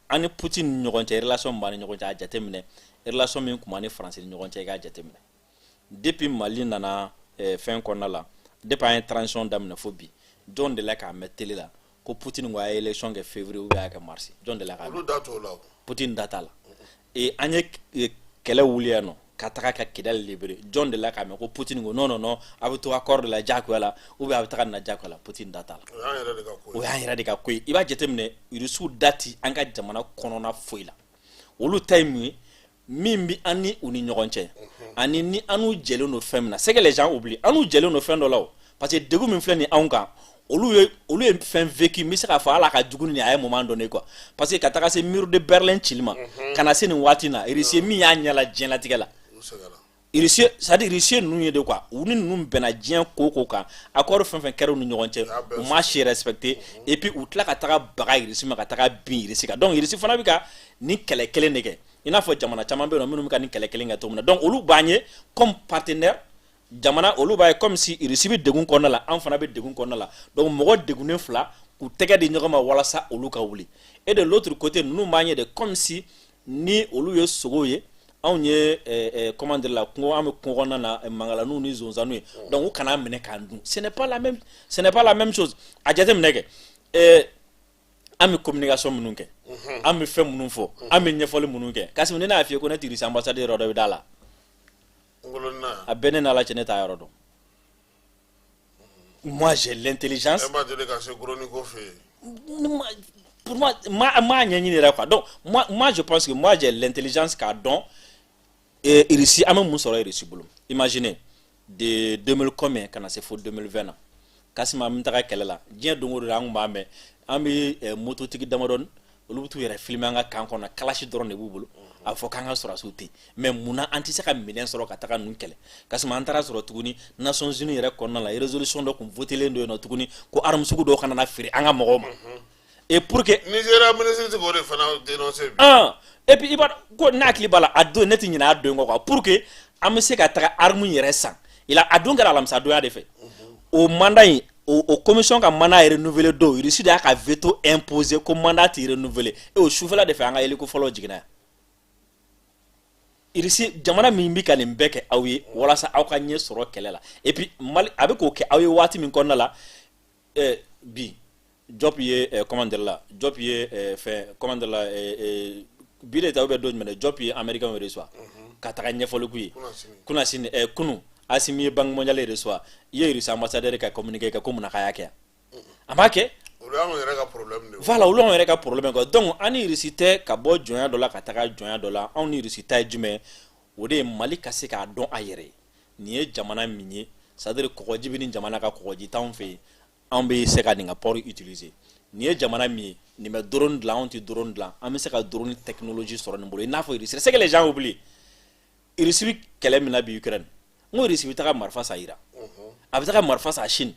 an ni Putin ni ɲɔgɔn cɛ relation min b'an ni ɲɔgɔn cɛ a jateminɛ relation min tun b'an ni Faransi ni ɲɔgɔn cɛ i k'a jateminɛ depuis Mali nana fɛn kɔnɔna la depuis an ye transition daminɛ fo bi jɔn de la k'a mɛn télé la ko Putin ko a ye élection kɛ février ou bien a kɛ mars jɔn de la k'a mɛn Putin da t'a la an ye kɛlɛ wuli yan nɔ ka taga ka Kidali libéré jɔn de la k'a mɛn ko Putin ko non non non a bɛ to accord de la diyagoya la ou bien a bɛ taga nin na diyagoya la Putin da t'a la o y'an yɛrɛ de ka ko ye i b'a jateminɛ Rusiw da ti an ka jamana kɔnɔna foyi la olu ta ye mun ye min bi an ni u ni ɲɔgɔn cɛ ani ni an n'u jɛlen don fɛn min na c'est que les gens oublient an n'u jɛlen don fɛn dɔ la o parce que degun min filɛ nin anw kan olu ye fɛn vécu n bɛ se k'a fɔ ala ka jugu ni a ye moment donné quoi parce que ka taga se mur de Berlin cili ma ka na se nin waati na Russie min y'a ɲɛ la diɲɛlatigɛ la Russie c'est-à-dire Russie ninnu ye de quoi u ni ninnu bɛnna diɲɛ ko o ko kan accord fɛn fɛn kɛra u ni ɲɔgɔn cɛ u ma si respecté et puis u tila ka taga baga Russie ma ka taga bin Russie kan donc Russie fana bɛ ka nin kɛlɛ kelen de kɛ i n'a fɔ jamana caman bɛ yen nɔ minnu bɛ ka nin kɛlɛ kelen kɛ cogo min na donc olu b'an ye comme partenaire jamana olu b'a ye comme si Russie bɛ degun kɔnɔna la an fana bɛ degun kɔnɔna la donc mɔgɔ degunnen fila k'u tɛgɛ di ɲɔgɔn ma walasa olu ka wuli et de l'autre côté ninnu b'an ye de comme si ni olu ye sogow ye anw ye comment dire la kungo an bɛ kungo kɔnɔna na mangalaniw ni zonzaniw ye donc u kana minɛ k'an dun ce n'est pas la même chose a jateminɛ kɛ an bɛ communication minnu kɛ an bɛ fɛn minnu fɔ an bɛ ɲɛfɔli minnu kɛ Kasimu ne n'a f'i ye ko ne tɛ Russie ambassadeur yɔrɔ dɔ bɛ da la a bɛɛ ne n'ala cɛ ne t'a yɔrɔ dɔn moi j'ai l'intelligence pour moi m'a ɲɛɲini yɛrɛ quoi donc moi je pense que moi j'ai l'intelligence k'a dɔn Russie an bɛ mun sɔrɔ Russie bolo imaginez de 2000 combien ka na se fo 2020 na Kasimu an bɛ taga kɛlɛ la diɲɛ don o don an tun b'a mɛn an bɛ mototigi damadɔni olu bɛ t'u yɛrɛ filmer an ka kan kɔnɔ kalasi dɔrɔn de b'u bolo a fɔ k'an ka sɔrɔsiw tɛ mais munna an tɛ se ka minɛn sɔrɔ ka taga ninnu kɛlɛ Kasimu an taara sɔrɔ tuguni Nations Unies yɛrɛ kɔnɔna la résolution dɔ tun votelen don yen nɔ tuguni ko arme sugu dɔw kana na feere an ka mɔgɔw ma et pour que Nigeria ministre k'o de fana dénoncer et puis i b'a ko n'a hakili b'a la a don ne tɛ ɲinɛ a don kɔ quoi pour que an bɛ se ka taga arme yɛrɛ san a don kɛra alamisadonya de fɛ o mandat in o commission ka mandat yɛrɛ renouveler don Russie de y'a ka veto imposer ko mandat tɛ renouveler et o sufɛla de fɛ an ka yeliko fɔlɔ jiginna yan Russie jamana min bɛ ka nin bɛɛ kɛ aw ye walasa aw ka ɲɛ sɔrɔ kɛlɛ la et puis Mali a bɛ k'o kɛ aw ye waati min kɔnɔna la bi Diop ye comment dire la Diop ye fɛn comment dire la bi de ta ou bien don jumɛn Diop ye américain yɛrɛ reçoit ka taga ɲɛfɔli k'u ye kunasini kunu Assimi ye Banque mondiale reçoit i ye Russie ambassadeur ka communiquer kɛ ko mun na k'a y'a kɛ yan a m'a kɛ olu y'anw yɛrɛ ka problème de ye voilà olu y'anw yɛrɛ ka problème quoi donc an ni Russie tɛ ka bɔ jɔnya dɔ la ka taga jɔnya dɔ la anw ni Russie ta ye jumɛn o de ye Mali ka se k'a dɔn a yɛrɛ ye nin ye jamana min ye c'est à dire kɔgɔji bɛ nin jamana ka kɔgɔji t'anw fɛ yen anw bɛ se ka nin ka port utiliser nin ye jamana min ye nin bɛ drone dilan anw tɛ drone dilan an bɛ se ka drone technologie sɔrɔ nin bolo i n'a fɔ Russie c'est que les gens oublient Russie bɛ kɛlɛ min na bi Ukraine n ko Russie bɛ taga marifa san Iran a bɛ taga marifa san Chine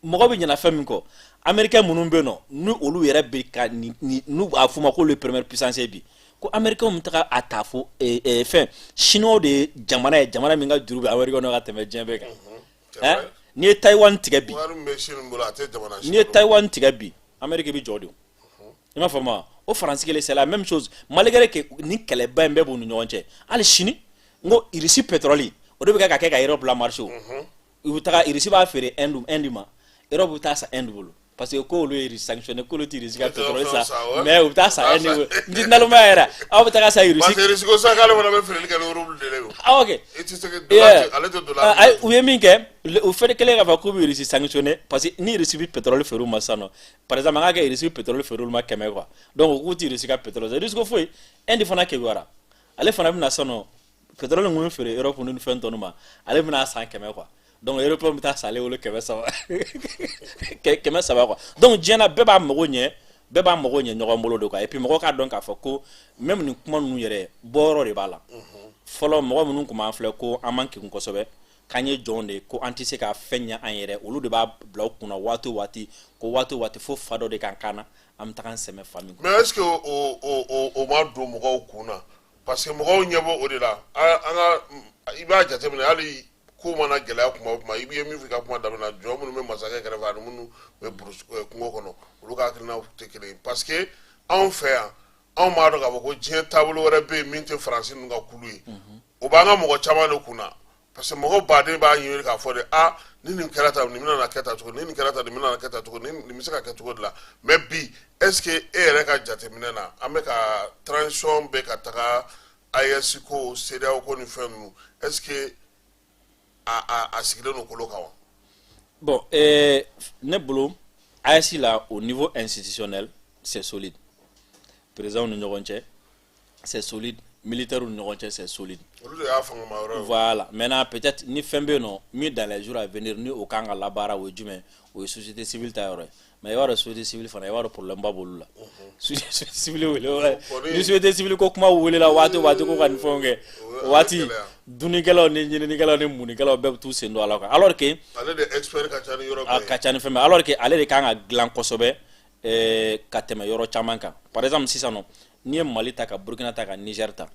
mɔgɔ bɛ ɲɛna fɛn min kɔ américain minnu bɛ yen nɔ ni olu yɛrɛ bɛ ka n'u b'a fɔ ma ko le première puissance ye bi ko américain bɛ taga a ta fo fɛn chinois de ye jamana min ka juru bɛ américain ka tɛmɛ diɲɛ bɛɛ kan n'i ye Taiwan tigɛ bi n'i ye Taiwan tigɛ bi Amérique bɛ jɔ de i m'a faamu o Faransi kelen c'est la même chose malgré que ni kɛlɛba in bɛɛ b'u ni ɲɔgɔn cɛ hali sini n ko Russie pétrole o de bɛ kɛ ka Europe la marché o u bɛ taga Russie b'a feere Inde ma Europe bɛ taa san Inde bolo parce que ko olu ye Russie sanctionné k'olu tɛ Russie ka pétrole san mais u bɛ taa san Inde bolo n tɛ nalomaya yɛrɛ aw bɛ taga san Russie parce que Russie ko sa k'ale fana bɛ feereli kɛ ni euro de ye ok i tɛ se ka dollar ale tɛ dollar u ye min kɛ o fɛn kelen k'a fɔ k'u bɛ Russie sanctionné parce que ni Russie bɛ pétrole feere u ma sisan nɔ par exemple an ka kɛ Russie bɛ pétrole feere olu ma 100 quoi donc k'u tɛ Russie ka pétrole san Russie ko foyi Inde fana kewara ale fana bɛna sisan nɔ pétrole mun feere Europe ni fɛn tɔnu ma ale bɛna san 100 quoi donc Europe bɛ taa san ale wolo 300 300 quoi donc diɲɛ na bɛɛ b'a mago ɲɛ ɲɔgɔn bolo de quoi et puis mɔgɔ k'a dɔn k'a fɔ ko même nin kuma ninnu yɛrɛ bɔyɔrɔ de b'a la fɔlɔ mɔgɔ minnu tun b'an filɛ ko an man kekun kosɛbɛ k'an ye jɔn de ko an tɛ se ka fɛn ɲɛ an yɛrɛ olu de b'a bila u kunna waati o waati ko waati o waati fo fa dɔ de kan kan na an bɛ taga an sɛmɛ fa min. mais est ce que o ma don mɔgɔw kun na parce que mɔgɔw ɲɛ bɔ o de la an ka i b'a jateminɛ hali ko mana gɛlɛya kuma o kuma i bɛ min fɔ i ka kuma daminɛ jɔn minnu bɛ masakɛ kɛrɛfɛ ani minnu bɛ kungo kɔnɔ olu ka hakilinaw tɛ kelen ye parce que anw fɛ yan anw b'a dɔn k'a fɔ ko diɲɛ taabolo wɛrɛ bɛ yen min tɛ faransi ninnu ka kulu ye o b'an ka mɔgɔ caman de kunna parce que mɔgɔ baden b'a ɲini k'a fɔ de ni nin kɛra tan nin bɛna na kɛ tan cogo ni nin kɛra tan nin bɛna na kɛ tan cogo nin bɛ se ka kɛ cogo de la mais bi est ce que e yɛrɛ ka jateminɛ na an bɛ ka transition bɛ ka taga AES ko CEDEAO ko ni fɛn ninnu est ce que a sigilen don kolo kan wa. Bon, ne bolo AES là au niveau institutionnel c'est solide. Président ni ɲɔgɔn cɛ c'est solide. Militaire ni ɲɔgɔn cɛ c'est solide. Voilà. Maintenant peut-être ni fɛn bɛ yen nɔ min dans les jours à venir ni o kan ka labaara o ye jumɛn o ye société civile ta yɔrɔ ye mais i b'a dɔn société civile fana i b'a dɔn problème ba b'olu la. Société civile wele ni société civile ko kuma welela waati o waati ko ka nin fɛnw kɛ o waati dunnikɛlaw ni ɲininikɛlaw ni munikɛlaw bɛɛ bɛ t'u sen don a la quoi alors que ale de expert ka ca ni yɔrɔ bɛɛ a ka ca ni fɛn bɛɛ alors que ale de kan ka dilan kosɛbɛ ka tɛmɛ yɔrɔ caman kan par exemple sisan nɔ n'i ye Mali ta ka Burkina ta ka Niger ta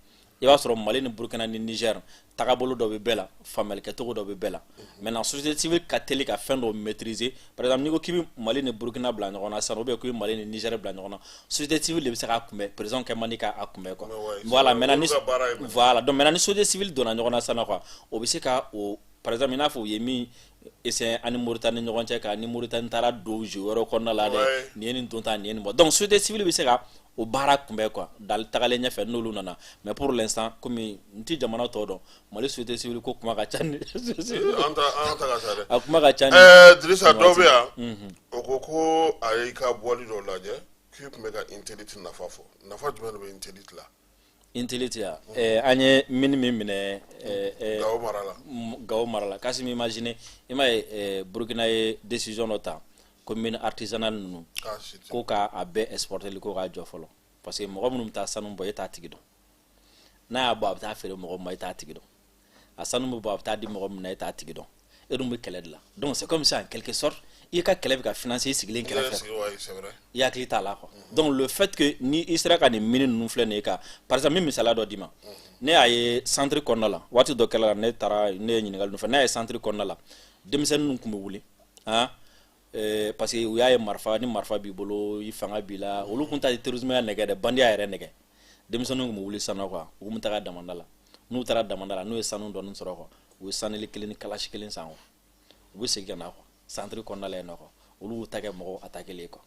i b'a sɔrɔ Mali ni Burkina ni Niger tagabolo dɔ bɛ bɛɛ la faamuyalikɛcogo dɔ bɛ bɛɛ la maintenant société civile ka teli ka fɛn dɔ maîtriser par exemple n'i ko k'i bɛ Mali ni Burkina bila ɲɔgɔn na sisan ou bien k'i bɛ Mali ni Niger bila ɲɔgɔn na société civile de bɛ se k'a kunbɛn président kɛ man di k'a kunbɛn quoi voilà maintenant ni voilà donc maintenant ni société civile donna ɲɔgɔn na sisan quoi o bɛ se ka o par exemple i n'a fɔ u ye min essayer ani Mauritanie ni ɲɔgɔn cɛ ka ni Mauritanie taara don jeu wɛrɛ kɔnɔna la dɛ nin ye nin don tan nin ye nin bɔ donc société civile bɛ se ka o baara kunbɛn quoi dal tagalen ɲɛfɛ n'olu nana mais pour l'instant comme n ti jamana tɔ dɔn Mali société civile ko kuma ka ca ni a kuma ka ca ni Dirisa dɔ bɛ yan o ko ko a y'i ka bɔli dɔ lajɛ k'i tun bɛ ka intelligence nafa fɔ nafa jumɛn de bɛ intelligence la. Intelligence ya an ye min minɛ Gao mara la kasi m'imaginer i m'a ye Burkina ye décision dɔ ta commune artisanale ninnu ko k'a bɛɛ exporter ko k'a jɔ fɔlɔ parce que mɔgɔ minnu bɛ taa sanu bɔ e t'a tigi dɔn n'a y'a bɔ a bɛ taa feere mɔgɔ ma e t'a tigi dɔn a sanu bɛ bɔ a bɛ taa di mɔgɔ min na e t'a tigi dɔn e dun bɛ kɛlɛ de la donc c'est comme ça en quelque sorte i ka kɛlɛ bɛ ka financer i sigilen kɛrɛfɛ i hakili t'a la quoi donc le fait que ni i sera ka nin mini ninnu filɛ nin ye ka par exemple min misaliya dɔ d'i ma ne y'a ye centre kɔnɔna la waati dɔ kɛla la ne ye ɲininkali dɔ fɛ ne y'a ye centre kɔnɔna la denmisɛnnin ninnu tun bɛ wuli parce que u y'a ye marifa ni marifa b'i bolo i fanga b'i la olu tun t'a ye terrorisme ya nɛgɛ dɛ bandiya yɛrɛ nɛgɛ denmisɛnninw tun bɛ wuli sanu quoi u tun bɛ taga damanda la n'u taara damanda la n'u ye sanu dɔɔni sɔrɔ quoi u ye saneli kelen ni kalasi kelen san quoi u bɛ segin ka na quoi centre kɔnɔna la yen nɔ quoi olu y'u ta kɛ mɔgɔw attaquer quoi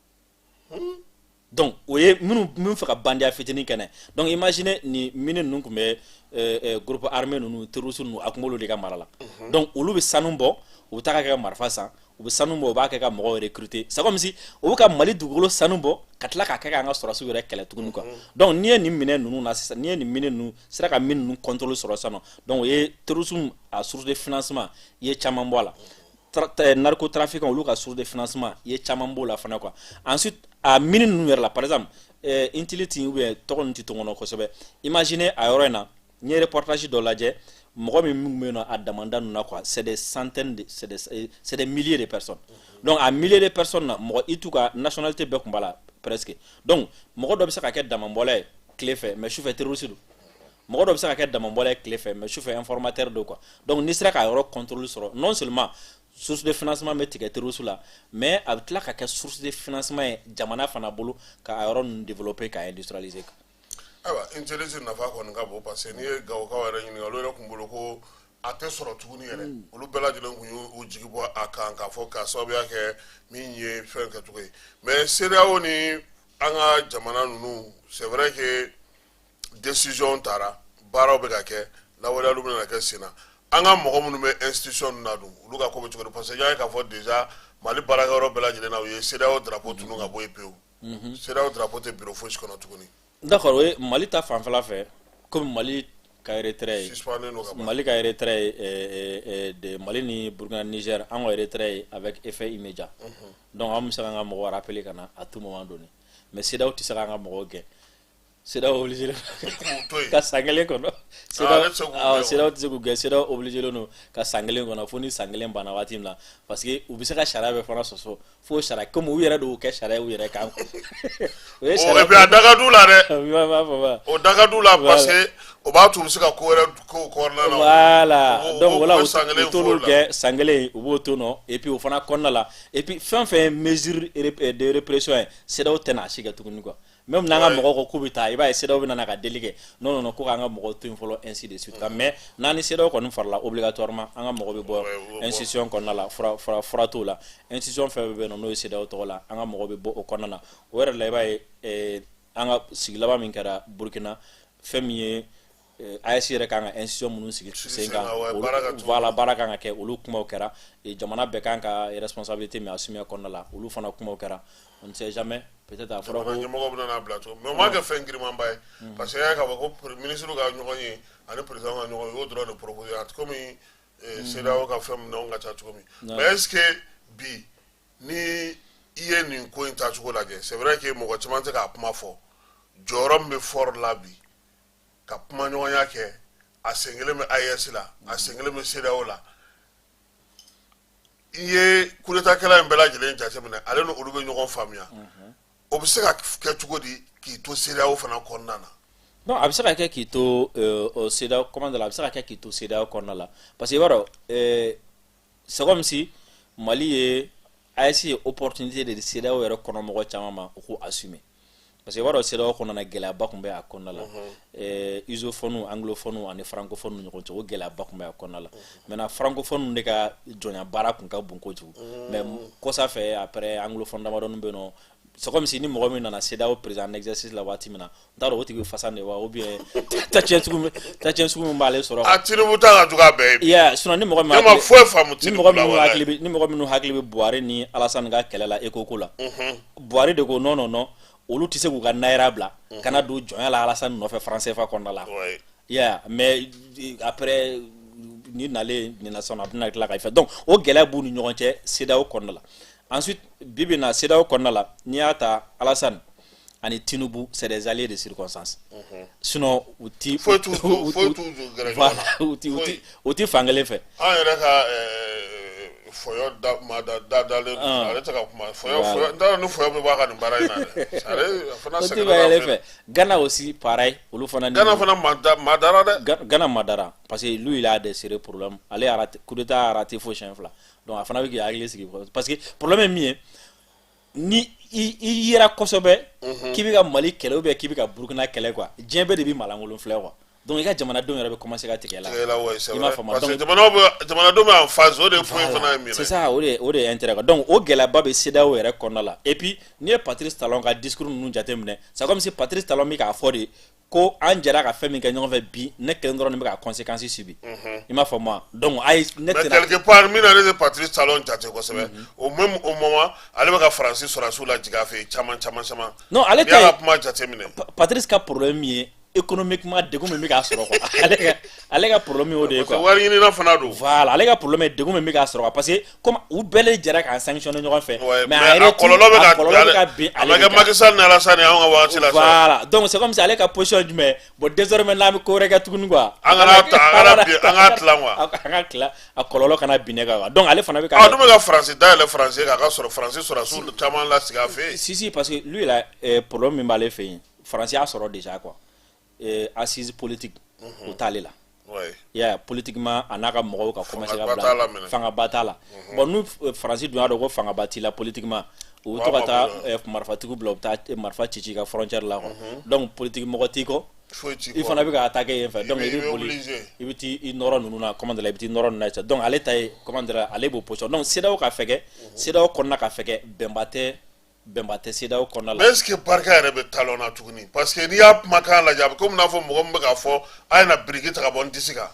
donc o ye minnu fɛ ka bandiya fitinin kɛnɛ donc imagine ni mini ninnu tun bɛ groupe armé ninnu terroriste ninnu a tun b'olu de ka mara la donc olu bɛ sanu bɔ u bɛ taga kɛ ka marifa san u bɛ sanu bɔ u b'a kɛ ka mɔgɔw recruter c'est comme si u bɛ ka Mali dugukolo sanu bɔ ka tila k'a kɛ k'an ka sɔrɔdasiw yɛrɛ kɛlɛ tuguni quoi donc n'i ye nin minɛ ninnu na sisan n'i ye nin minɛ ninnu sera ka min ninnu contrôle sɔrɔ sisan nɔ donc o ye terrorisme a source de financement i ye caman bɔ a la narcotrafiquants olu ka source de financement i ye caman b'o la fana quoi ensuite a mini ninnu yɛrɛ la par exemple intiliti ou bien tɔgɔ ninnu tɛ to kɔnɔ kosɛbɛ imagine a yɔrɔ in na n ye reportage dɔ lajɛ mɔgɔ min bɛ yen nɔ a damanda ninnu na quoi c'est des centaines de c'est des milliers de personnes donc a milliers de personnes na mɔgɔ i t'u ka nationalité bɛɛ tun b'a la presque donc mɔgɔ dɔ bɛ se ka kɛ damabɔla ye tile fɛ mais sufɛ terroriste don mɔgɔ dɔ bɛ se ka kɛ damabɔla ye tile fɛ mais sufɛ informateur don quoi donc n'i sera ka yɔrɔ contrôle sɔrɔ non seulement source de financement bɛ tigɛ terroriste la mais a bɛ tila ka kɛ source de financement ye jamana fana bolo ka a yɔrɔ ninnu développer ka industrialiser. Ayiwa intelligence nafa kɔni ka bon parce que n'i ye Gawokaw yɛrɛ ɲininka olu yɛrɛ tun bolo ko a tɛ sɔrɔ tuguni yɛrɛ olu bɛɛ lajɛlen tun y'u jigi bɔ a kan k'a fɔ k'a sababuya kɛ min ye fɛn kɛcogo ye mais CEDEAO ni an ka jamana ninnu c'est vrai que décision taara baaraw bɛ ka kɛ lawaleyaliw bɛna kɛ sen na an ka mɔgɔ minnu bɛ institution ninnu na dun olu ka ko bɛ cogo di parce que n y'a ye k'a fɔ déjà Mali baarakɛyɔrɔ bɛɛ lajɛlen na u ye CEDEAO drapeau tunun ka bɔ yen pewu CEDEAO drapeau tɛ bureau fosi kɔnɔ tuguni. D'accord o ye Mali ta fanfɛla fɛ comme Mali ka retrait Mali ka retrait de Mali ni Burkina Niger an ka retrait avec effet immédiat donc an bɛ se k'an ka mɔgɔw rappeler ka na à tout moment donné mais CEDEAO tɛ se k'an ka mɔgɔw gɛn CEDEAO obligé ka san kelen kɔnɔ CEDEAO tɛ se k'u gɛn CEDEAO obligé don ka san kelen kɔnɔ fo ni san kelen banna waati min na parce que u bɛ se ka sariya bɛɛ fana sɔsɔ fo sariya comme u yɛrɛ de y'u kɛ sariya u yɛrɛ kan. O ye sariya. Et puis a daga d'u la dɛ. O daga d'u la parce que o b'a to u bɛ se ka ko wɛrɛ ko kɔnɔna na voilà donc voilà o t'olu kɛ san kelen u b'o to nɔ et puis o fana kɔnɔna la et puis fɛn fɛn mesure de répression ye CEDEAO tɛna a si kɛ tuguni quoi même n'an ka mɔgɔw ko k'u bɛ taa i b'a ye CEDEAO bɛ na ka deli kɛ non non ko k'an ka mɔgɔw to yen fɔlɔ ainsi de suite mais n'an ni CEDEAO kɔni farala obligatoirement an ka mɔgɔw bɛ bɔ institution kɔnɔna la fura t'o la institution fɛn fɛn bɛ yen nɔ n'o ye CEDEAO tɔgɔ la an ka mɔgɔw bɛ bɔ o kɔnɔna na o yɛrɛ la i b'a ye an ka sigi laban min kɛra Burkina fɛn min ye AES yɛrɛ kan ka institution minnu sigi sen kan voilà baara kan ka kɛ olu kumaw kɛra jamana bɛɛ kan ka responsabilité min assumer kɔnɔna la olu fana kumaw kɛra on ne sait jamais peut-être a fɔra ko ɲɛmɔgɔ bɛna n'a bila cogo mais o ma kɛ fɛn girimanba ye parce que y'a k'a fɔ ko ministre ka ɲɔgɔn ye ani président ka ɲɔgɔn ye o y'o dɔrɔn de proposer a komi CEDEAO ka fɛn minnu ka ca cogo min mais est-ce que bi ni i ye nin ko in ta cogo lajɛ c'est vrai que mɔgɔ caman tɛ k'a kuma fɔ jɔyɔrɔ min bɛ fort la bi ka kuma ɲɔgɔnya kɛ a sen kelen bɛ AES la a sen kelen bɛ CEDEAO la i ye coup d'état kɛla in bɛɛ lajɛlen jateminɛ ale ni olu bɛ ɲɔgɔn faamuya o bɛ se ka kɛ cogo di k'i to CEDEAO fana kɔnɔna na non a bɛ se ka kɛ k'i to CEDEAO commande la a bɛ se ka kɛ k'i to CEDEAO kɔnɔna la parce que i b'a dɔn c'est comme si Mali ye AES ye opportunité de CEDEAO yɛrɛ kɔnɔmɔgɔ caman ma u k'u assumer parce que i b'a dɔn CEDEAO kɔnɔna gɛlɛyaba tun bɛ a kɔnɔna la isophone anglophone ani francophone ni ɲɔgɔn cɛ o gɛlɛyaba tun bɛ a kɔnɔna la maintenant francophone de ka jɔnya baara tun ka bon kojugu mais kɔsa fɛ après anglophone damadɔni bɛ yen nɔ c'est comme si ni mɔgɔ min nana CEDEAO président en exercice la waati min na n t'a dɔn o tigi bɛ fasa de wa ou bien tatiɲɛ sugu min b'ale sɔrɔ a Tinubu ta ka jugu a bɛɛ ye yeah sinon ni mɔgɔ min ma foyi faamu Tinubu la ni mɔgɔ minnu hakili bɛ Buhari ni Alassane ka kɛlɛ la ECO ko la Buhari de ko non non non olu tɛ se k'u ka naira bila kana don jɔnya la Alassane nɔfɛ franc CFA kɔnɔna la yeah mais après ni nalen nin na sɔn a bɛna tila ka fɛ donc o gɛlɛya b'u ni ɲɔgɔn cɛ CEDEAO kɔnɔna la ensuite bibi na CEDEAO kɔnɔna la n'i y'a ta Alassane ani Tinubu c'est des alliés de circonstance sinon u ti u ti fankelen fɛ an yɛrɛ ka fɔyɔ dalen ale tɛ ka kuma fɔyɔ n t'a dɔn ni fɔyɔ bɛ bɔ a ka nin baara in na dɛ ale fana sɛgɛnna fɛ Ghana aussi pareil olu fana Ghana fana madara dɛ Ghana madara parce que lui il a des sérieux problèmes ale coup d'état a raté fo siɲɛ fila donc a fana bɛ k'i hakili sigi parce que problème ye min ye ni i yera kosɛbɛ k'i bɛ ka Mali kɛlɛ ou bien k'i bɛ ka Burkina kɛlɛ quoi diɲɛ bɛɛ de bɛ malankolon filɛ quoi donc i ka jamanadenw yɛrɛ bɛ commencer ka tigɛ la i m'a faamu parce que jamanadenw bɛ en phase o de ye point fana ye min c'est ça o de ye intérêt quoi donc o gɛlɛyaba bɛ CEDEAO yɛrɛ kɔnɔna la et puis n'i ye Patrice Talon ka discours ninnu jateminɛ c'est comme si Patrice Talon bɛ k'a fɔ de ko an jɛra ka fɛn min kɛ ɲɔgɔn fɛ bi ne kelen dɔrɔn de bɛ ka conséquence subi i m'a faamu wa donc ayi ne tɛna mais quelque part min na ne tɛ Patrice Talon jate kosɛbɛ au même au moment ale bɛ ka Faransi sɔrɔdasiw lajigin a fɛ caman non ale tɛ n'i y'a ka kuma jateminɛ Patrice ka problème min ye économiquement degun min bɛ k'a sɔrɔ quoi ale ka problème o de ye quoi wari ɲinina fana don voilà ale ka problème ye degun min bɛ k'a sɔrɔ quoi parce que comme u bɛɛ de jɛra k'an sanctionner ɲɔgɔn fɛ mais a kɔlɔlɔ bɛ ka bin ale kan a bɛ kɛ Macky Sall ni Alassane anw ka waati la voilà donc c'est comme si ale ka position jumɛn bon désormais n'an bɛ ko wɛrɛ kɛ tuguni quoi an ka tilan quoi an ka tilan a kɔlɔlɔ kana bin ne kan quoi donc ale fana bɛ ka dun bɛ ka Faransi dayɛlɛ Faransi k'a ka sɔrɔ Faransi sɔrɔdasiw caman lasigi a fɛ si parce que lui là problème min b'ale fɛ yen Faransi y'a sɔrɔ déjà quoi assise politique o t'ale la yeah politiquement a n'a ka mɔgɔw ka commencer ka bila fangaba t'a la bon n'u Faransi dun y'a dɔn ko fangaba t'i la politiquement u bɛ to ka taa marifatigiw bila u bɛ taa marifa ci ka frontière la quoi donc politique mɔgɔ t'i kɔ i fana bɛ ka attaquer yen fɛ donc i bɛ boli i bɛ t'i nɔrɔ ninnu na comment dire i bɛ t'i nɔrɔ ninnu na sisan donc ale ta ye comment dire ale b'o position donc CEDEAO ka fɛkɛ CEDEAO kɔnɔna ka fɛkɛ bɛnba tɛ CEDEAO kɔnɔna la mais est-ce que barika yɛrɛ bɛ Talon na tuguni parce que n'i y'a kumakan lajɛ a bɛ komi n'a fɔ mɔgɔ min bɛ k'a fɔ a ye na biriki ta ka bɔ n disi kan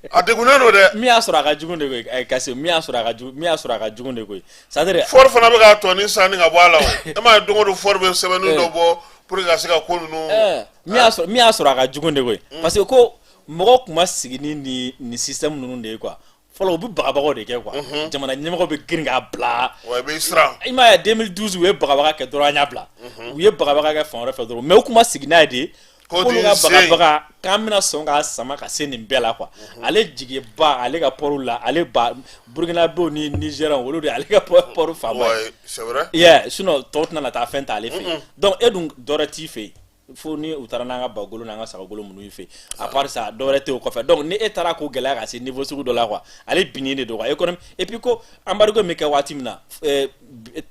a degunnen don dɛ min y'a sɔrɔ a ka jugu de koyi kasi min y'a sɔrɔ a ka jugu de koyi c'est à dire fɔri fana bɛ k'a tɔni sanni ka bɔ a la o e m'a ye don o don fɔri bɛ sɛbɛnni dɔ bɔ pour que ka se ka ko ninnu min y'a sɔrɔ a ka jugu de koyi parce que ko mɔgɔ tun ma sigi ni système ninnu de ye quoi fɔlɔ u bɛ bagabagaw de kɛ quoi jamana ɲɛmɔgɔ bɛ girin k'a bila wa i bɛ siran i m'a ye 2012 u ye bagabaga kɛ dɔrɔn an y'a bila u ye bagabaga kɛ fan wɛrɛ fɛ dɔrɔn mais u tun ma sigi n'a ye de k'olu ka bagabaga k'an bɛna sɔn k'a sama ka se nin bɛɛ la quoi ale jigiba ale ka port la ale ba burkinabɛw ni nigériens olu de ale ka port fanba c'est vrai yeah sinon tɔw tɛna na taa fɛn ta ale fɛ yen donc e dun dɔ wɛrɛ t'i fɛ yen fo ni u taara n'an ka bagolo n'an ka sagagolo minnu fɛ à part ça dɔwɛrɛ tɛ o kɔfɛ donc ni e taara ko gɛlɛya ka se niveau sugu dɔ la quoi ale binnen de don quoi économie et puis ko embargo min kɛ waati min na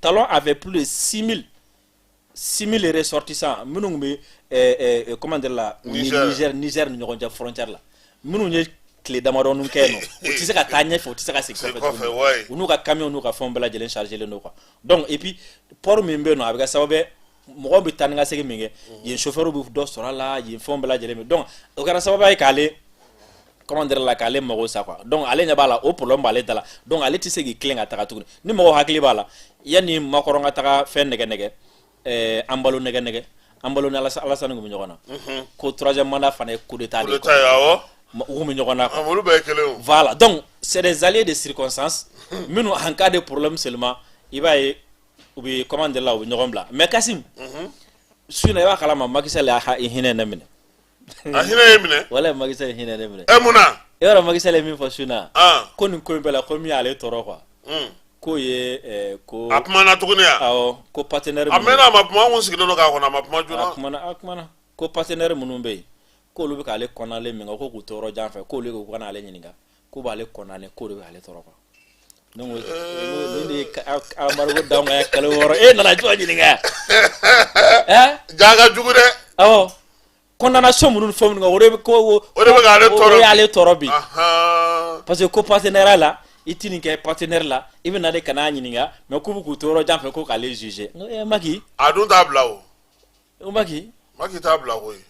Talon avait plus de 6000 ressortissants minnu bɛ comment dire la Niger ni ɲɔgɔn cɛ frontière la minnu ye tile damadɔnin kɛ yen nɔ u tɛ se ka taa ɲɛfɛ u tɛ se ka segin kɔfɛ u n'u ka camion n'u ka fɛnw bɛɛ lajɛlen chargelen don quoi donc et puis port min bɛ yen nɔ a bɛ kɛ sababu ye mɔgɔw bɛ taa ni ka segin min kɛ yen chauffeur bɛ dɔ sɔrɔ a la yen fɛnw bɛɛ lajɛlen bɛ donc o kɛra sababu ye k'ale comment dire la k'ale mago sa quoi donc ale ɲɛ b'a la o problème b'ale da la donc ale tɛ se k'i tilen ka taga tuguni ni mɔgɔw hakili b'a la yanni Macron ka taga fɛn nɛgɛ an balo nɛgɛ an balo ni Alassane kun bɛ ɲɔgɔn na ko troisième mandat fana ye coup d'état de ye u bɛ ɲɔgɔn na quoi voilà donc c'est des alliés de circonstance minnu en cas de problème seulement i b'a ye u bɛ comment dire la u bɛ ɲɔgɔn bila mais Kasim su na i b'a kalama Macky Sall y'a hinɛ ne minɛ a hinɛ ye minɛ wala Macky Sall hinɛ ne minɛ munna e yɔrɔ Macky Sall ye min fɔ su na ko nin ko in bɛɛ la ko min y'ale tɔɔrɔ quoi ko ye ko a kumana tuguni ya awɔ ko partenaire a mɛnna a ma kuma mun sigilen don k'a kɔnɔ a ma kuma joona a kumana ko partenaire minnu bɛ yen k'olu bɛ k'ale kɔnɔnalen min kan ko k'u tɔɔrɔ jan fɛ k'olu ko kana ale ɲininka ko b'ale kɔnɔnalen k'o de bɛ ale tɔɔrɔ quoi donc nin de ye embargo d'anw ka kalo 6 nana jɔn ɲininka jaa ka jugu dɛ awɔ condamnation minnu fɛn minnu kan o de bɛ k'ale tɔɔrɔ o y'ale tɔɔrɔ bi parce que ko partenaire la i tɛ nin kɛ partenaire la i bɛ na de kana ɲininka mais k'u bɛ k'u tɔɔrɔ jan fɛ ko k'ale juger Macky a dun t'a bila o Macky t'a bila koyi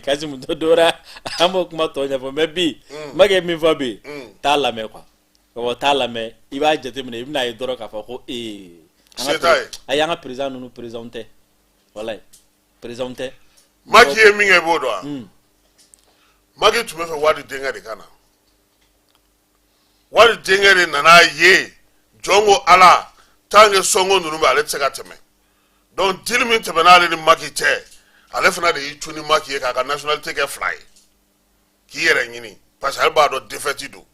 Kasim dɔ dɔwɛrɛ an b'o kuma tɔ ɲɛfɔ mais bi Macky ye min fɔ bi t'a lamɛn quoi t'a lamɛn i b'a jateminɛ i bɛna ye dɔrɔn k'a fɔ ko ayi an ka président ninnu président tɛ walayi président tɛ Macky ye min kɛ i b'o dɔn wa Macky tun bɛ fɛ Wadi denkɛ de ka na Wadi denkɛ de nana ye jɔn ko Ala tant que Sonko ninnu bɛ ale tɛ se ka tɛmɛ donc deal min tɛmɛna ale ni Macky cɛ ale fana de y'i cun ni Macky ye k'a ka nationalité kɛ 2 ye k'i yɛrɛ ɲini parce que ale b'a dɔn défaite don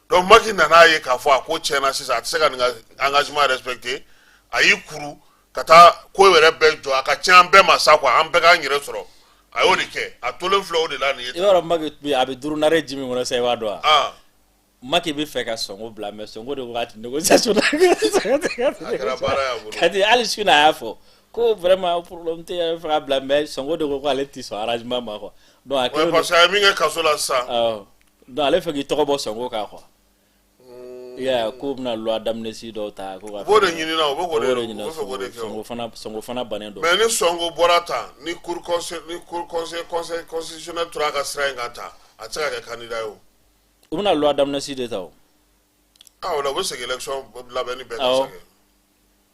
donc Macky nana ye k'a fɔ a ko tiɲɛna sisan a tɛ se ka nin ka engagement respecter a y'i kuru ka taa ko yɛrɛ bɛɛ jɔ a ka ca an bɛɛ ma sa quoi an bɛɛ k'an yɛrɛ sɔrɔ a y'o de kɛ a tolen filɛ o de la nin ye. i b'a dɔn Macky a bɛ durunare ji min kɔnɔ sa i b'a dɔn wa. Macky bɛ fɛ ka Sonko bila mais Sonko de ko k'a tɛ négociation na. a kɛra baara y'a bolo. Kati hali sini a y'a fɔ ko vraiment problème tɛ a bɛ fɛ ka bila mais Sonko de ko k'ale tɛ sɔn arrangement ma quoi. donc a kɛlen parce que a ye min kɛ kaso la sisan. donc ale fɛ k'i tɔgɔ bɔ Sonko kan quoi. Yeah, ko bɛna loi d'amnistie dɔw ta ko ka. U b'o de ɲini na u bɛ k'o de kɛ o. Sonko fana bannen don. mais ni Sonko bɔra tan ni cour constitutionnel tora a ka sira in kan tan a tɛ se ka kɛ candidat ye o. U bɛna loi d'amnistie de ta o. o la u bɛ segin élection labɛnni bɛɛ ka segin.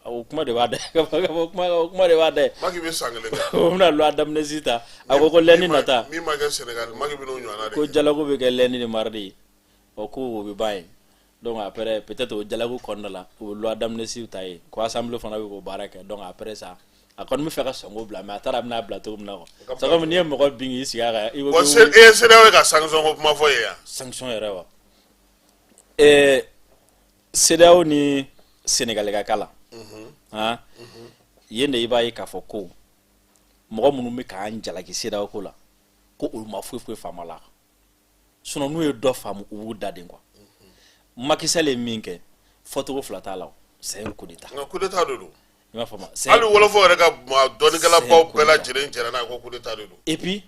o kuma de b'a da kuma de b'a da Macky bɛ san kelen kɛ. o bɛna loi d'amnistie ta a ko lundi nata. min ma kɛ Sénégal Macky bɛ n'o ɲɔgɔnna de kɛ. ko dialogue bɛ kɛ lundi ni mardi ko o bɛ ban yen. donc après peut-être o dialogue kɔnɔna la o loi d'amnistie ta ye ko assemblée fana bɛ k'o baara kɛ donc après ça a kɔni bɛ fɛ ka Sonko bila mais a taara a bɛna bila cogo min na quoi. c'est comme n'i ye mɔgɔ bin k'i sigi a kan. e ye CEDEAO ye ka sanction ko kuma fɔ ye yan. sanction yɛrɛ wa. CEDEAO ni Sénégal ka kala. yen de i b'a ye k'a fɔ ko mɔgɔ minnu bɛ k'an jalaki CEDEAO ko la ko olu ma foyi foyi faamu a la sinon n'u ye dɔ faamu u b'u daden quoi. Macky Sall ye min kɛ fɔcogo fila t'a la c'est un coup d'état. nka coup d'état de don. i m'a faamu. hali wolofɔ yɛrɛ ka dɔnnikɛlabaw bɛɛ lajɛlen jɛra n'a ye ko coup d'état de don. et puis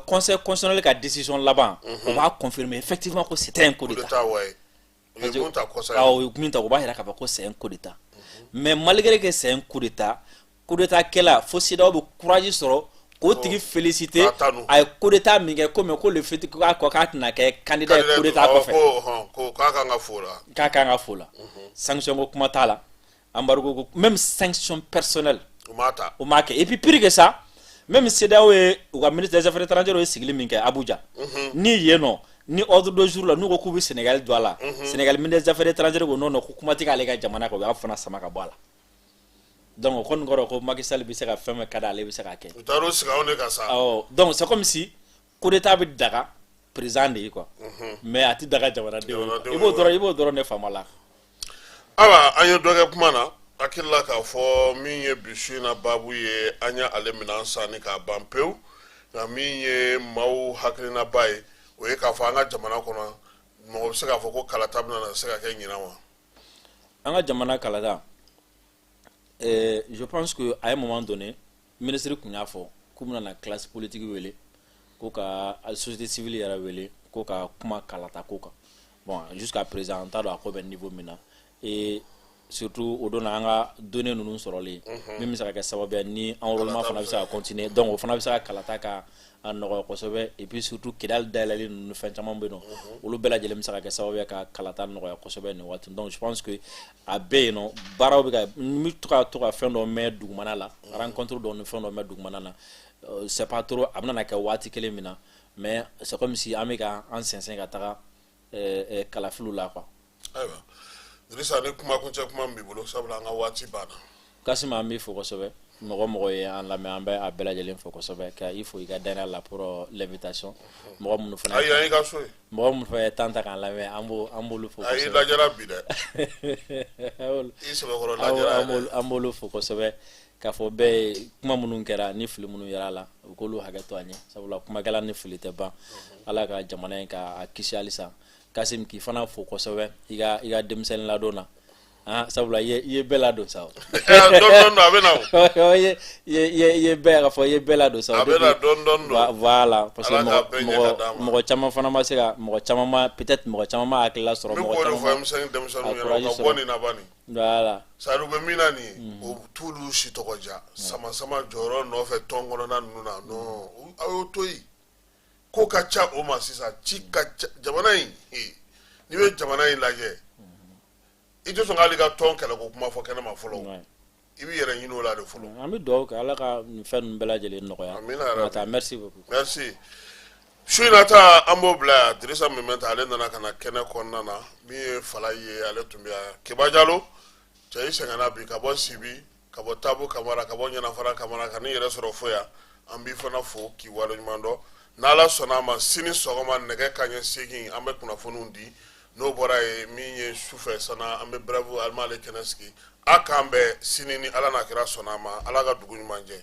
conseil constitutionnel ka décision laban o b'a confirmer effectivement ko c'était un coup d'état. coup d'état ouais. u ye mun ta kɔsa ye. u ye mun ta o b'a yira k'a fɔ ko c'est un coup d'état. mais malgré que c'est un coup d'état kɛla fo CEDEAO bɛ courage sɔrɔ k'o tigi féliciter a ye coup d'état min kɛ komi ko le fait k'a tɛna kɛ candidat ye coup d'état kɔfɛ. ko k'a kan ka fo la. k'a kan ka fo la. sanction ko kuma t'a la embargo ko même sanction personnelle. u m'a kɛ et puis pire que ça même CEDEAO ye u ka ministre des affaires étrangères ye sigili min kɛ Abuja. ni yen nɔ ni ordre de jour la n'u ko k'u bɛ Sénégal don a la. Sénégal ministre des affaires étrangères ko non ko kuma tɛ k'ale ka jamana kan u y'a fana sama ka bɔ a la. donc o kɔni kɔrɔ ko Macky Sall bɛ se ka fɛn fɛn ka d'ale bɛ se k'a kɛ. u taar'o sigi anw de kan sa. donc c'est comme si coup d'état bɛ daga président de ye quoi. mais a tɛ daga jamanadenw ye. i b'o dɔrɔn de faamu a la. ayiwa an ye dɔ kɛ kuma na akilla k'a fɔ min ye bi su in na baabu ye an ye ale minɛn sanni k'a ban pewu nka min ye maaw hakilinaba ye o ye k'a fɔ an ka jamana kɔnɔ mɔgɔ bɛ se k'a fɔ ko kalata bɛna se ka kɛ ɲinan wa. an ka jamana kalata je pense que à un moment donné ministre kun y'a fɔ k'u bɛna na classe politique wele ko ka société civile yɛrɛ wele ko ka kuma kalata ko kan bon jusqu'à présent an t'a dɔn a ko bɛ niveau min na et surtout o don na an ka données ninnu sɔrɔlen min bɛ se ka kɛ sababu ye ni enrôlement fana bɛ se ka continuer donc o fana bɛ se ka kalata ka a nɔgɔya kosɛbɛ et puis surtout kidali dayɛlɛli ninnu fɛn caman bɛ yen nɔ olu bɛɛ lajɛlen bɛ se ka kɛ sababu ye ka kalata nɔgɔya kosɛbɛ nin waati donc je pense que a bɛɛ yen nɔ baaraw bɛ ka n bɛ to ka fɛn dɔ mɛn dugumana la rencontre dɔ ni fɛn dɔ mɛn dugumana na c'est pas trop a bɛna na kɛ waati kelen min na mais c'est comme si an bɛ ka an sɛnsɛn ka taga kalafiliw la quoi. ayiwa Dirisa ni kuma kuncɛ kuma min b'i bolo sabula an ka waati banna. Kasima an b'i fo kosɛbɛ mɔgɔ mɔgɔ ye an lamɛn an bɛ a bɛɛ lajɛlen fo kosɛbɛ ka i fo i ka danaya la pour l'invitation mɔgɔ minnu fana ayi an y'i ka so ye mɔgɔ minnu fana ye temps ta k'an lamɛn an b'olu fo kosɛbɛ ayi lajɛra bi dɛ i sɛbɛkɔrɔ lajɛra dɛ an b'olu fo kosɛbɛ k'a fɔ bɛɛ ye kuma minnu kɛra ni fili minnu yera a la u k'olu hakɛ to an ye sabula kumakɛla ni fili tɛ ban ala ka jamana in k'a kisi halisa Kasim k'i fana fo kosɛbɛ i ka denmisɛnnin ladon na sabula i ye bɛɛ ladon sa dɔn a bɛ na o i ye bɛɛ ka fɔ i ye bɛɛ ladon sa a bɛ na dɔn voilà parce que mɔgɔ caman fana ma se ka mɔgɔ caman ma peut-être mɔgɔ caman ma hakilila sɔrɔ mɔgɔ caman ma denmisɛnninw ɲɛna ka bɔ nin na bani voilà sari u bɛ min na nin o t'olu si tɔgɔ ja sama jɔyɔrɔ nɔfɛ tɔn kɔnɔna ninnu na non aw y'o to yen ko ka ca o ma sisan ci ka ca jamana in n'i bɛ jamana in lajɛ i tɛ sɔn k'ale ka tɔn kɛlɛ ko kuma fɔ kɛnɛma fɔlɔ i b'i yɛrɛ ɲini o la de fɔlɔ an bɛ dugawu kɛ ala ka nin fɛn ninnu bɛɛ lajɛlen nɔgɔya amina yarabi merci beaucoup merci su in na ta an b'o bila yan Dirisa Mɛmɛnta ale nana ka na kɛnɛ kɔnɔna na min ye Fala ye ale tun bɛ yan Keba Jalo cɛ i sɛgɛnna bi ka bɔ Sibi ka bɔ Tabo Kamara ka bɔ Ɲanafara Kamara ka n'i yɛrɛ sɔrɔ fo yan an b'i fana fo k'i waleɲuman dɔn n'Ala sɔnna a ma sini sɔgɔma nɛgɛ kanɲɛ 8 an bɛ kunnafoniw di n'o bɔra ye min ye sufɛ sana an bɛ brève alima ale kɛnɛ sigi a k'an bɛn sini ni Ala n'a kira sɔnna a ma Ala ka dugu ɲuman jɛ